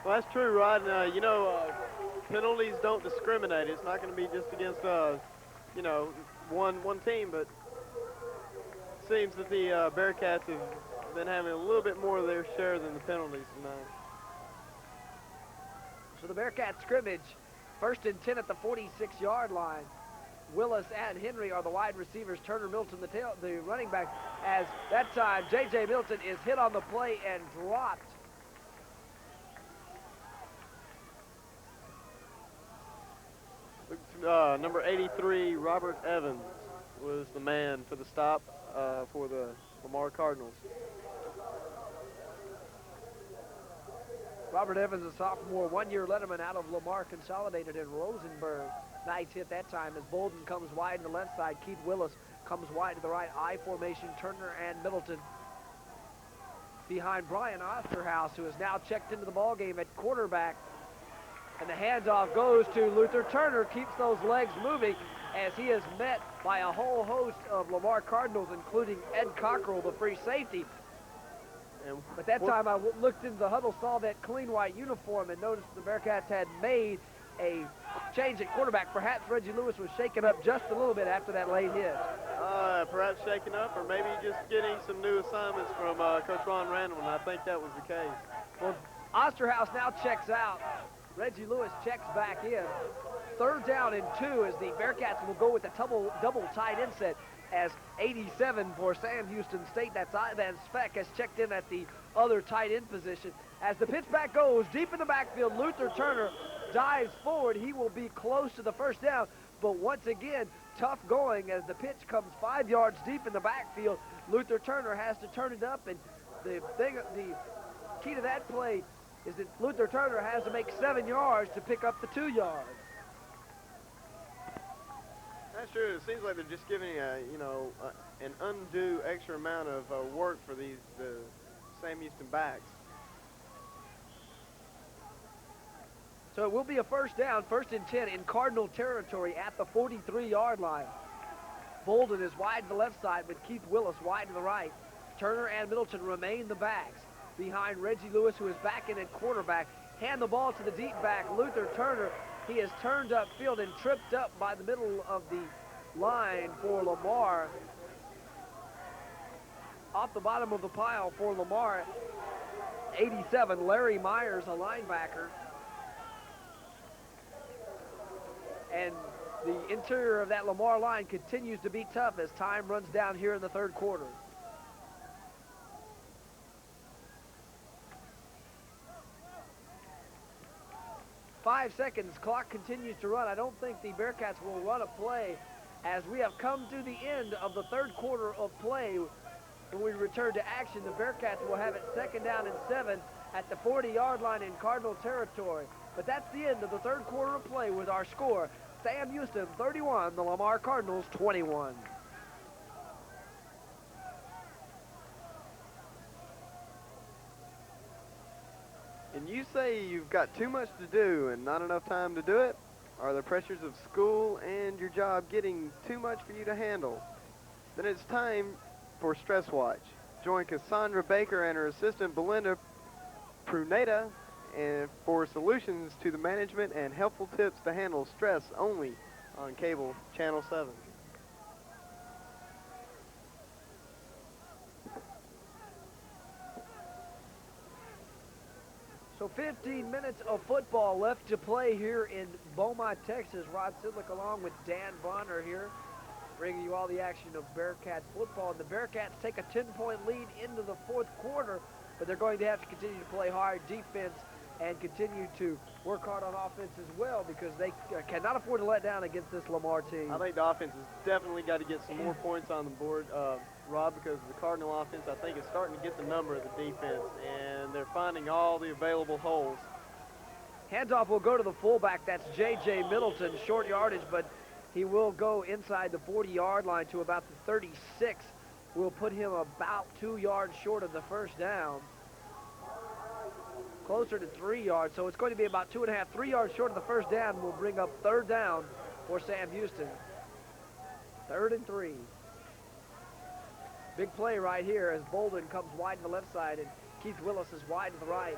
Well, that's true, Rod. Penalties don't discriminate. It's not going to be just against, one team, but it seems that the Bearcats have been having a little bit more of their share than the penalties tonight. So the Bearcats scrimmage, 1st and 10 at the 46-yard line. Willis and Henry are the wide receivers. Turner, Milton, the running back. As that time, J.J. Milton is hit on the play and dropped. Number 83, Robert Evans, was the man for the stop for the Lamar Cardinals. Robert Evans, a sophomore, 1-year letterman out of Lamar Consolidated in Rosenberg. Nice hit that time as Bolden comes wide to the left side. Keith Willis comes wide to the right. I formation, Turner and Middleton behind Brian Osterhaus, who is now checked into the ball game at quarterback. And the handoff goes to Luther Turner, keeps those legs moving as he is met by a whole host of Lamar Cardinals, including Ed Cockrell, the free safety. But that time I looked into the huddle, saw that clean white uniform, and noticed the Bearcats had made a change at quarterback. Perhaps Reggie Lewis was shaken up just a little bit after that late hit. perhaps shaking up, or maybe just getting some new assignments from Coach Ron Randall, and I think that was the case. Well, Osterhaus now checks out. Reggie Lewis checks back in. 3rd down and 2 as the Bearcats will go with a double tight end set as 87 for Sam Houston State. That's Speck has checked in at the other tight end position. As the pitch back goes deep in the backfield, Luther Turner dives forward. He will be close to the first down, but once again, tough going as the pitch comes 5 yards deep in the backfield. Luther Turner has to turn it up, and the key to that play is that Luther Turner has to make 7 yards to pick up the 2 yards. That's true. It seems like they're just giving an undue extra amount of work for the Sam Houston backs. So it will be a first down, 1st and 10 in Cardinal territory at the 43-yard line. Bolden is wide to the left side with Keith Willis wide to the right. Turner and Middleton remain the backs behind Reggie Lewis, who is back in at quarterback. Hand the ball to the deep back, Luther Turner. He is turned upfield and tripped up by the middle of the line for Lamar. Off the bottom of the pile for Lamar, 87, Larry Myers, a linebacker. And the interior of that Lamar line continues to be tough as time runs down here in the 3rd quarter. Five seconds, clock continues to run. I don't think the Bearcats will run a play as we have come to the end of the 3rd quarter of play. When we return to action, the Bearcats will have it 2nd down and 7 at the 40-yard line in Cardinal territory. But that's the end of the 3rd quarter of play with our score, Sam Houston 31, the Lamar Cardinals 21. And you say you've got too much to do and not enough time to do it? Are the pressures of school and your job getting too much for you to handle? Then it's time for Stress Watch. Join Cassandra Baker and her assistant Belinda Pruneda and for solutions to the management and helpful tips to handle stress only on cable channel 7. So 15 minutes of football left to play here in Beaumont, Texas. Rod Sydlik along with Dan Bonner here, bringing you all the action of Bearcats football. And the Bearcats take a 10-point lead into the 4th quarter, but they're going to have to continue to play hard defense and continue to work hard on offense as well because they cannot afford to let down against this Lamar team. I think the offense has definitely got to get some more points on the board, Rob, because the Cardinal offense, I think, is starting to get the number of the defense, and they're finding all the available holes. Handoff will go to the fullback. That's J.J. Middleton, short yardage, but he will go inside the 40-yard line to about the 36. We'll put him about 2 yards short of the first down. Closer to 3 yards, so it's going to be about 2.5, 3 yards short of the first down. We'll bring up 3rd down for Sam Houston. 3rd and 3. Big play right here as Bolden comes wide to the left side and Keith Willis is wide to the right.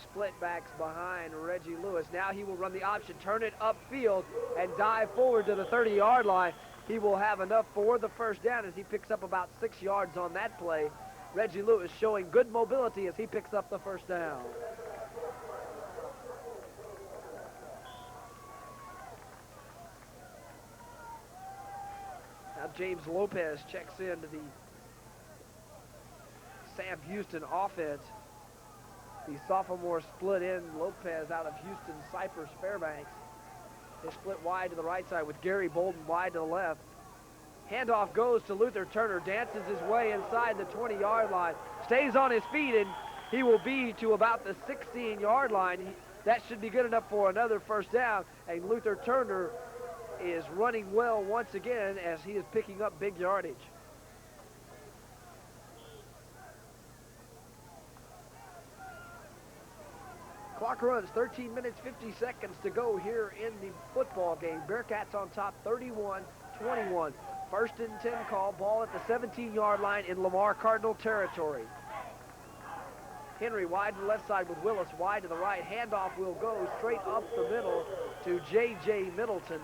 Split backs behind Reggie Lewis. Now he will run the option, turn it upfield, and dive forward to the 30-yard line. He will have enough for the first down as he picks up about 6 yards on that play. Reggie Lewis showing good mobility as he picks up the first down. Now James Lopez checks into the Sam Houston offense. The sophomore split in Lopez out of Houston Cypress Fairbanks. They split wide to the right side with Gary Bolden wide to the left. Handoff goes to Luther Turner, dances his way inside the 20-yard line, stays on his feet, and he will be to about the 16-yard line. That should be good enough for another first down, and Luther Turner is running well once again as he is picking up big yardage. Clock runs, 13 minutes, 50 seconds to go here in the football game. Bearcats on top, 31-21. 1st and 10 call, ball at the 17-yard line in Lamar Cardinal territory. Henry wide to the left side with Willis wide to the right. Handoff will go straight up the middle to J.J. Middleton.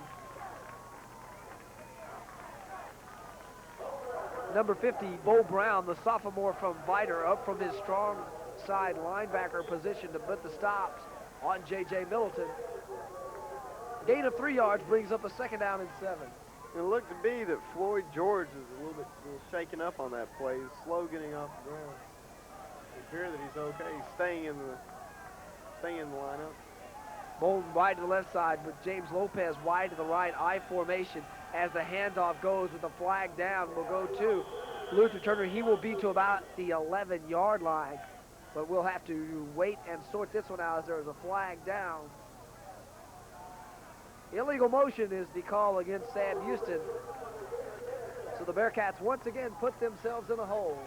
number 50, Bo Brown, the sophomore from Viter, up from his strong side linebacker position to put the stops on J.J. Middleton. Gain of 3 yards brings up a 2nd down and 7. It looked to be that Floyd George is a little shaken up on that play. He's slow getting off the ground. It appears that he's okay. He's staying in the lineup. Bolton wide to the left side with James Lopez wide to the right, I formation as the handoff goes with the flag down. Will go to Luther Turner. He will be to about the 11-yard line, but we'll have to wait and sort this one out as there is a flag down. Illegal motion is the call against Sam Houston. So the Bearcats once again put themselves in a hole.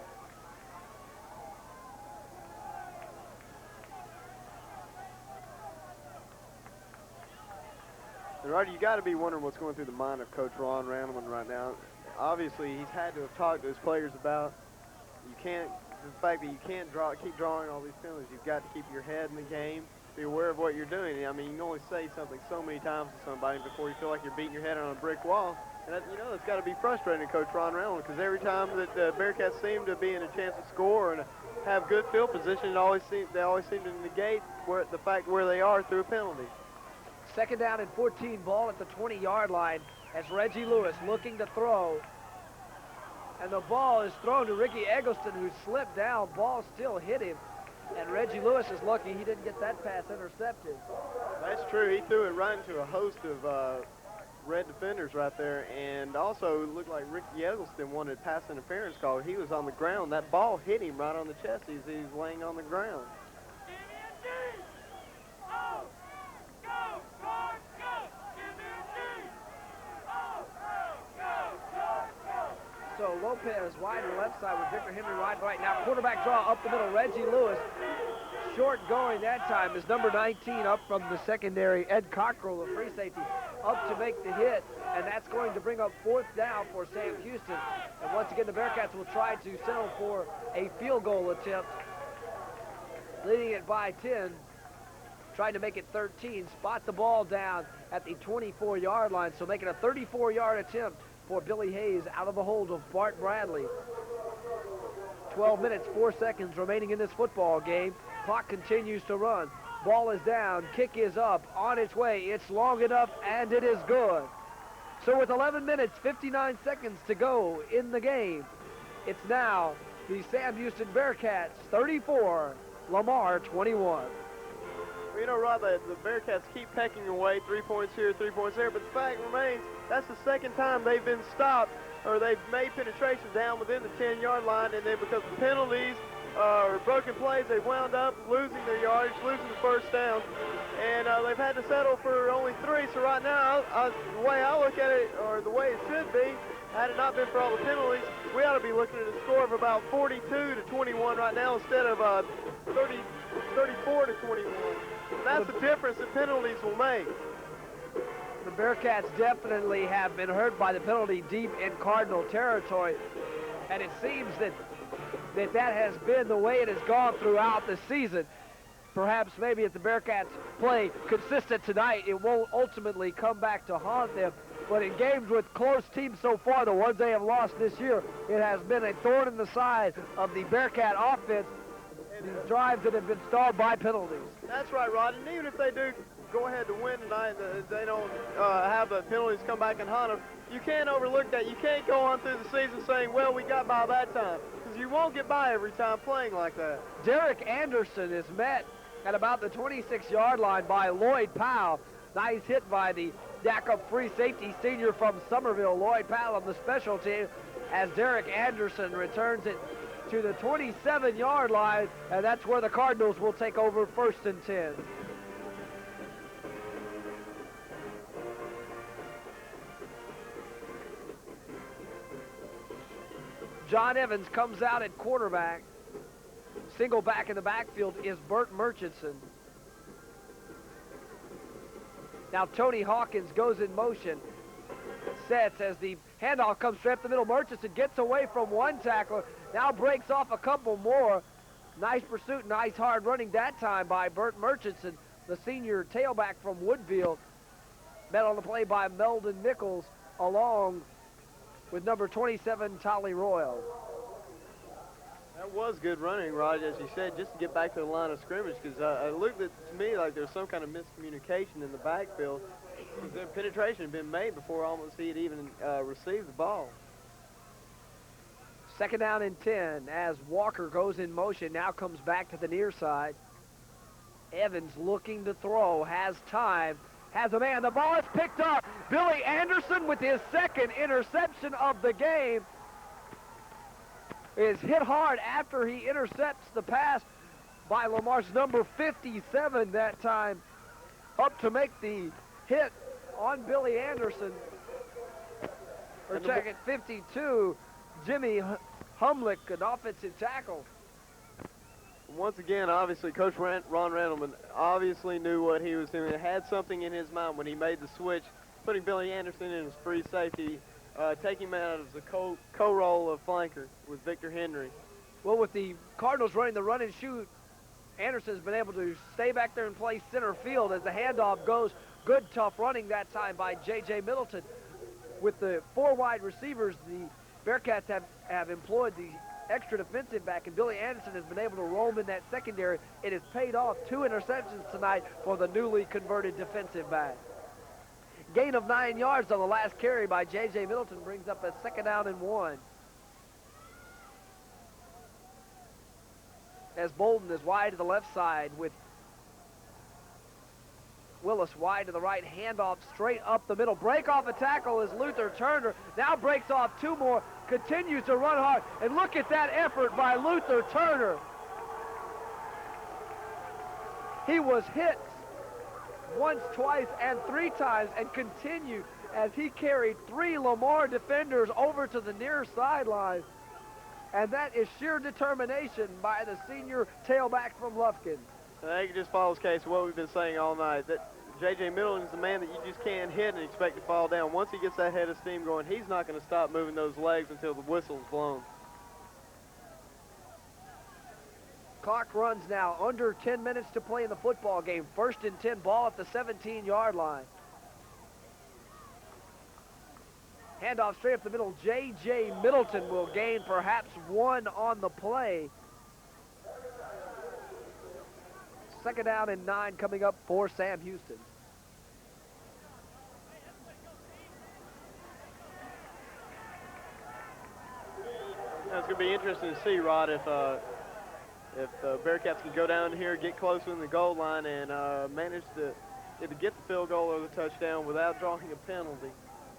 And Rodney, you got to be wondering what's going through the mind of Coach Ron Randleman right now. Obviously, he's had to have talked to his players about the fact that you can't keep drawing all these penalties. You've got to keep your head in the game, be aware of what you're doing. I mean, you can only say something so many times to somebody before you feel like you're beating your head on a brick wall. And that, it's got to be frustrating to Coach Ron Randleman, because every time that the Bearcats seem to be in a chance to score and have good field position, they always seem to negate the fact where they are through a penalty. 2nd down and 14, ball at the 20-yard line as Reggie Lewis looking to throw. And the ball is thrown to Ricky Eggleston, who slipped down. Ball still hit him. And Reggie Lewis is lucky he didn't get that pass intercepted. That's true. He threw it right into a host of red defenders right there. And also it looked like Ricky Eggleston wanted pass interference call. He was on the ground. That ball hit him right on the chest as he was laying on the ground. So Lopez wide to the left side with Victor Henry wide right now. Quarterback draw up the middle. Reggie Lewis short going that time is number 19 up from the secondary. Ed Cockrell, the free safety, up to make the hit. And that's going to bring up 4th down for Sam Houston. And once again, the Bearcats will try to settle for a field goal attempt. Leading it by 10. Trying to make it 13. Spot the ball down at the 24-yard line. So make it a 34-yard attempt for Billy Hayes out of the hold of Bart Bradley. 12 minutes, 4 seconds remaining in this football game. Clock continues to run. Ball is down, kick is up, on its way. It's long enough, and it is good. So with 11 minutes, 59 seconds to go in the game, it's now the Sam Houston Bearcats 34, Lamar 21. Well, Rod, the Bearcats keep pecking away, 3 points here, 3 points there, but the fact remains that's the 2nd time they've been stopped or they've made penetration down within the 10-yard line, and then because of penalties or broken plays, they wound up losing their yardage, losing the 1st down, and they've had to settle for only 3. So right now, the way I look at it, or the way it should be, had it not been for all the penalties, we ought to be looking at a score of about 42-21 right now instead of 34-21. That's the difference that penalties will make. The Bearcats definitely have been hurt by the penalty deep in Cardinal territory, and it seems that has been the way it has gone throughout the season. Perhaps maybe if the Bearcats play consistent tonight, it won't ultimately come back to haunt them. But in games with close teams so far, the ones they have lost this year, it has been a thorn in the side of the Bearcat offense, these drives that have been stalled by penalties. That's right, Rod. And even if they do go ahead to win tonight, they don't have the penalties come back and haunt them, you can't overlook that. You can't go on through the season saying, well, we got by that time, because you won't get by every time playing like that. Derek Anderson is met at about the 26-yard line by Lloyd Powell. Nice hit by the backup free safety senior from Somerville, Lloyd Powell, on the special team, as Derek Anderson returns it to the 27-yard line, and that's where the Cardinals will take over 1st and 10. John Evans comes out at quarterback. Single back in the backfield is Bert Murchison. Now Tony Hawkins goes in motion. Sets as the handoff comes straight up the middle. Murchison gets away from one tackler. Now breaks off a couple more. Nice pursuit, nice hard running that time by Bert Murchison, the senior tailback from Woodfield. Met on the play by Meldon Nichols along with number 27, Tolly Royal. That was good running, Rod, as you said, just to get back to the line of scrimmage, because it looked to me like there was some kind of miscommunication in the backfield. Their penetration had been made before almost he had even received the ball. Second down and 10 as Walker goes in motion, now comes back to the near side. Evans looking to throw, has time, has a man. The ball is picked up. Billy Anderson with his second interception of the game is hit hard after he intercepts the pass by Lamar's number 57 that time, up to make the hit on Billy Anderson. Or check it, 52, Jimmy Humlick, an offensive tackle. Once again, obviously, Coach Ron Randleman obviously knew what he was doing. He had something in his mind when he made the switch, putting Billy Anderson in as free safety, taking him out of the co-role of flanker with Victor Henry. Well, with the Cardinals running the run and shoot, Anderson's been able to stay back there and play center field as the handoff goes. Good, tough running that time by J.J. Middleton. With the four wide receivers, the Bearcats have employed the extra defensive back, and Billy Anderson has been able to roam in that secondary. It has paid off. 2 interceptions tonight for the newly converted defensive back. Gain of 9 yards on the last carry by J.J. Middleton brings up a second down and 1. As Bolden is wide to the left side with Willis wide to the right, handoff straight up the middle. Break off a tackle is Luther Turner. Now breaks off 2 more, continues to run hard. And look at that effort by Luther Turner. He was hit once, twice, and 3 times and continued as he carried 3 Lamar defenders over to the near sideline. And that is sheer determination by the senior tailback from Lufkin. I think it just follows case of what we've been saying all night, that J.J. Middleton is the man that you just can't hit and expect to fall down. Once he gets that head of steam going, he's not going to stop moving those legs until the whistle's blown. Clock runs now, under 10 minutes to play in the football game. 1st and 10, ball at the 17-yard line. Handoff straight up the middle. J.J. Middleton will gain perhaps 1 on the play. Second down and 9 coming up for Sam Houston. It's going to be interesting to see, Rod, if the Bearcats can go down here, get closer in the goal line, and manage to either get the field goal or the touchdown without drawing a penalty.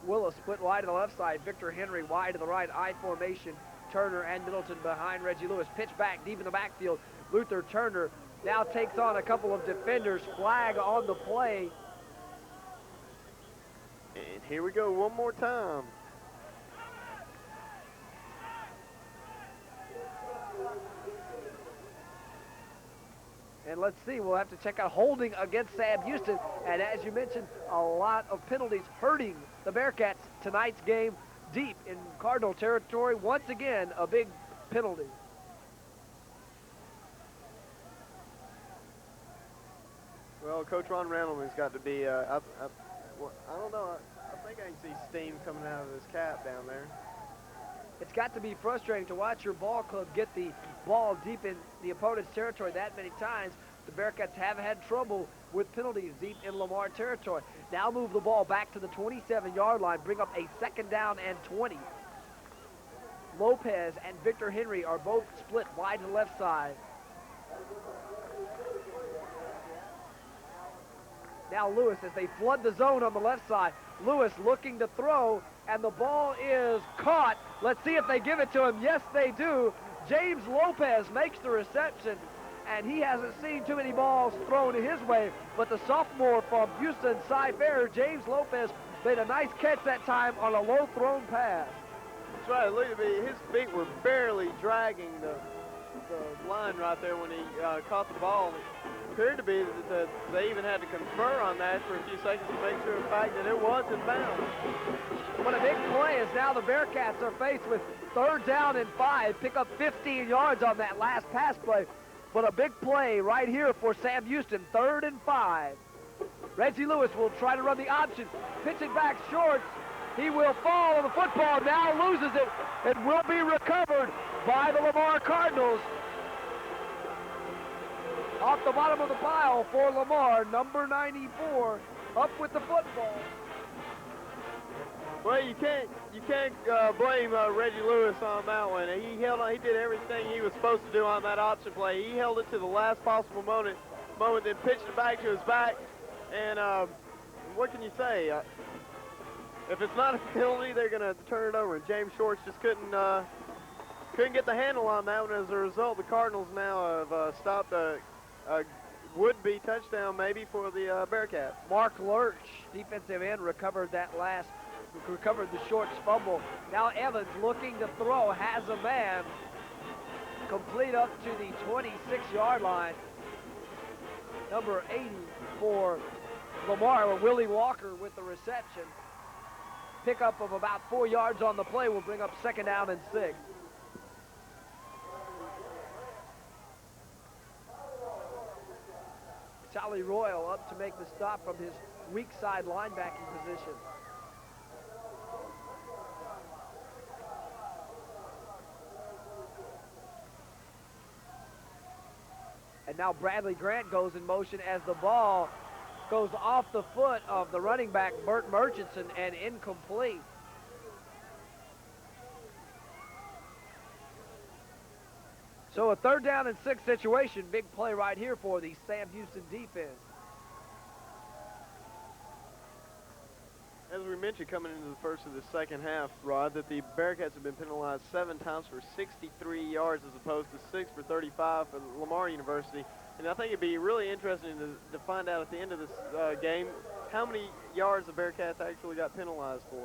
Willis split wide to the left side. Victor Henry wide to the right. I formation. Turner and Middleton behind Reggie Lewis. Pitch back deep in the backfield. Luther Turner now takes on a couple of defenders. Flag on the play. And here we go one more time. And let's see, we'll have to check out holding against Sam Houston. And as you mentioned, a lot of penalties hurting the Bearcats tonight's game deep in Cardinal territory. Once again, a big penalty. Well, Coach Ron Randleman's got to be, I don't know, I think I can see steam coming out of his cap down there. It's got to be frustrating to watch your ball club get the ball deep in the opponent's territory that many times. The Bearcats have had trouble with penalties deep in Lamar territory. Now move the ball back to the 27-yard line, bring up a second down and 20. Lopez and Victor Henry are both split wide to the left side. Now Lewis, as they flood the zone on the left side, Lewis looking to throw, and the ball is caught. Let's see if they give it to him. Yes, they do. James Lopez makes the reception, and he hasn't seen too many balls thrown his way, but the sophomore from Houston, Cy-Fair, James Lopez, made a nice catch that time on a low-thrown pass. That's right. Look at me. His feet were barely dragging the line right there when he caught the ball. It appeared to be that they even had to confer on that for a few seconds to make sure of the fact that it was in bounds. What a big play is now the Bearcats are faced with 3rd down and 5. Pick up 15 yards on that last pass play. But a big play right here for Sam Houston, 3rd and 5. Reggie Lewis will try to run the option. Pitch it back short. He will fall, and the football now loses it. It will be recovered by the Lamar Cardinals. Off the bottom of the pile for Lamar, number 94, up with the football. Well, you can't blame Reggie Lewis on that one. He held on. He did everything he was supposed to do on that option play. He held it to the last possible moment, then pitched it back to his back. And what can you say? If it's not a penalty, they're going to turn it over. And James Shorts just couldn't get the handle on that one. As a result, the Cardinals now have stopped a would-be touchdown maybe for the Bearcats. Mark Lurch, defensive end, recovered the Shorts fumble. Now Evans looking to throw, has a man, complete up to the 26-yard line. Number 80 for Lamar, Willie Walker with the reception. Pickup of about 4 yards on the play will bring up 2nd down and 6. Charlie Royal up to make the stop from his weak side linebacking position. And now Bradley Grant goes in motion as the ball goes off the foot of the running back, Bert Murchison, and incomplete. So a 3rd down and 6 situation. Big play right here for the Sam Houston defense. As we mentioned coming into the first of the second half, Rod, that the Bearcats have been penalized 7 times for 63 yards as opposed to 6 for 35 for Lamar University. And I think it'd be really interesting to find out at the end of this game how many yards the Bearcats actually got penalized for.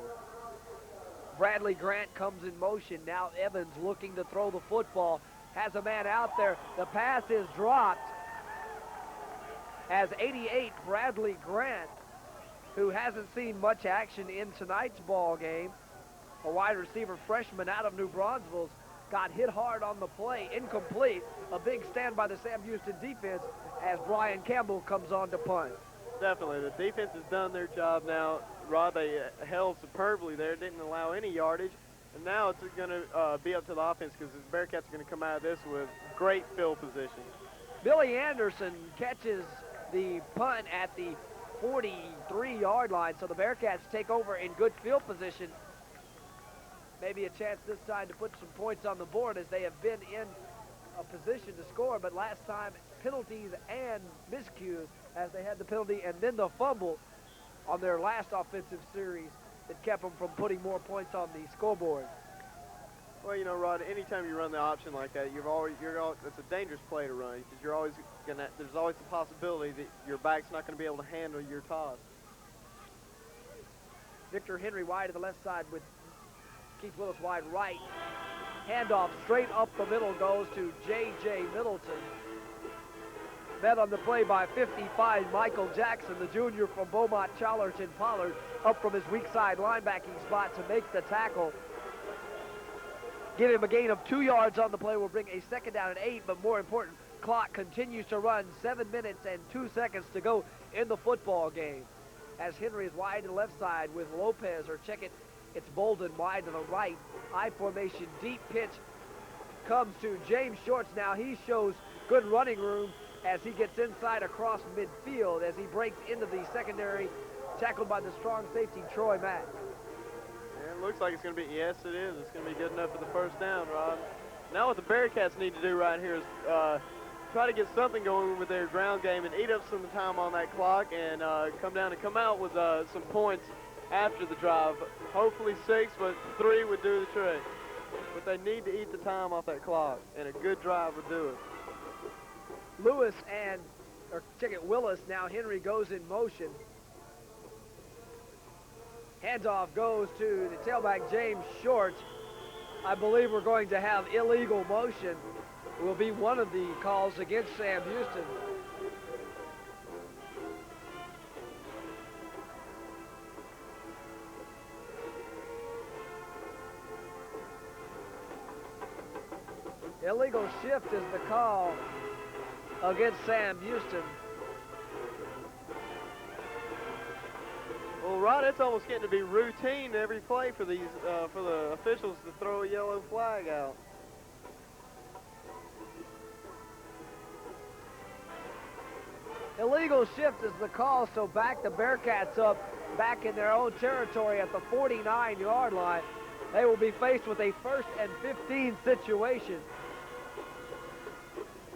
Bradley Grant comes in motion. Now Evans looking to throw the football. Has a man out there. The pass is dropped as 88, Bradley Grant, who hasn't seen much action in tonight's ball game, a wide receiver freshman out of New Braunfels, got hit hard on the play, incomplete. A big stand by the Sam Houston defense as Brian Campbell comes on to punt. Definitely, the defense has done their job now. Rod, they held superbly there, didn't allow any yardage. And now it's going to be up to the offense because the Bearcats are going to come out of this with great field position. Billy Anderson catches the punt at the 43-yard line, so the Bearcats take over in good field position. Maybe a chance this time to put some points on the board as they have been in a position to score, but last time penalties and miscues as they had the penalty and then the fumble on their last offensive series that kept them from putting more points on the scoreboard. Well, you know, Rod, anytime you run the option like that, it's a dangerous play to run because there's always the possibility that your back's not going to be able to handle your toss. Victor Henry wide to the left side with Keith Willis wide right. Handoff straight up the middle goes to J.J. Middleton. Met on the play by 55, Michael Jackson, the junior from Beaumont, Challerton Pollard, up from his weak side linebacking spot to make the tackle. Give him a gain of 2 yards on the play will bring a 2nd down and 8, but more important, clock continues to run. 7 minutes and 2 seconds to go in the football game. As Henry is wide to the left side with Lopez, or check it, it's Bolden wide to the right. I formation, deep pitch comes to James Shorts. Now he shows good running room as he gets inside across midfield as he breaks into the secondary, tackled by the strong safety, Troy Mack. And it looks like it's going to be, yes it is, it's going to be good enough for the 1st down, Rod. Now what the Bearcats need to do right here is try to get something going with their ground game and eat up some time on that clock and come out with some points after the drive. Hopefully 6, but 3 would do the trick. But they need to eat the time off that clock, and a good drive would do it. Willis, now Henry goes in motion. Handoff goes to the tailback, James Shorts. I believe we're going to have illegal motion. It will be one of the calls against Sam Houston. Illegal shift is the call against Sam Houston. Well, Rod, it's almost getting to be routine every play for these for the officials to throw a yellow flag out. Illegal shift is the call, so back the Bearcats up back in their own territory at the 49-yard line. They will be faced with a 1st and 15 situation.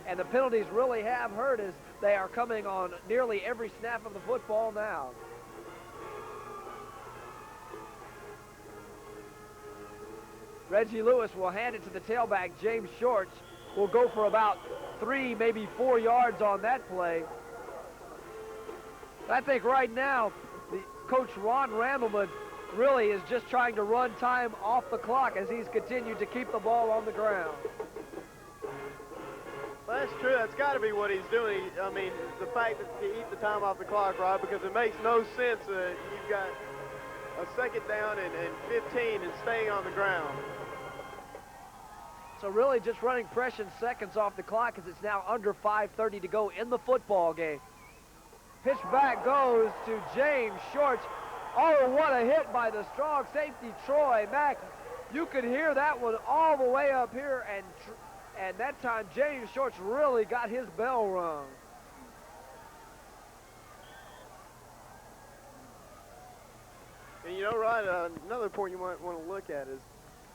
And the penalties really have hurt as they are coming on nearly every snap of the football now. Reggie Lewis will hand it to the tailback. James Shorts will go for about 3, maybe 4 yards on that play. I think right now, Coach Ron Randleman really is just trying to run time off the clock as he's continued to keep the ball on the ground. Well, that's true. That's got to be what he's doing. I mean, the fact that he eat the time off the clock, right? Because it makes no sense that you've got a 2nd down and 15 and staying on the ground. So really just running precious seconds off the clock as it's now under 5:30 to go in the football game. Pitch back goes to James Shorts. Oh, what a hit by the strong safety, Troy Mack. You could hear that one all the way up here, and that time James Shorts really got his bell rung. And you know, Rod, another point you might want to look at is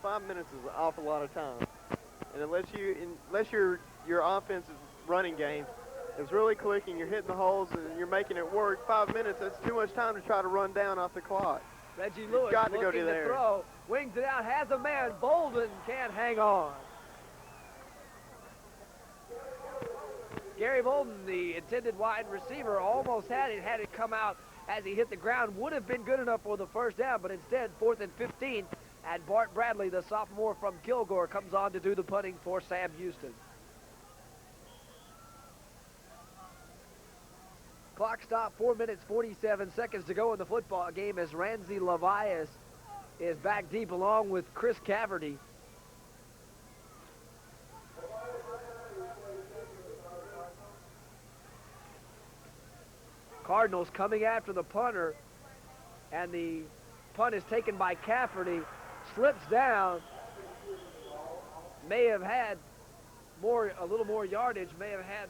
5 minutes is an awful lot of time. And unless your offensive running game is really clicking, you're hitting the holes and you're making it work, 5 minutes, that's too much time to try to run down off the clock. Reggie Lewis got to go looking to to there. throw, wings it out, has a man. Bolden can't hang on. Gary Bolden, the intended wide receiver, almost had it come out as he hit the ground. Would have been good enough for the 1st down, but instead 4th and 15. And Bart Bradley, the sophomore from Kilgore, comes on to do the punting for Sam Houston. Clock stop, 4 minutes, 47 seconds to go in the football game as Ramsey Levias is back deep along with Chris Caverty. Cardinals coming after the punter, and the punt is taken by Cafferty. Slips down, may have had a little more yardage, may have had,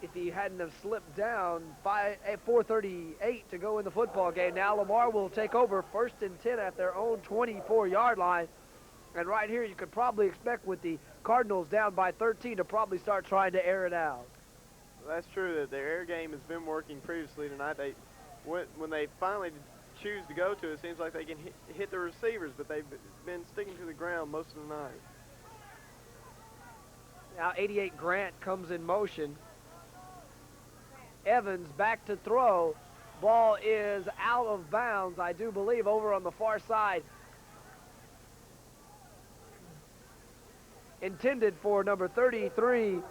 if he hadn't have slipped down, 4:38 to go in the football game. Now Lamar will take over 1st and 10 at their own 24-yard line. And right here you could probably expect with the Cardinals down by 13 to probably start trying to air it out. That's true that their air game has been working previously tonight. When they finally choose to go to it, seems like they can hit the receivers, but they've been sticking to the ground most of the night. Now 88 Grant comes in motion. Evans back to throw. Ball is out of bounds, I do believe, over on the far side. Intended for number 33,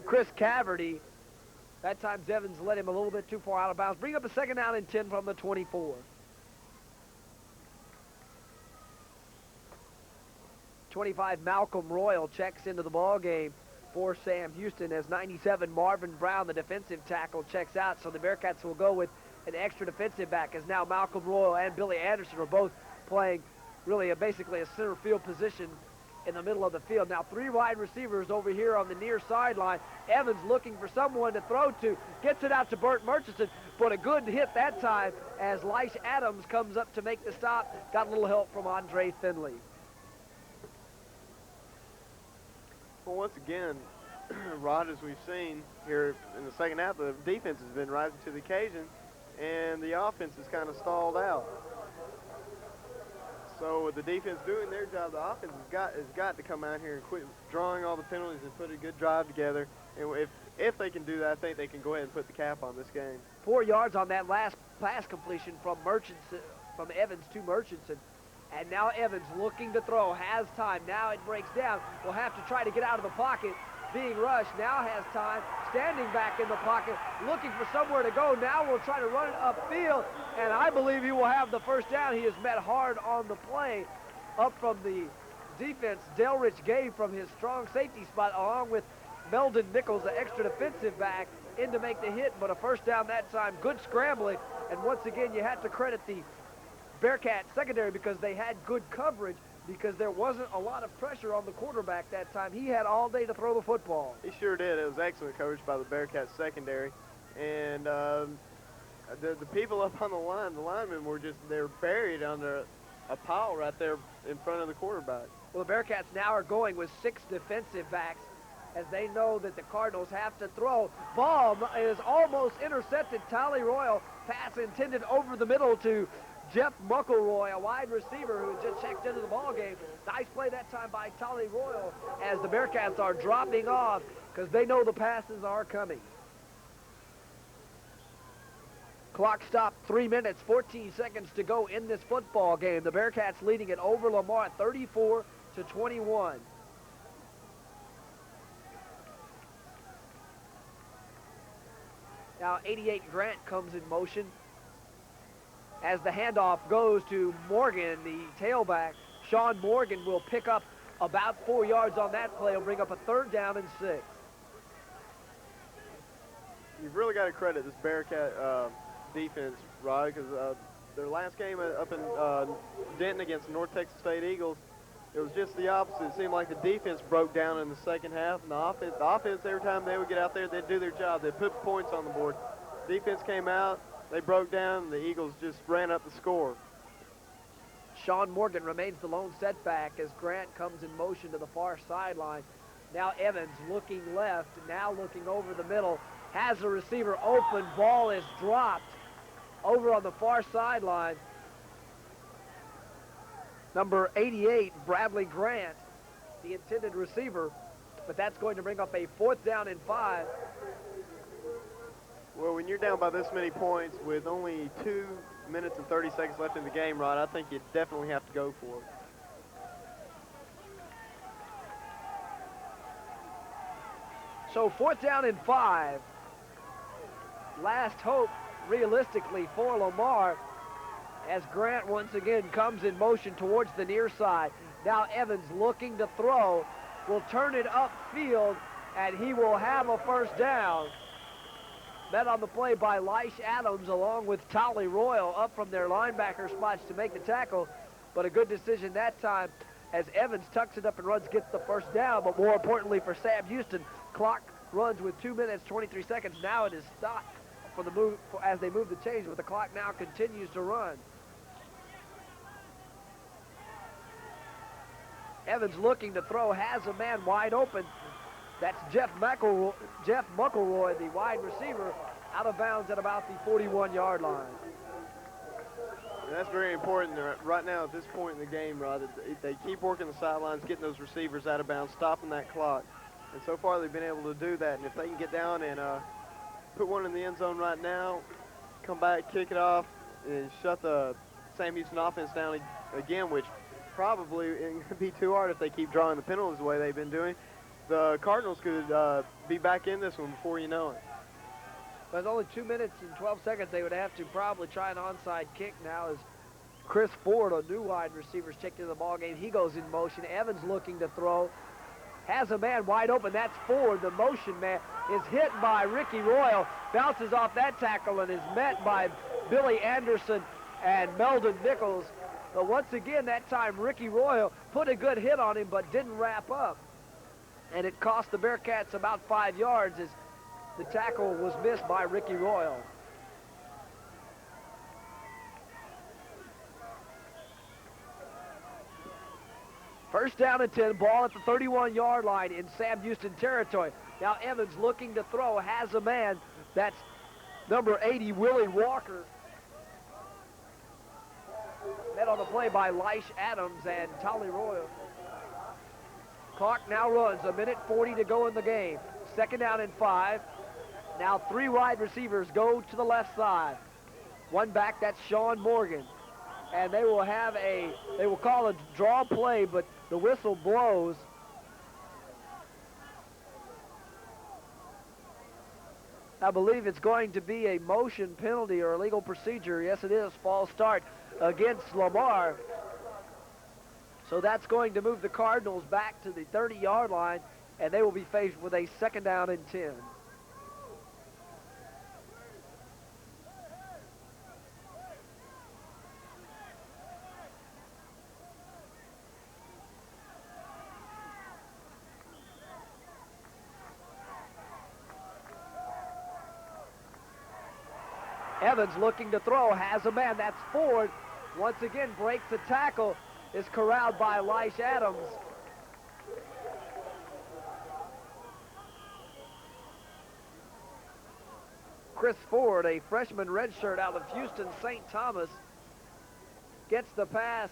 Chris Caverty. That time Evans let him a little bit too far out of bounds. Bring up a 2nd down and 10 from the 24. 25 Malcolm Royal checks into the ball game for Sam Houston as 97 Marvin Brown, the defensive tackle, checks out. So the Bearcats will go with an extra defensive back as now Malcolm Royal and Billy Anderson are both playing really basically a center field position in the middle of the field. Now 3 wide receivers over here on the near sideline. Evans looking for someone to throw to, gets it out to Burt Murchison, but a good hit that time as Leish Adams comes up to make the stop. Got a little help from Andre Finley. Well, once again, Rod, as we've seen here in the second half, the defense has been rising to the occasion, and the offense has kind of stalled out. So with the defense doing their job, the offense has got to come out here and quit drawing all the penalties and put a good drive together. And if they can do that, I think they can go ahead and put the cap on this game. 4 yards on that last pass completion from Evans to Murchison. And now Evans looking to throw, has time. Now it breaks down. Will have to try to get out of the pocket. Being rushed, now has time. Standing back in the pocket, looking for somewhere to go. Now will try to run it upfield, and I believe he will have the 1st down. He is met hard on the play up from the defense. Delrich Gay from his strong safety spot, along with Meldon Nichols, the extra defensive back, in to make the hit, but a first down that time. Good scrambling, and once again, you have to credit the Bearcat secondary because they had good coverage because there wasn't a lot of pressure on the quarterback that time. He had all day to throw the football. He sure did. It was excellent coverage by the Bearcat secondary. And the people up on the line, the linemen they're buried under a pile right there in front of the quarterback. Well, the Bearcats now are going with 6 defensive backs as they know that the Cardinals have to throw. Ball is almost intercepted. Tolly Royal pass intended over the middle to Jeff Muckleroy, a wide receiver who just checked into the ball game. Nice play that time by Tolly Royal as the Bearcats are dropping off because they know the passes are coming. Clock stopped, 3 minutes, 14 seconds to go in this football game. The Bearcats leading it over Lamar 34-21. Now 88 Grant comes in motion as the handoff goes to Morgan, the tailback. Sean Morgan will pick up about 4 yards on that play. He'll bring up a 3rd down and 6. You've really got to credit this Bearcat defense, Rod, because their last game up in Denton against the North Texas State Eagles, it was just the opposite. It seemed like the defense broke down in the second half, and the offense every time they would get out there, they'd do their job. They'd put points on the board. Defense came out, they broke down, and the Eagles just ran up the score. Sean Morgan remains the lone setback as Grant comes in motion to the far sideline. Now Evans looking left, now looking over the middle, has a receiver open, ball is dropped over on the far sideline. Number 88, Bradley Grant, the intended receiver, but that's going to bring up a 4th down and 5. Well, when you're down by this many points with only 2 minutes and 30 seconds left in the game, Rod, I think you definitely have to go for it. So 4th down and 5. Last hope, realistically, for Lamar as Grant once again comes in motion towards the near side. Now Evans looking to throw, will turn it upfield, and he will have a first down. Met on the play by Leish Adams along with Tolly Royal up from their linebacker spots to make the tackle, but a good decision that time as Evans tucks it up and runs, gets the first down, but more importantly for Sam Houston, clock runs with 2 minutes, 23 seconds. Now it is stopped for the move as they move the change, but the clock now continues to run. Evans looking to throw, has a man wide open. That's Jeff Muckleroy, the wide receiver, out of bounds at about the 41-yard line. And that's very important right now at this point in the game, Rod. They keep working the sidelines, getting those receivers out of bounds, stopping that clock. And so far they've been able to do that. And if they can get down and put one in the end zone right now, come back, kick it off, and shut the Sam Houston offense down again, which probably it would be too hard if they keep drawing the penalties the way they've been doing. The Cardinals could be back in this one before you know it. But only 2 minutes and 12 seconds. They would have to probably try an onside kick now as Chris Ford, a new wide receiver, checked into the ball game. He goes in motion. Evans looking to throw. Has a man wide open. That's Ford. The motion man is hit by Ricky Royal. Bounces off that tackle and is met by Billy Anderson and Meldon Nichols. But once again, that time Ricky Royal put a good hit on him but didn't wrap up. And it cost the Bearcats about 5 yards as the tackle was missed by Ricky Royal. First down and 10, ball at the 31-yard line in Sam Houston territory. Now Evans looking to throw, has a man. That's number 80, Willie Walker. Met on the play by Leish Adams and Tolly Royal. Clock now runs, 1:40 to go in the game. Second down and 5. Now 3 wide receivers go to the left side. One back, that's Sean Morgan. And they will call a draw play, but the whistle blows. I believe it's going to be a motion penalty or illegal procedure. Yes, it is, false start against Lamar. So that's going to move the Cardinals back to the 30-yard line, and they will be faced with a second down and 10. Evans looking to throw, has a man. That's Ford. Once again, breaks the tackle, is corralled by Leish Adams. Chris Ford, a freshman redshirt out of Houston St. Thomas, gets the pass,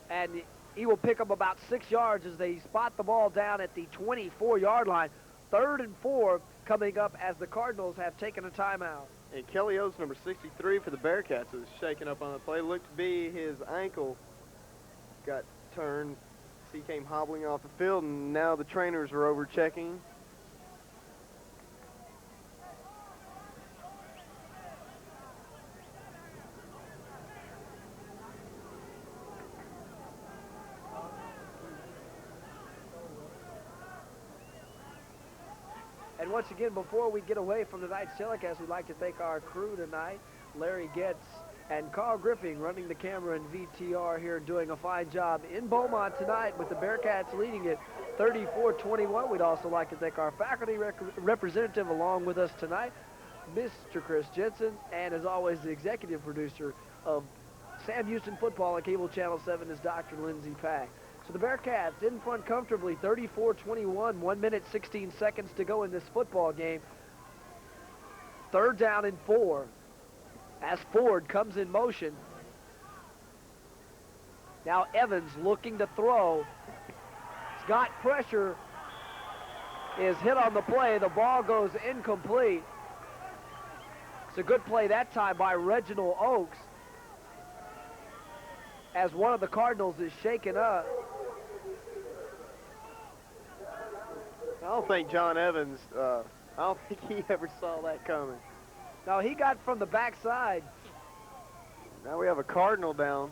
and he will pick up about 6 yards as they spot the ball down at the 24-yard line. 3rd and 4 coming up as the Cardinals have taken a timeout. And Kelly Oates, number 63 for the Bearcats, is shaken up on the play. Looked to be his ankle got turned. He came hobbling off the field, and now the trainers are over checking. And once again, before we get away from tonight's telecast, we'd like to thank our crew tonight, Larry Getz and Carl Griffing running the camera and VTR here, doing a fine job in Beaumont tonight with the Bearcats leading it 34-21. We'd also like to thank our faculty representative along with us tonight, Mr. Chris Jensen, and as always, the executive producer of Sam Houston Football on Cable Channel 7 is Dr. Lindsey Pack. So the Bearcats in front comfortably, 34-21, 1 minute, 16 seconds to go in this football game. 3rd down and 4 as Ford comes in motion. Now Evans looking to throw. He's got pressure, is hit on the play. The ball goes incomplete. It's a good play that time by Reginald Oakes as one of the Cardinals is shaken up. I don't think John Evans, I don't think he ever saw that coming. No, he got from the backside. Now we have a Cardinal down,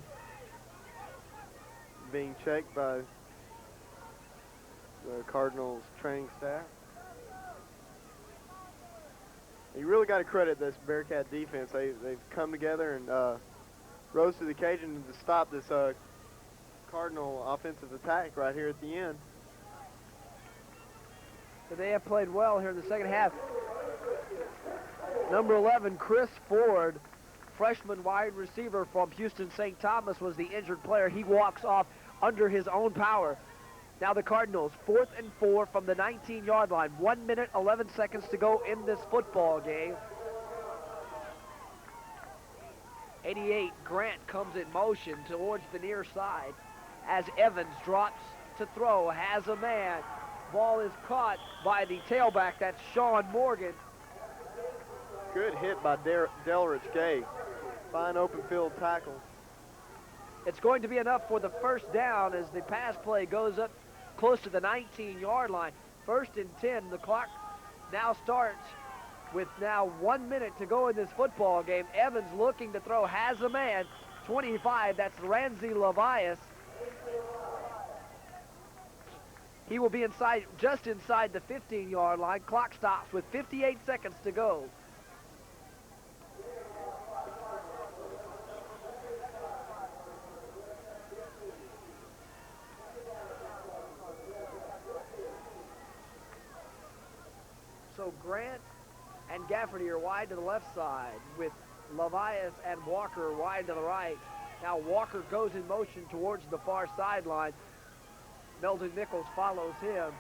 being checked by the Cardinals training staff. You really got to credit this Bearcat defense. They've come together and rose to the occasion to stop this Cardinal offensive attack right here at the end. So they have played well here in the second half. Number 11, Chris Ford, freshman wide receiver from Houston St. Thomas, was the injured player. He walks off under his own power. Now the Cardinals, 4th and 4 from the 19-yard line. 1 minute, 11 seconds to go in this football game. 88, Grant comes in motion towards the near side as Evans drops to throw, has a man. Ball is caught by the tailback, that's Sean Morgan. Good hit by Delrich Gay. Fine open field tackle. It's going to be enough for the first down as the pass play goes up close to the 19-yard line. 1st and 10, the clock now starts with now 1 minute to go in this football game. Evans looking to throw, has a man. 25, that's Ramsey Levias. He will be inside, just inside the 15-yard line. Clock stops with 58 seconds to go. So Grant and Gafferty are wide to the left side with Levias and Walker wide to the right. Now Walker goes in motion towards the far sideline. Meldon Nichols follows him.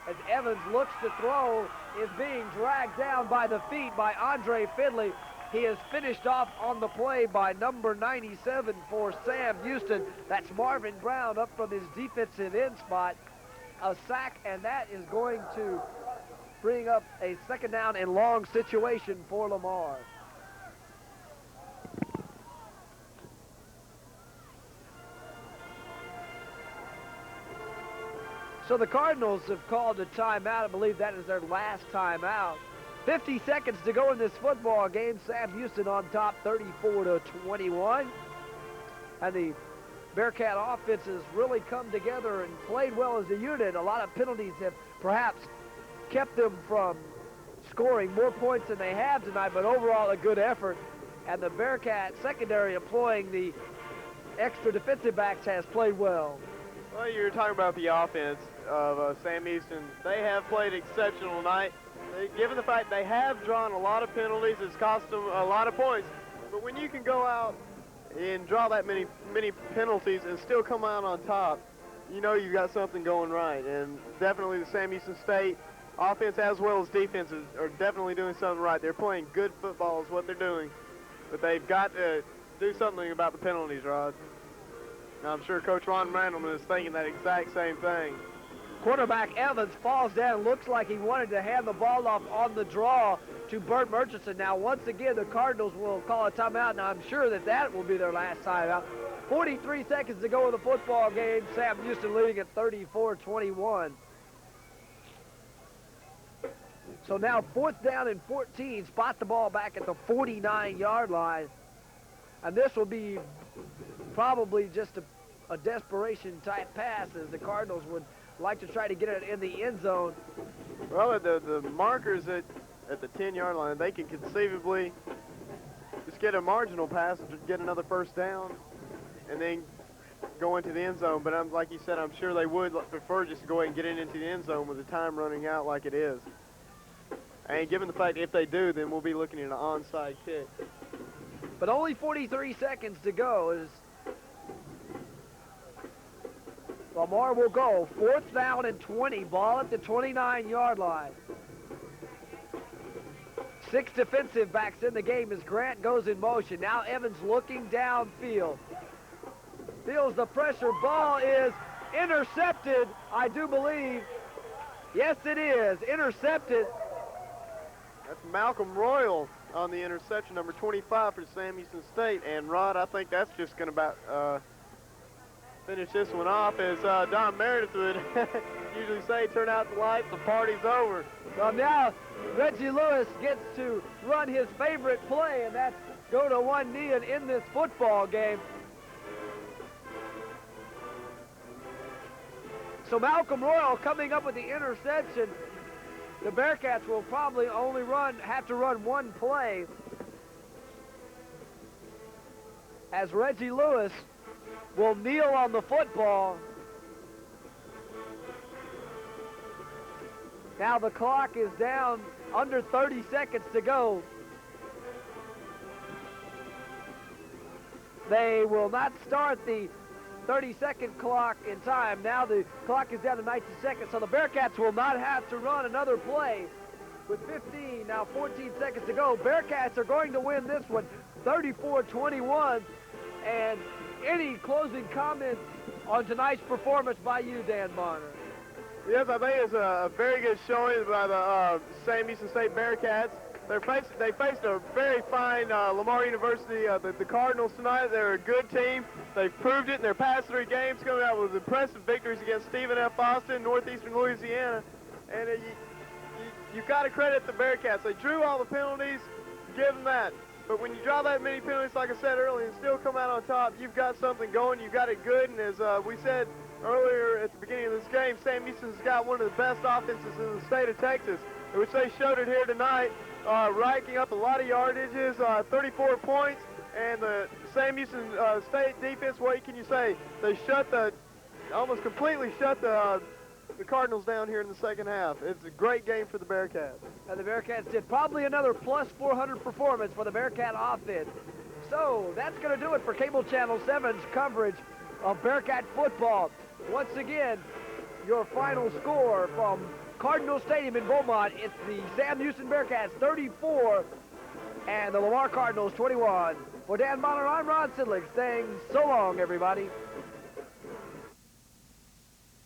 As Evans looks to throw, is being dragged down by the feet by Andre Findley. He is finished off on the play by number 97 for Sam Houston. That's Marvin Brown up from his defensive end spot. A sack, and that is going to bring up a 2nd down and long situation for Lamar. So the Cardinals have called a timeout. I believe that is their last timeout. 50 seconds to go in this football game. Sam Houston on top, 34-21. And the Bearcat offense has really come together and played well as a unit. A lot of penalties have perhaps kept them from scoring more points than they have tonight, but overall a good effort. And the Bearcat secondary employing the extra defensive backs has played well. Well, you're talking about the offense of Sam Houston. They have played exceptional tonight. given the fact they have drawn a lot of penalties, it's cost them a lot of points. But when you can go out and draw that many penalties and still come out on top, you know you've got something going right. And definitely the Sam Houston State offense as well as defense are definitely doing something right. They're playing good football is what they're doing. But they've got to do something about the penalties, Rod. Now, I'm sure Coach Ron Randleman is thinking that exact same thing. Quarterback Evans falls down. Looks like he wanted to hand the ball off on the draw to Bert Murchison. Now, once again, the Cardinals will call a timeout, and I'm sure that will be their last timeout. 43 seconds to go in the football game. Sam Houston leading at 34-21. So now 4th down and 14. Spot the ball back at the 49-yard line. And this will be probably just a desperation-type pass, as the Cardinals would like to try to get it in the end zone. Well, at the markers at the 10-yard line, they can conceivably just get a marginal pass and get another 1st down and then go into the end zone. But like you said, I'm sure they would prefer just to go ahead and get it into the end zone with the time running out like it is. And given the fact if they do, then we'll be looking at an onside kick. But only 43 seconds to go as Lamar will go. 4th down and 20. Ball at the 29-yard line. 6 defensive backs in the game as Grant goes in motion. Now Evans looking downfield. Feels the pressure. Ball is intercepted, I do believe. Yes, it is. Intercepted. That's Malcolm Royal on the interception, number 25 for Sam Houston State. And Rod, I think that's just going to about finish this one off, as Don Meredith would usually say, turn out the lights, the party's over. Well, now Reggie Lewis gets to run his favorite play, and that's go to one knee and in this football game. So Malcolm Royal coming up with the interception. The Bearcats will probably only have to run one play, as Reggie Lewis will kneel on the football. Now the clock is down, under 30 seconds to go. They will not start the 30-second clock in time. Now the clock is down to 19 seconds, so the Bearcats will not have to run another play. With 15, now 14 seconds to go. Bearcats are going to win this one, 34-21. And any closing comments on tonight's performance by you, Dan Bonner? Yes, I think it's a very good showing by the Sam Houston State Bearcats. They faced a very fine Lamar University, the Cardinals tonight. They're a good team. They've proved it in their past 3 games, coming out with impressive victories against Stephen F. Austin, Northeastern Louisiana. And you've got to credit the Bearcats. They drew all the penalties, give them that. But when you draw that many penalties, like I said earlier, and still come out on top, you've got something going. You've got it good. And as we said earlier at the beginning of this game, Sam Houston's got one of the best offenses in the state of Texas, which they showed it here tonight, racking up a lot of yardages, 34 points. And the Sam Houston State defense, what can you say? They almost completely shut the Cardinals down here in the second half. It's a great game for the Bearcats. And the Bearcats did probably another plus 400 performance for the Bearcat offense. So that's going to do it for Cable Channel 7's coverage of Bearcat football. Once again, your final score from Cardinal Stadium in Beaumont, it's the Sam Houston Bearcats 34 and the Lamar Cardinals 21. For Dan Bonner, I'm Ron Sydlik saying so long, everybody.